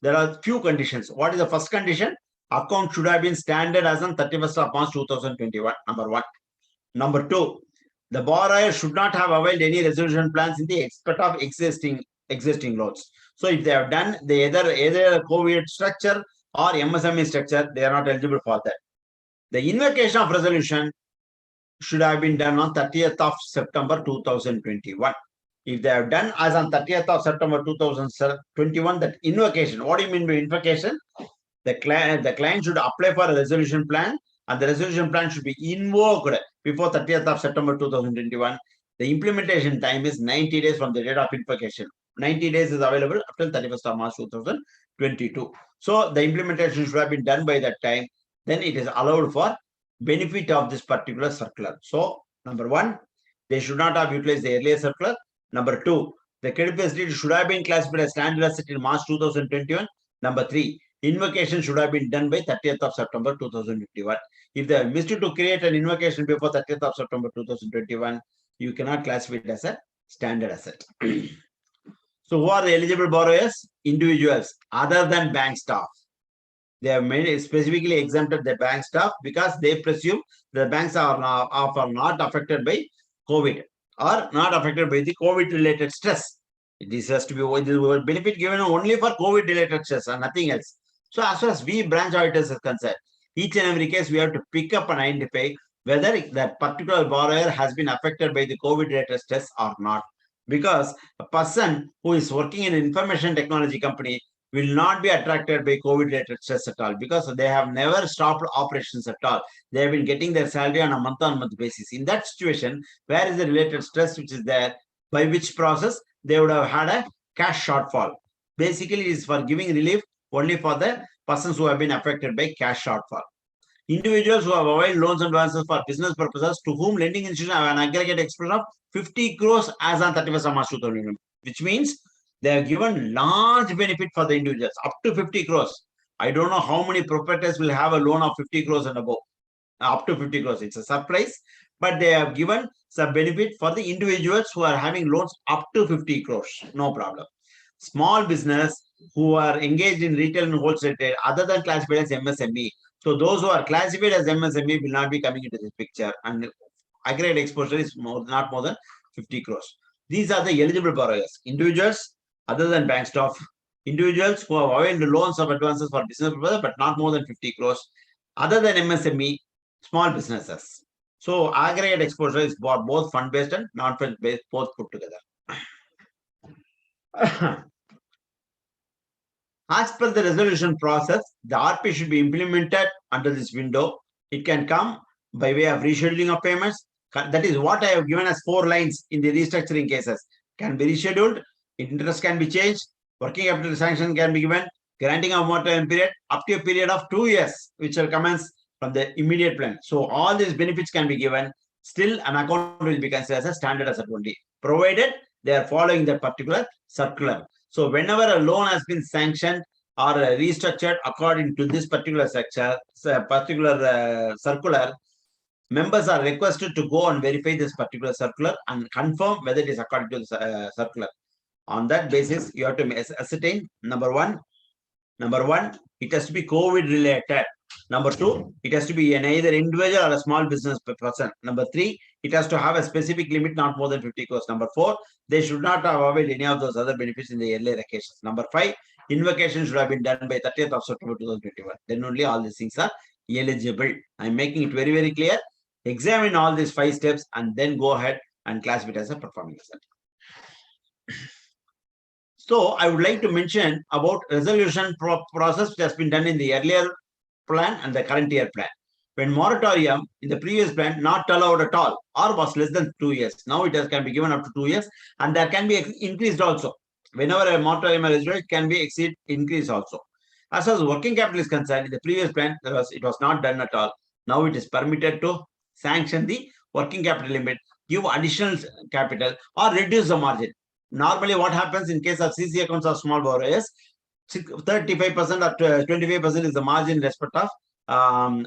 There are few conditions. What is the first condition? Account should have been standard as on 31st of March 2021, number one. Number two, the borrower should not have availed any resolution plans in the respect of existing loans. So if they have done the either COVID structure or MSME structure, they are not eligible for that. The invocation of resolution should have been done on 30th of September 2021. If they have done as on 30th of September 2021, that invocation, what do you mean by invocation? The client should apply for a resolution plan, and the resolution plan should be invoked before 30th of September 2021. The implementation time is 90 days from the date of invocation. 90 days is available up till 31st of March 2022. So the implementation should have been done by that time. Then it is allowed for benefit of this particular circular. So, number one, they should not have utilized the earlier circular. Number two, the credit facility should have been classified as standard asset in March 2021. Number three, invocation should have been done by 30th of September 2021. If they have missed to create an invocation before 30th of September 2021, you cannot classify it as a standard asset. So, who are the eligible borrowers? Individuals other than bank staff. They have made specifically exempted the bank staff because they presume the banks are not affected by COVID or not affected by the COVID related stress. This has to be benefit given only for COVID related stress and nothing else. So as far as we branch auditors are concerned, each and every case we have to pick up and identify whether that particular borrower has been affected by the COVID related stress or not. Because a person who is working in an information technology company will not be attracted by COVID-related stress at all because they have never stopped operations at all. They have been getting their salary on a month-on-month basis. In that situation, where is the related stress which is there? By which process they would have had a cash shortfall. Basically, it is for giving relief only for the persons who have been affected by cash shortfall. Individuals who have availed loans and advances for business purposes to whom lending institutions have an aggregate exposure of 50 crores as on 31st of March 2021, which means they have given large benefit for the individuals up to 50 crores. I don't know how many proprietors will have a loan of 50 crores and above. Up to 50 crores. It's a surprise, but they have given some benefit for the individuals who are having loans up to 50 crores. No problem. Small business who are engaged in retail and wholesale trade other than classified as MSME. So those who are classified as MSME will not be coming into this picture, and aggregate exposure is not more than 50 crores. These are the eligible borrowers. Individuals other than bank staff, individuals who have availed loans of advances for business purposes but not more than 50 crores, other than MSME, small businesses. So aggregate exposure is for both fund-based and non-fund-based, both put together. As per the resolution process, the RP should be implemented under this window. It can come by way of rescheduling of payments. That is what I have given as 4 lines in the restructuring cases. Can be rescheduled, interest can be changed, working capital sanction can be given, granting of moratorium period up to a period of 2 years, which will commence from the immediate plan. So all these benefits can be given. Still, an account will be considered as a standard asset only, provided they are following that particular circular. So whenever a loan has been sanctioned or restructured according to this particular structure, circular, members are requested to go and verify this particular circular and confirm whether it is according to the circular. On that basis, you have to ascertain number one, it has to be COVID related. Number 2, it has to be an either individual or a small business person. Number 3, it has to have a specific limit not more than 50 crores. Number 4, they should not have availed any of those other benefits in the earlier occasions. Number 5, invocation should have been done by 30th of September 2021. Then only all these things are eligible. I'm making it very, very clear. Examine all these 5 steps and then go ahead and classify it as a performing asset. So I would like to mention about resolution process which has been done in the earlier plan and the current year plan. When moratorium in the previous plan not allowed at all or was less than 2 years. Now it can be given up to 2 years and that can be increased also. Whenever a moratorium is result, it can be increased also. As far as working capital is concerned, in the previous plan, it was not done at all. Now it is permitted to sanction the working capital limit, give additional capital or reduce the margin. Normally what happens in case of CC accounts or small borrowers, 35% or 25% is the margin in respect of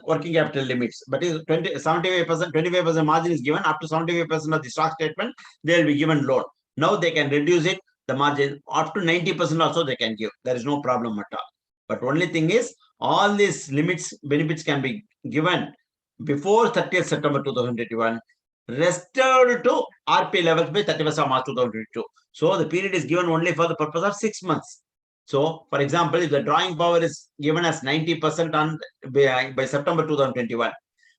working capital limits. But 25% margin is given. Up to 75% of the stock statement, they will be given loan. Now they can reduce it, the margin up to 90% also they can give. There is no problem at all. But only thing is, all these limits, benefits can be given before 30th September 2021, restored to RP levels by 31st of March 2022. So the period is given only for the purpose of 6 months. So, for example, if the drawing power is given as 90% by September 2021,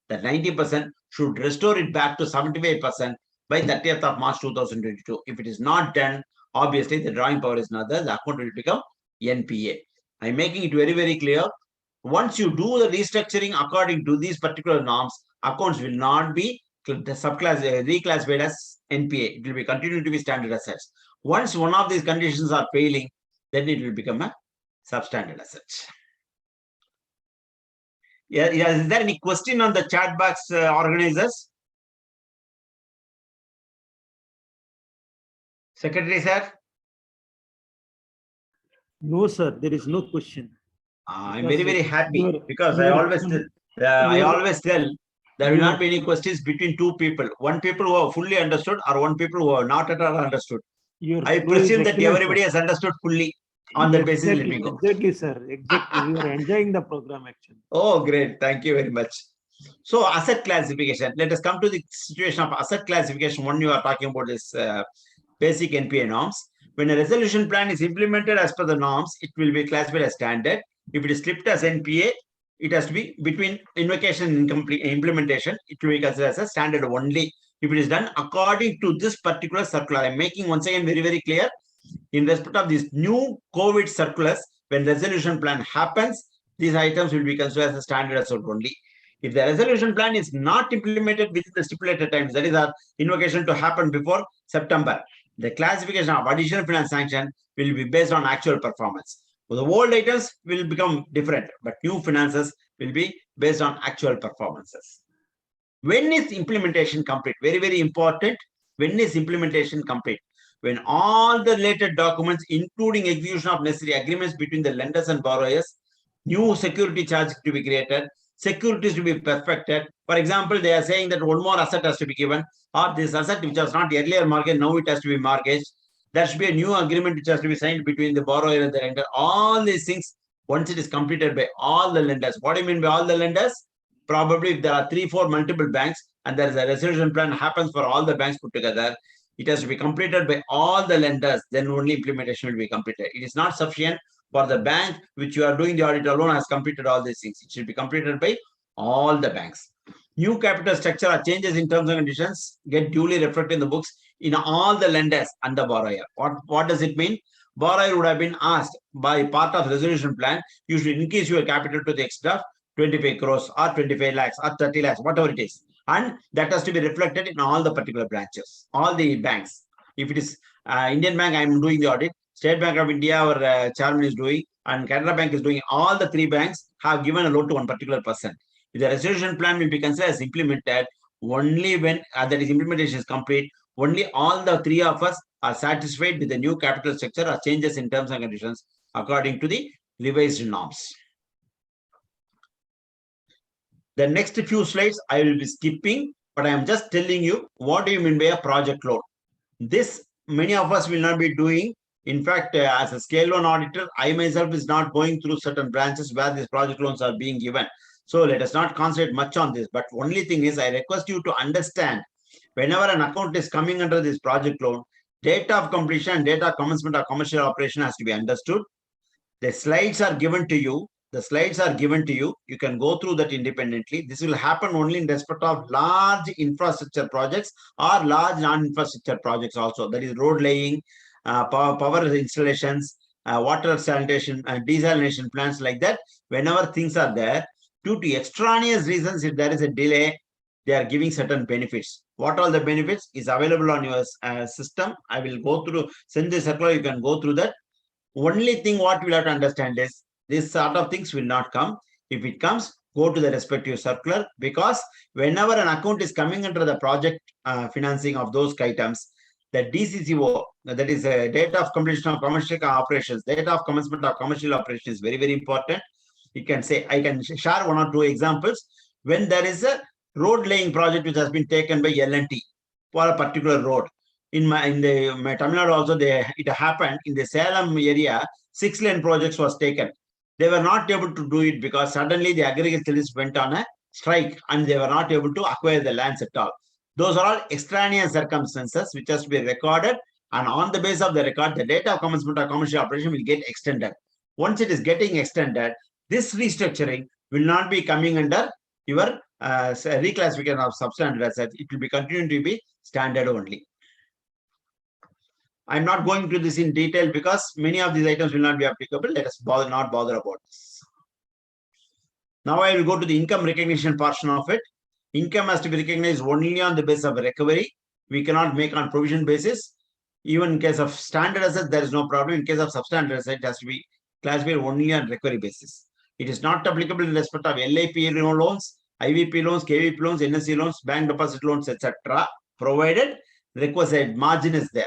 that 90% should restore it back to 75% by 30th of March 2022. If it is not done, obviously the drawing power is not there, the account will become NPA. I'm making it very, very clear. Once you do the restructuring according to these particular norms, accounts will not be reclassified as NPA. It will be continued to be standard assets. Once one of these conditions are failing, then it will become a substandard asset. Yeah, is there any question on the chat box, organizers? Secretary, sir? No, sir, there is no question. I'm very, very happy because I always tell there will not be any questions between two people. One people who have fully understood or one people who have not at all understood. I presume that everybody has understood fully. On that basis, let me go. Exactly, sir. Exactly. We are enjoying the program actually. Oh, great. Thank you very much. So, asset classification. Let us come to the situation of asset classification when you are talking about this basic NPA norms. When a resolution plan is implemented as per the norms, it will be classified as standard. If it is slipped as NPA, it has to be between invocation and implementation. It will be considered as a standard only. If it is done according to this particular circular, I'm making once again very, very clear. In respect of these new COVID circulars, when resolution plan happens, these items will be considered as a standard asset only. If the resolution plan is not implemented within the stipulated times, that is our invocation to happen before September, the classification of additional finance sanction will be based on actual performance. So the old items will become different, but new finances will be based on actual performances. When is implementation complete? Very, very important. When is implementation complete? When all the related documents, including execution of necessary agreements between the lenders and borrowers, new security charge to be created, securities to be perfected. For example, they are saying that one more asset has to be given, or this asset which was not earlier mortgaged, now it has to be mortgaged. There should be a new agreement which has to be signed between the borrower and the lender. All these things, once it is completed by all the lenders. What do you mean by all the lenders? Probably if there are 3-4 multiple banks and there is a resolution plan happens for all the banks put together, it has to be completed by all the lenders, then only implementation will be completed. It is not sufficient for the bank which you are doing the audit alone has completed all these things. It should be completed by all the banks. New capital structure or changes in terms and conditions get duly reflected in the books in all the lenders and the borrower. What does it mean? Borrower would have been asked by part of resolution plan, you should increase your capital to the extent of 25 crores or 25 lakhs or 30 lakhs, whatever it is. And that has to be reflected in all the particular branches, all the banks. If it is Indian Bank, I am doing the audit, State Bank of India, our chairman is doing, and Canada Bank is doing, all the 3 banks have given a loan to one particular person. If the resolution plan will be considered as implemented, only when that is implementation is complete, only all the 3 of us are satisfied with the new capital structure or changes in terms and conditions according to the revised norms. The next few slides I will be skipping, but I am just telling you what do you mean by a project loan. This many of us will not be doing. In fact, as a scale loan auditor, I myself is not going through certain branches where these project loans are being given. So let us not concentrate much on this. But only thing is, I request you to understand, whenever an account is coming under this project loan, date of completion and date of commencement of commercial operation has to be understood. The slides are given to you. The slides are given to you. You can go through that independently. This will happen only in respect of large infrastructure projects or large non-infrastructure projects also. That is road laying, power installations, water sanitation and desalination plants like that. Whenever things are there, due to extraneous reasons, if there is a delay, they are giving certain benefits. What all the benefits is available on your system? I will go through, send the circular, you can go through that. Only thing what we'll have to understand is this sort of things will not come. If it comes, go to the respective circular, because whenever an account is coming under the project financing of those items, the DCCO, that is a date of completion of commercial operations, date of commencement of commercial operation is very, very important. You can say, I can share one or two examples. When there is a road laying project which has been taken by L&T for a particular road. In my Tamil Nadu also, it happened in the Salem area, 6-lane projects was taken. They were not able to do it because suddenly the agriculturists went on a strike and they were not able to acquire the lands at all. Those are all extraneous circumstances which has to be recorded, and on the basis of the record, the date of commencement of commercial operation will get extended. Once it is getting extended, this restructuring will not be coming under your reclassification of substandard assets. It will be continuing to be standard only. I'm not going to this in detail because many of these items will not be applicable. Let us not bother about this. Now I will go to the income recognition portion of it. Income has to be recognized only on the basis of recovery. We cannot make on provision basis. Even in case of standard assets, there is no problem. In case of substandard assets, it has to be classified only on recovery basis. It is not applicable in respect of LIP loans, IVP loans, KVP loans, NSC loans, bank deposit loans, etc. Provided requisite margin is there.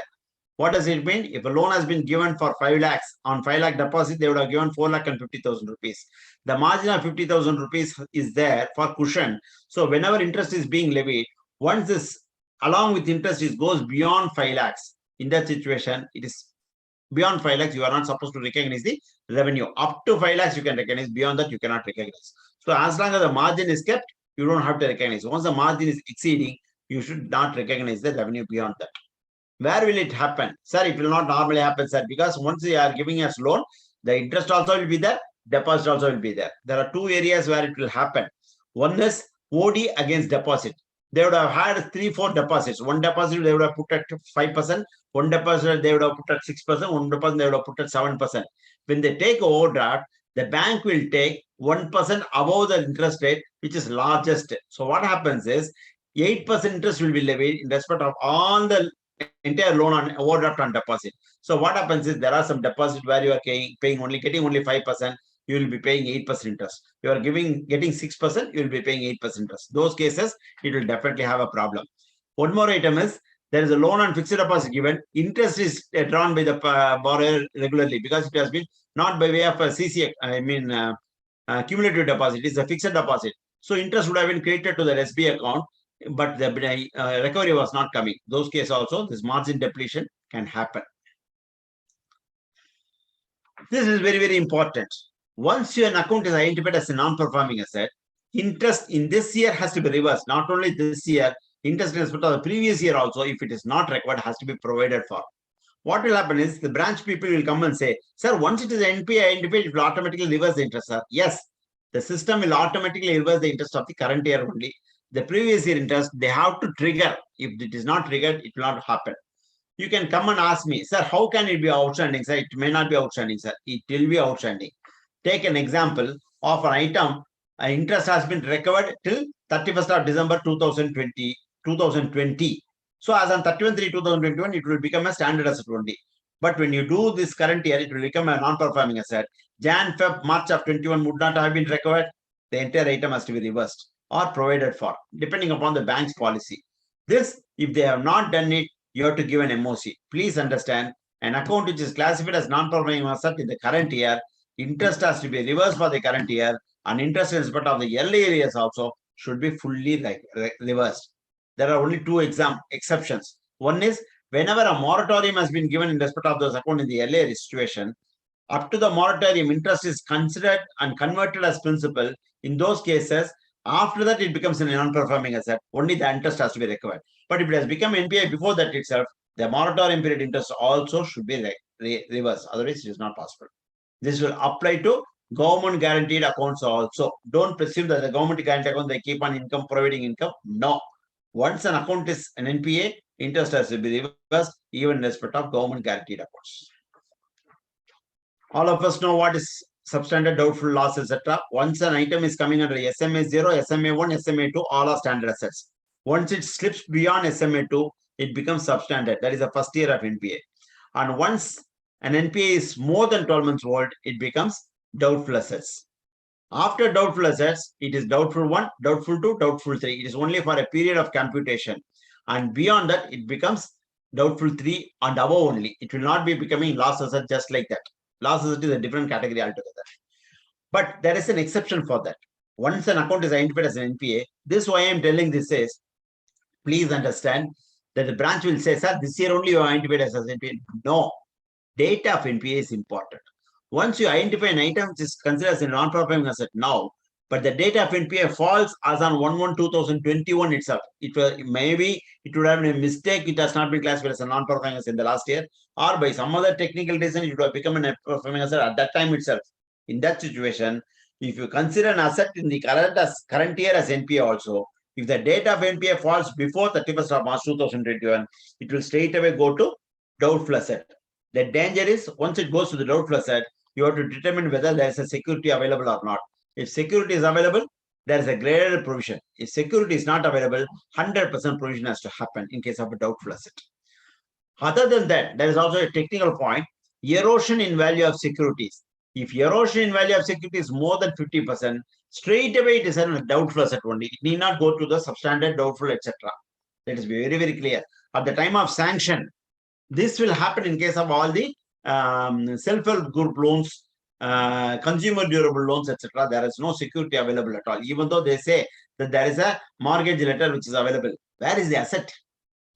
What does it mean? If a loan has been given for 5 lakhs, on 5 lakh deposit, they would have given 4,50,000 rupees. The margin of 50,000 rupees is there for cushion. So whenever interest is being levied, once this along with interest goes beyond 5 lakhs, in that situation, it is beyond 5 lakhs, you are not supposed to recognize the revenue. Up to 5 lakhs, you can recognize. Beyond that, you cannot recognize. So as long as the margin is kept, you don't have to recognize. Once the margin is exceeding, you should not recognize the revenue beyond that. Where will it happen? Sir, it will not normally happen, sir, because once you are giving us loan, the interest also will be there, deposit also will be there. There are two areas where it will happen. One is OD against deposit. They would have had 3-4 deposits. One deposit they would have put at 5%, one deposit they would have put at 6%, one deposit they would have put at 7%. When they take overdraft, the bank will take 1% above the interest rate, which is largest. So what happens is 8% interest will be levied in respect of all the entire loan on overdraft on deposit. So what happens is there are some deposit where you are getting only 5%, you will be paying 8% interest. You are getting 6%, you will be paying 8% interest. Those cases, it will definitely have a problem. One more item is there is a loan on fixed deposit given. Interest is drawn by the borrower regularly because it has been not by way of a CC, cumulative deposit. It is a fixed deposit. So interest would have been credited to the SB account, but the recovery was not coming. Those cases also, this margin depletion can happen. This is very, very important. Once your account is identified as a non-performing asset, interest in this year has to be reversed. Not only this year, interest in respect of the previous year also, if it is not required, has to be provided for. What will happen is the branch people will come and say, sir, once it is NPA identified, it will automatically reverse the interest, sir. Yes, the system will automatically reverse the interest of the current year only. The previous year interest, they have to trigger. If it is not triggered, it will not happen. You can come and ask me, sir, how can it be outstanding, sir? It may not be outstanding, sir. It will be outstanding. Take an example of an item. Interest has been recovered till 31st of December 2020. So as on 31/3/2021, it will become a standard asset only. But when you do this current year, it will become a non-performing asset. Jan, Feb, March of 21 would not have been recovered. The entire item has to be reversed or provided for, depending upon the bank's policy. This, if they have not done it, you have to give an MOC. Please understand, an account which is classified as non-performing asset in the current year, interest has to be reversed for the current year, and interest in respect of the earlier years also should be fully reversed. There are only two exceptions. One is whenever a moratorium has been given in respect of those accounts in the earlier situation, Up to the moratorium, interest is considered and converted as principal. In those cases, after that, it becomes a non-performing asset. Only the interest has to be recovered. But if it has become NPA before that itself, the moratorium period interest also should be reversed. Otherwise, it is not possible. This will apply to government guaranteed accounts also. Don't presume that the government guaranteed account, they keep on providing income. No. Once an account is an NPA, interest has to be reversed, even in respect of government guaranteed accounts. All of us know what is substandard, doubtful loss, etc. Once an item is coming under SMA 0, SMA 1, SMA 2, all are standard assets. Once it slips beyond SMA 2, it becomes substandard. That is the first year of NPA. And once an NPA is more than 12 months old, it becomes doubtful assets. After doubtful assets, it is doubtful 1, doubtful 2, doubtful 3. It is only for a period of computation. And beyond that, it becomes doubtful 3 and above only. It will not be becoming loss asset just like that. Loss asset is a different category altogether. But there is an exception for that. Once an account is identified as an NPA, this why I am telling this is, please understand that the branch will say, sir, this year only you are identified as an NPA. No, data of NPA is important. Once you identify an item which is considered as a non-performing asset now, but the data of NPA falls as on 1/1/2021 itself. Maybe it would have been a mistake. It has not been classified as a non-performing asset in the last year, or by some other technical reason, it would have become a performing asset at that time itself. In that situation, if you consider an asset in the current year as NPA also, if the data of NPA falls before 31st of March 2021, it will straight away go to doubtful asset. The danger is once it goes to the doubtful asset, you have to determine whether there is a security available or not. If security is available, there is a greater provision. If security is not available, 100% provision has to happen in case of a doubtful asset. Other than that, there is also a technical point, erosion in value of securities. If erosion in value of security is more than 50%, straight away it is a doubtful asset only. It need not go to the substandard, doubtful, etc. Let us be very, very clear. At the time of sanction, this will happen in case of all the self-help group loans, consumer durable loans, etc. There is no security available at all, even though they say that there is a mortgage letter which is available. Where is the asset?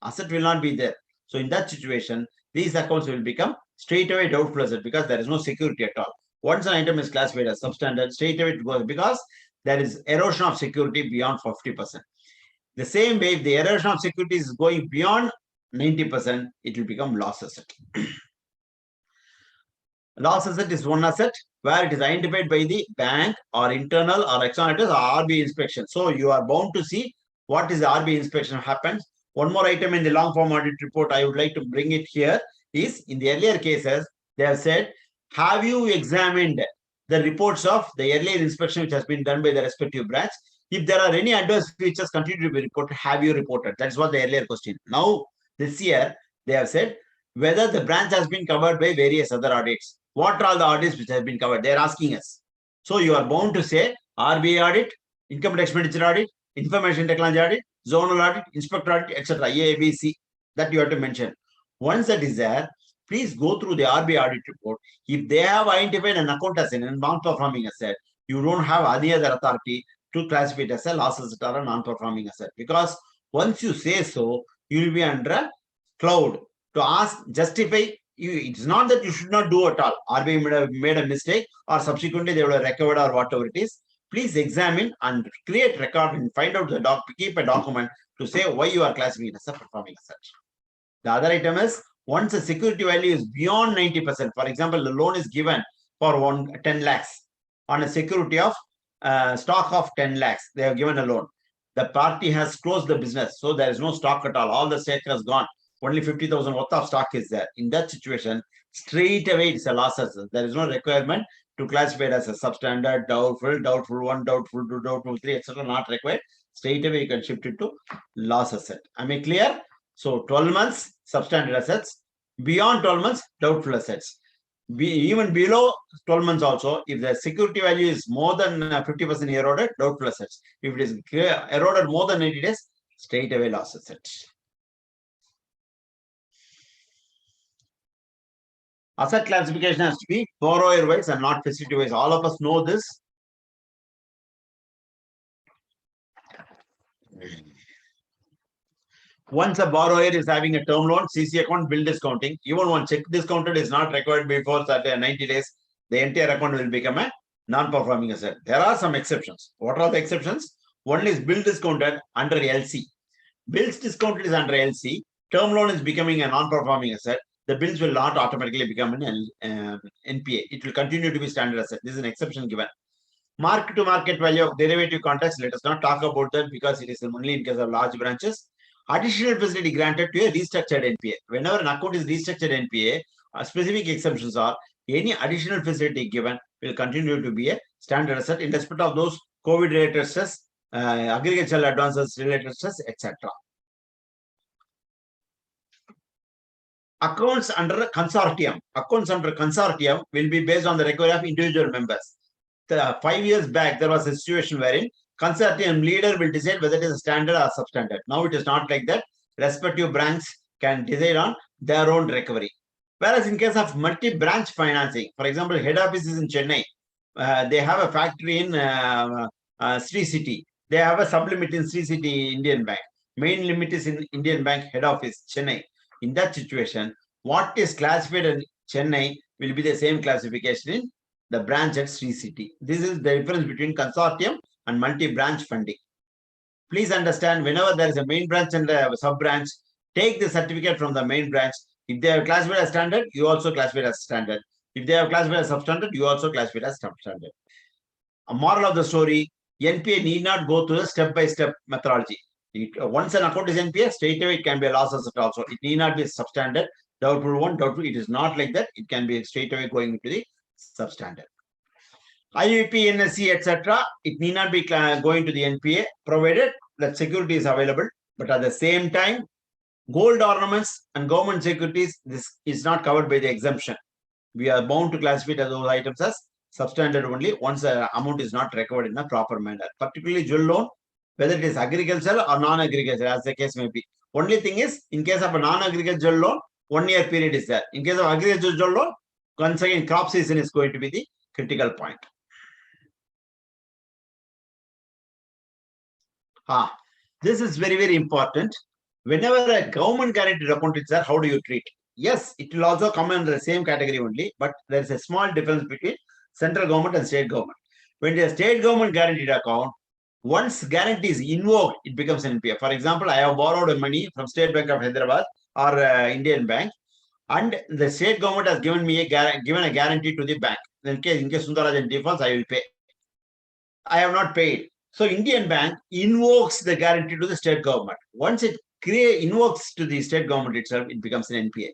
Asset will not be there. So in that situation, these accounts will become straight away doubtful asset because there is no security at all. Once an item is classified as substandard, straight away it goes because there is erosion of security beyond 50%. The same way, if the erosion of security is going beyond 90%, it will become loss asset. Loss asset is one asset where it is identified by the bank or internal or external or RBI inspection. So you are bound to see what is the RBI inspection happens. One more item in the long form audit report I would like to bring it here is in the earlier cases, they have said, have you examined the reports of the earlier inspection which has been done by the respective branch? If there are any adverse features continue to be reported, have you reported? That's what the earlier question. Now, this year, they have said whether the branch has been covered by various other audits. What are all the audits which have been covered? They are asking us. So you are bound to say RBI audit, income tax expenditure audit, information technology audit, zonal audit, inspector audit, etc. A, B, C. That you have to mention. Once that is there, please go through the RBI audit report. If they have identified an account as a non-performing asset, you don't have any other authority to classify it as a loss asset or a non-performing asset. Because once you say so, you will be under a cloud to ask, justify. It's not that you should not do at all. RBI may have made a mistake or subsequently they would have recovered or whatever it is. Please examine and create record and find out the keep a document to say why you are classifying it as a performing asset. The other item is once the security value is beyond 90%, for example, the loan is given for 10 lakhs on a security of stock of 10 lakhs. They have given a loan. The party has closed the business. So there is no stock at all. All the stake has gone. Only 50,000 worth of stock is there. In that situation, straight away it's a loss asset. There is no requirement to classify it as a substandard, doubtful, doubtful 1, doubtful 2, doubtful 3, etc. Not required. Straight away you can shift it to loss asset. Am I clear? So 12 months, substandard assets. Beyond 12 months, doubtful assets. Even below 12 months also, if the security value is more than 50% eroded, doubtful assets. If it is eroded more than 80 days, straight away loss assets. Asset classification has to be borrower wise and not facility wise. All of us know this. Once a borrower is having a term loan, CC account, bill discounting, even one check discounted is not required before 90 days. the entire account will become a non-performing asset. There are some exceptions. What are the exceptions? One is bill discounted under LC. Bills discounted is under LC. Term loan is becoming a non-performing asset. The bills will not automatically become an NPA. It will continue to be standard asset. This is an exception given. Mark to market value of derivative contracts, let us not talk about that because it is only in case of large branches. Additional facility granted to a restructured NPA. Whenever an account is restructured NPA, specific exceptions are any additional facility given will continue to be a standard asset in respect of those COVID-related stress, agricultural advances related stress, etc. Accounts under consortium. Accounts under consortium will be based on the recovery of individual members. 5 years back, there was a situation wherein consortium leader will decide whether it is a standard or substandard. Now it is not like that. Respective branches can decide on their own recovery. Whereas in case of multi-branch financing, for example, head office is in Chennai. They have a factory in Sri City. They have a sublimit in Sri City Indian Bank. Main limit is in Indian Bank head office, Chennai. In that situation, what is classified in Chennai will be the same classification in the branch at Sri City. This is the difference between consortium and multi-branch funding. Please understand, whenever there is a main branch and a sub-branch, take the certificate from the main branch. If they have classified as standard, you also classify it as standard. If they have classified as substandard, you also classify it as substandard. A moral of the story, NPA need not go through the step-by-step methodology. Once an account is NPA, straight away it can be a loss asset also. It need not be substandard, doubtful one, doubtful. It is not like that. It can be straight away going into the substandard. IVP, NSC, etc. It need not be going to the NPA, provided that security is available. But at the same time, gold ornaments and government securities, this is not covered by the exemption. We are bound to classify those items as substandard only once the amount is not recovered in a proper manner. Particularly jewel loan, whether it is agricultural or non-agricultural, as the case may be. Only thing is, in case of a non-agricultural loan, 1 year period is there. In case of agricultural loan, once again, crop season is going to be the critical point. This is very, very important. Whenever a government guaranteed account is there, how do you treat? Yes, it will also come under the same category only, but there is a small difference between central government and state government. When the state government guaranteed account, once guarantee is invoked, it becomes an NPA. For example, I have borrowed money from State Bank of Hyderabad or Indian Bank, and the state government has given me a guarantee to the bank. In case Sundarrajana defaults, I will pay. I have not paid. So Indian Bank invokes the guarantee to the state government. Once it invokes to the state government itself, it becomes an NPA.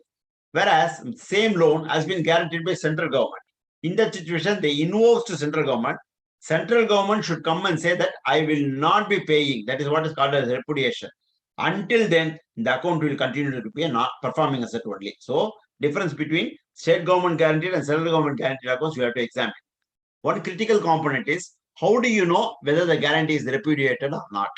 Whereas same loan has been guaranteed by central government. In that situation, they invoke to central government. Central government should come and say that I will not be paying. That is what is called as repudiation. Until then, the account will continue to be a not performing asset only. So, difference between state government guaranteed and central government guaranteed accounts we have to examine. One critical component is, how do you know whether the guarantee is repudiated or not?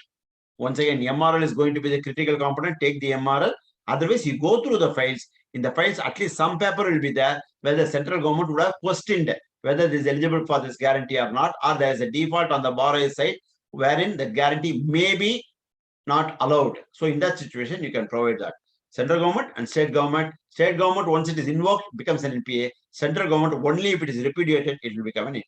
Once again, MRL is going to be the critical component. Take the MRL. Otherwise, you go through the files. In the files, at least some paper will be there where the central government would have questioned whether it is eligible for this guarantee or not, or there is a default on the borrower side wherein the guarantee may be not allowed. So in that situation, you can provide that. Central government and state government. State government, once it is invoked, becomes an NPA. Central government, only if it is repudiated, it will become an NPA.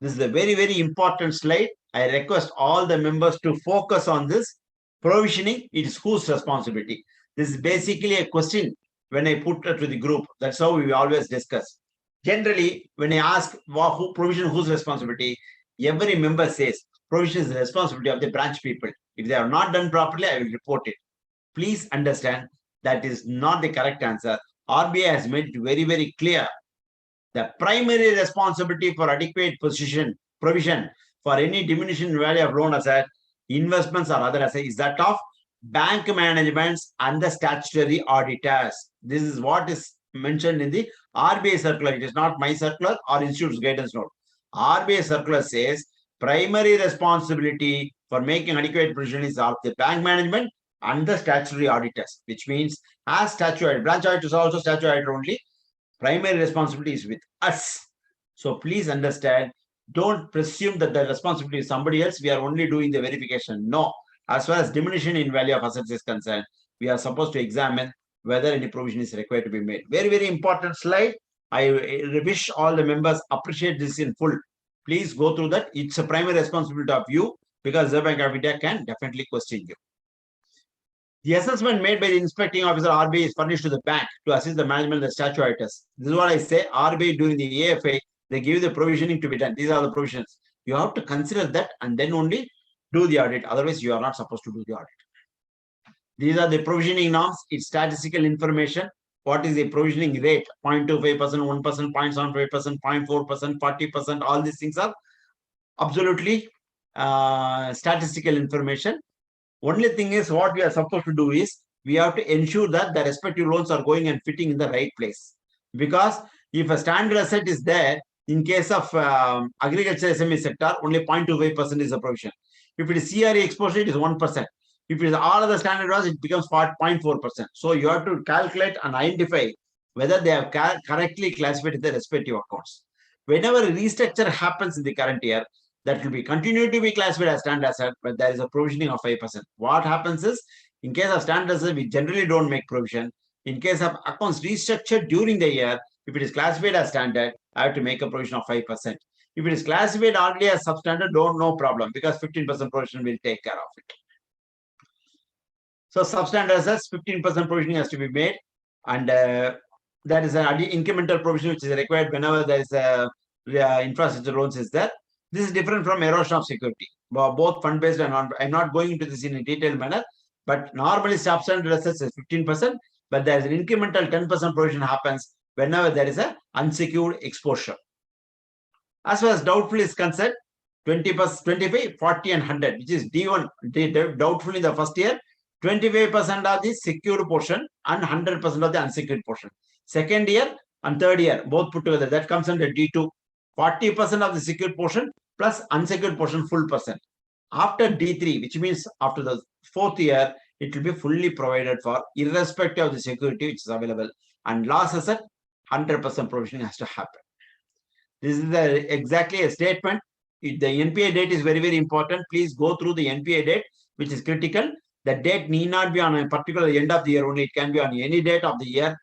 This is a very, very important slide. I request all the members to focus on this. Provisioning, it is whose responsibility? This is basically a question when I put it to the group. That's how we always discuss. Generally, when I ask who provision, whose responsibility, every member says provision is the responsibility of the branch people. If they are not done properly, I will report it. Please understand that is not the correct answer. RBI has made it very, very clear. The primary responsibility for adequate provision for any diminution in value of loan asset, investments or other assets is that of bank managements and the statutory auditors. This is what is mentioned in the RBI circular. It is not my circular or institute's guidance note. RBI circular says primary responsibility for making adequate provision is of the bank management and the statutory auditors, which means as statutory branch auditors are also statutory auditor only. Primary responsibility is with us. So please understand, don't presume that the responsibility is somebody else. We are only doing the verification. No. As far as diminution in value of assets is concerned, we are supposed to examine whether any provision is required to be made. Very, very important slide. I wish all the members appreciate this in full. Please go through that. It's a primary responsibility of you because Reserve Bank of India can definitely question you. The assessment made by the inspecting officer RBI is furnished to the bank to assist the management of the statutories. This is what I say. RBI during the AFA, they give the provisioning to be done. These are the provisions. You have to consider that and then only do the audit. Otherwise, you are not supposed to do the audit. These are the provisioning norms. It's statistical information. What is the provisioning rate? 0.25%, 1%, 0.75%, 0.4%, 40%. All these things are absolutely statistical information. Only thing is what we are supposed to do is we have to ensure that the respective loans are going and fitting in the right place. Because if a standard asset is there, in case of agriculture SME sector, only 0.25% is the provision. If it is CRE exposure, it is 1%. If it is all other standard loans, it becomes 0.4%. So you have to calculate and identify whether they have correctly classified the respective accounts. Whenever a restructure happens in the current year, that will be continued to be classified as standard asset, but there is a provisioning of 5%. What happens is, in case of standard asset, we generally don't make provision. In case of accounts restructured during the year, if it is classified as standard, I have to make a provision of 5%. If it is classified already as substandard, no problem, because 15% provision will take care of it. So substandard assets, 15% provisioning has to be made, and that is an incremental provision which is required whenever there is a infrastructure loans is there. This is different from erosion of security. Both fund-based and non. I'm not going into this in a detailed manner, but normally substandard assets is 15%, but there is an incremental 10% provision happens whenever there is a unsecured exposure. As far as doubtful is concerned, 20%, 25, 40, and 100, which is D1, doubtful in the first year, 25% of the secured portion and 100% of the unsecured portion. Second year and third year, both put together, that comes under D2. 40% of the secured portion plus unsecured portion full percent. After D3, which means after the fourth year, it will be fully provided for irrespective of the security which is available. And last asset, 100% provisioning has to happen. This is exactly a statement. The NPA date is very, very important. Please go through the NPA date, which is critical. The date need not be on a particular end of the year only. It can be on any date of the year.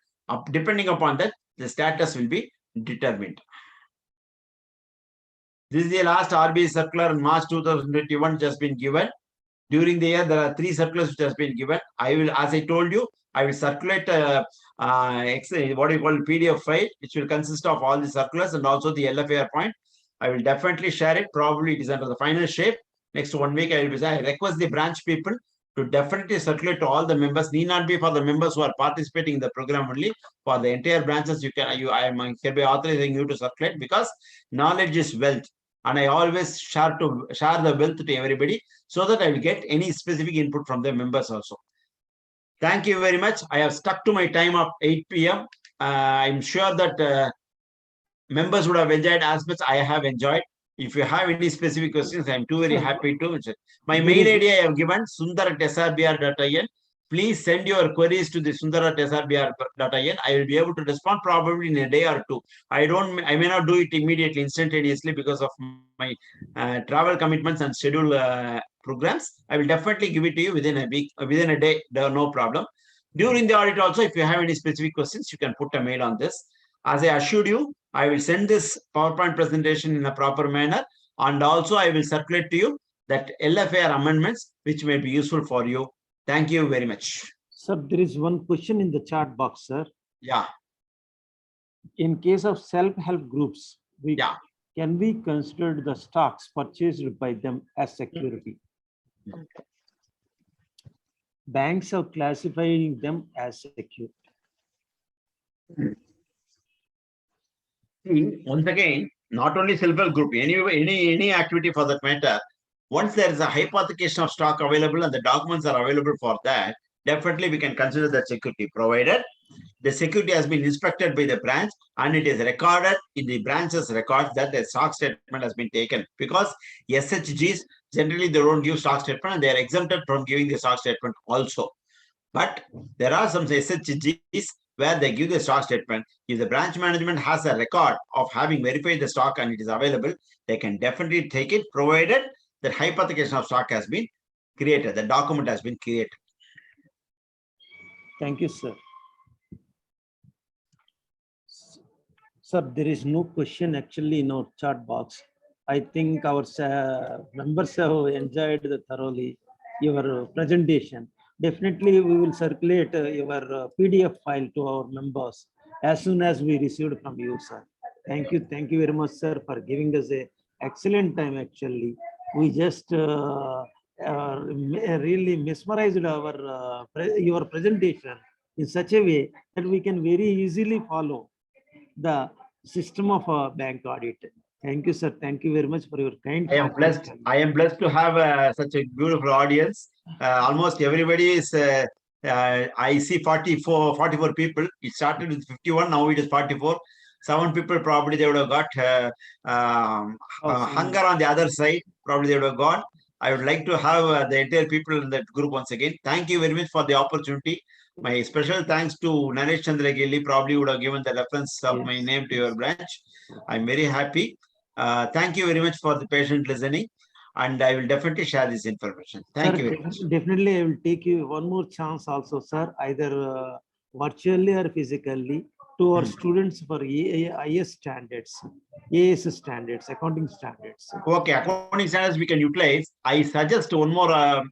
Depending upon that, the status will be determined. This is the last RBI circular in March 2021 which has been given. During the year, there are 3 circulars which has been given. I will, as I told you, I will circulate what you call PDF file, which will consist of all the circulars and also the LFAR point. I will definitely share it. Probably it is under the final shape. Next 1 week, I request the branch people to definitely circulate to all the members. Need not be for the members who are participating in the program only. For the entire branches, I am be authorizing you to circulate because knowledge is wealth. And I always share the wealth to everybody so that I will get any specific input from the members also. Thank you very much. I have stuck to my time of 8 p.m. I'm sure that members would have enjoyed as much I have enjoyed. If you have any specific questions, I'm too very happy to. My mail ID I have given, sundar@srbr.in. Please send your queries to the sundar@srbr.in. I will be able to respond probably in a day or two. I may not do it immediately, instantaneously because of my travel commitments and schedule programs. I will definitely give it to you within a week, within a day, no problem. During the audit also, if you have any specific questions, you can put a mail on this. As I assured you, I will send this PowerPoint presentation in a proper manner, and also I will circulate to you that LFAR amendments which may be useful for you. Thank you very much. Sir, there is one question in the chat box, sir. Yeah. In case of self-help groups, can we consider the stocks purchased by them as security? Banks are classifying them as security. Once again, not only self-help group, any activity for that matter, once there is a hypothecation of stock available and the documents are available for that, definitely we can consider that security, provided the security has been inspected by the branch and it is recorded in the branch's records that the stock statement has been taken. Because SHGs, generally they don't give stock statement and they are exempted from giving the stock statement also. But there are some SHGs where they give the stock statement. If the branch management has a record of having verified the stock and it is available, they can definitely take it, provided that hypothecation of stock has been created, the document has been created. Thank you, sir. Sir, there is no question actually in our chat box. I think our members have enjoyed thoroughly your presentation. Definitely, we will circulate your PDF file to our members as soon as we received from you, sir. Thank you very much, sir, for giving us a excellent time. Actually, we just really mesmerized your presentation in such a way that we can very easily follow the system of bank audit. Thank you, sir. Thank you very much for your kind. I am blessed to have such a beautiful audience. Almost everybody is. I see 44 people. It started with 51. Now it is 44. 7 people probably they would have got hunger on the other side. Probably they would have gone. I would like to have the entire people in that group once again. Thank you very much for the opportunity. My special thanks to Naresh Chandragilli, probably would have given the reference of my name to your branch. I'm very happy. Thank you very much for the patient listening, and I will definitely share this information. Thank you very much. Definitely, I will take you one more chance also, sir, either virtually or physically, to our students for IS standards, AS standards, accounting standards. Okay, accounting standards we can utilize. I suggest one more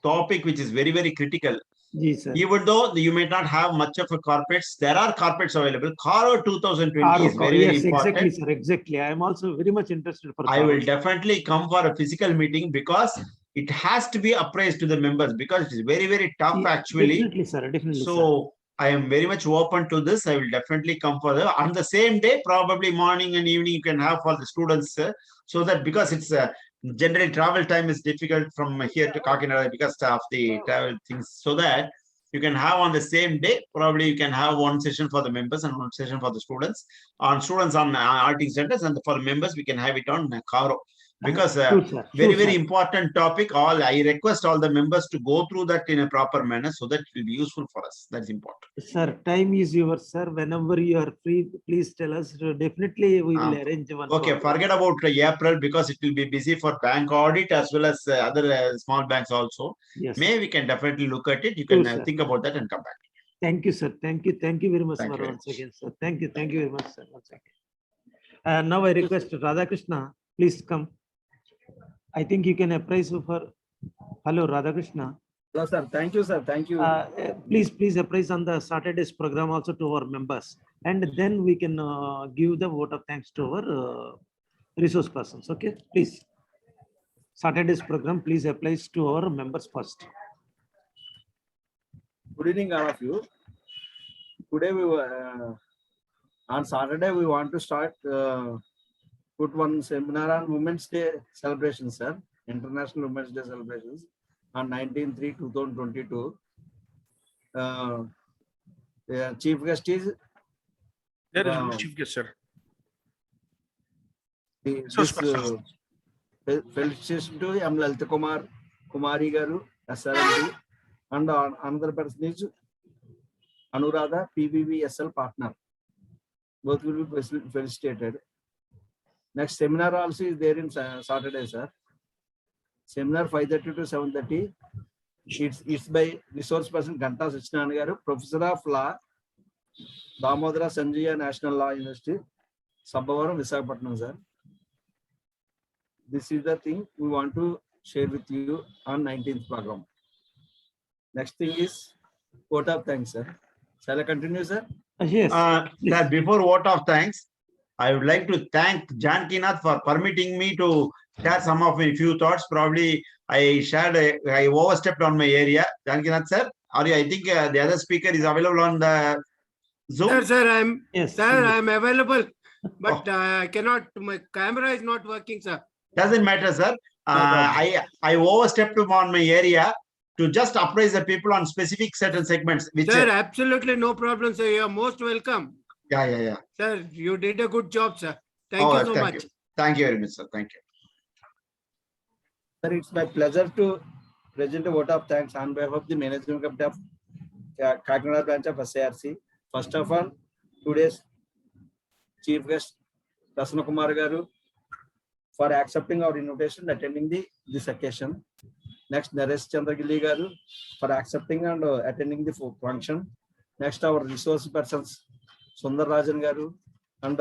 topic which is very, very critical. Yes, sir. Even though you may not have much of a corporates, there are corporates available. CAR 2020 is very, very important. Exactly, sir. Exactly. I am also very much interested for. I will definitely come for a physical meeting because it has to be appraised to the members because it is very, very tough actually. Definitely, sir. Definitely. So I am very much open to this. I will definitely come for the on the same day, probably morning and evening you can have for the students, so that because it's generally travel time is difficult from here to Kakinada because of the travel things, so that you can have on the same day, probably you can have one session for the members and one session for the students. On students on auditing centers, and for members we can have it on Karo. Because very important topic. I request all the members to go through that in a proper manner so that it will be useful for us. That's important. Sir, time is yours, sir. Whenever you are free, please tell us. Definitely we will arrange one. Okay, forget about April because it will be busy for bank audit as well as other small banks also. Yes. May we can definitely look at it. You can think about that and come back. Thank you, sir. Thank you very much, sir. Once again, sir. Thank you very much, sir. Once again. Now I request Radhakrishna, please come. I think you can apprise for. Hello, Radhakrishna. Hello, sir. Thank you, sir. Thank you. Please apprise on the Saturday's program also to our members, and then we can give the vote of thanks to our resource persons. Okay, please. Saturday's program, please applies to our members first. Good evening, all of you. Today on Saturday we want to start. Put one seminar on Women's Day celebration, sir. International Women's Day celebrations on 19/3/2022. The chief guest is. There is no chief guest, sir. Felicitation to M. Lalita Kumari Garu, SRMD, and another person is Anuradha, PBVSL partner. Both will be felicitated. Next seminar also is there in Saturday, sir. Seminar 5:30 to 7:30. It's by resource person Ganta Sachinand Garu, Professor of Law, Damodara Sanjaya National Law University, Sabavaram, Visakhapatnam, sir. This is the thing we want to share with you on 19th program. Next thing is vote of thanks, sir. Shall I continue, sir? Yes. Before vote of thanks, I would like to thank Janakinadh for permitting me to share some of my few thoughts. Probably I overstepped on my area. Janakinadh, sir, I think the other speaker is available on the Zoom. Sir, Yes. I'm available, but I cannot. My camera is not working, sir. Doesn't matter, sir. I overstepped on my area to just apprise the people on specific certain segments. Which sir, absolutely no problem, sir. You are most welcome. Yeah. Sir, you did a good job, sir. Thank you so much. Thank you very much, sir. Thank you. Sir, it's my pleasure to present a vote of thanks on behalf of the management committee of Kakinada branch of SIRC. First of all, today's chief guest, Prasanna Kumar Garu, for accepting our invitation, attending this occasion. Next, Naresh Chandragilli Garu, for accepting and attending the function. Next, our resource persons, Sundarrajana Garu, and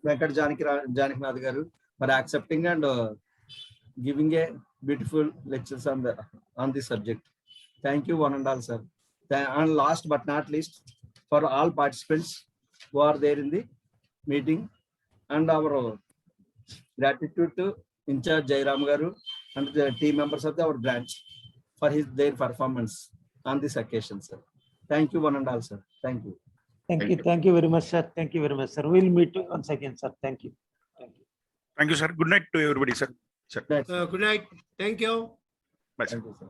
Venkat Janakinadh garu for accepting and giving a beautiful lectures on this subject. Thank you one and all, sir. And last but not least, for all participants who are there in the meeting, and our gratitude to in charge Jairam garu and the team members of our branch for their performance on this occasion, sir. Thank you one and all, sir. Thank you. Thank you very much, sir. Thank you very much, sir. We'll meet once again, sir. Thank you. Thank you, sir. Good night to everybody, sir. Good night. Thank you. Bye, sir. Thank you, sir.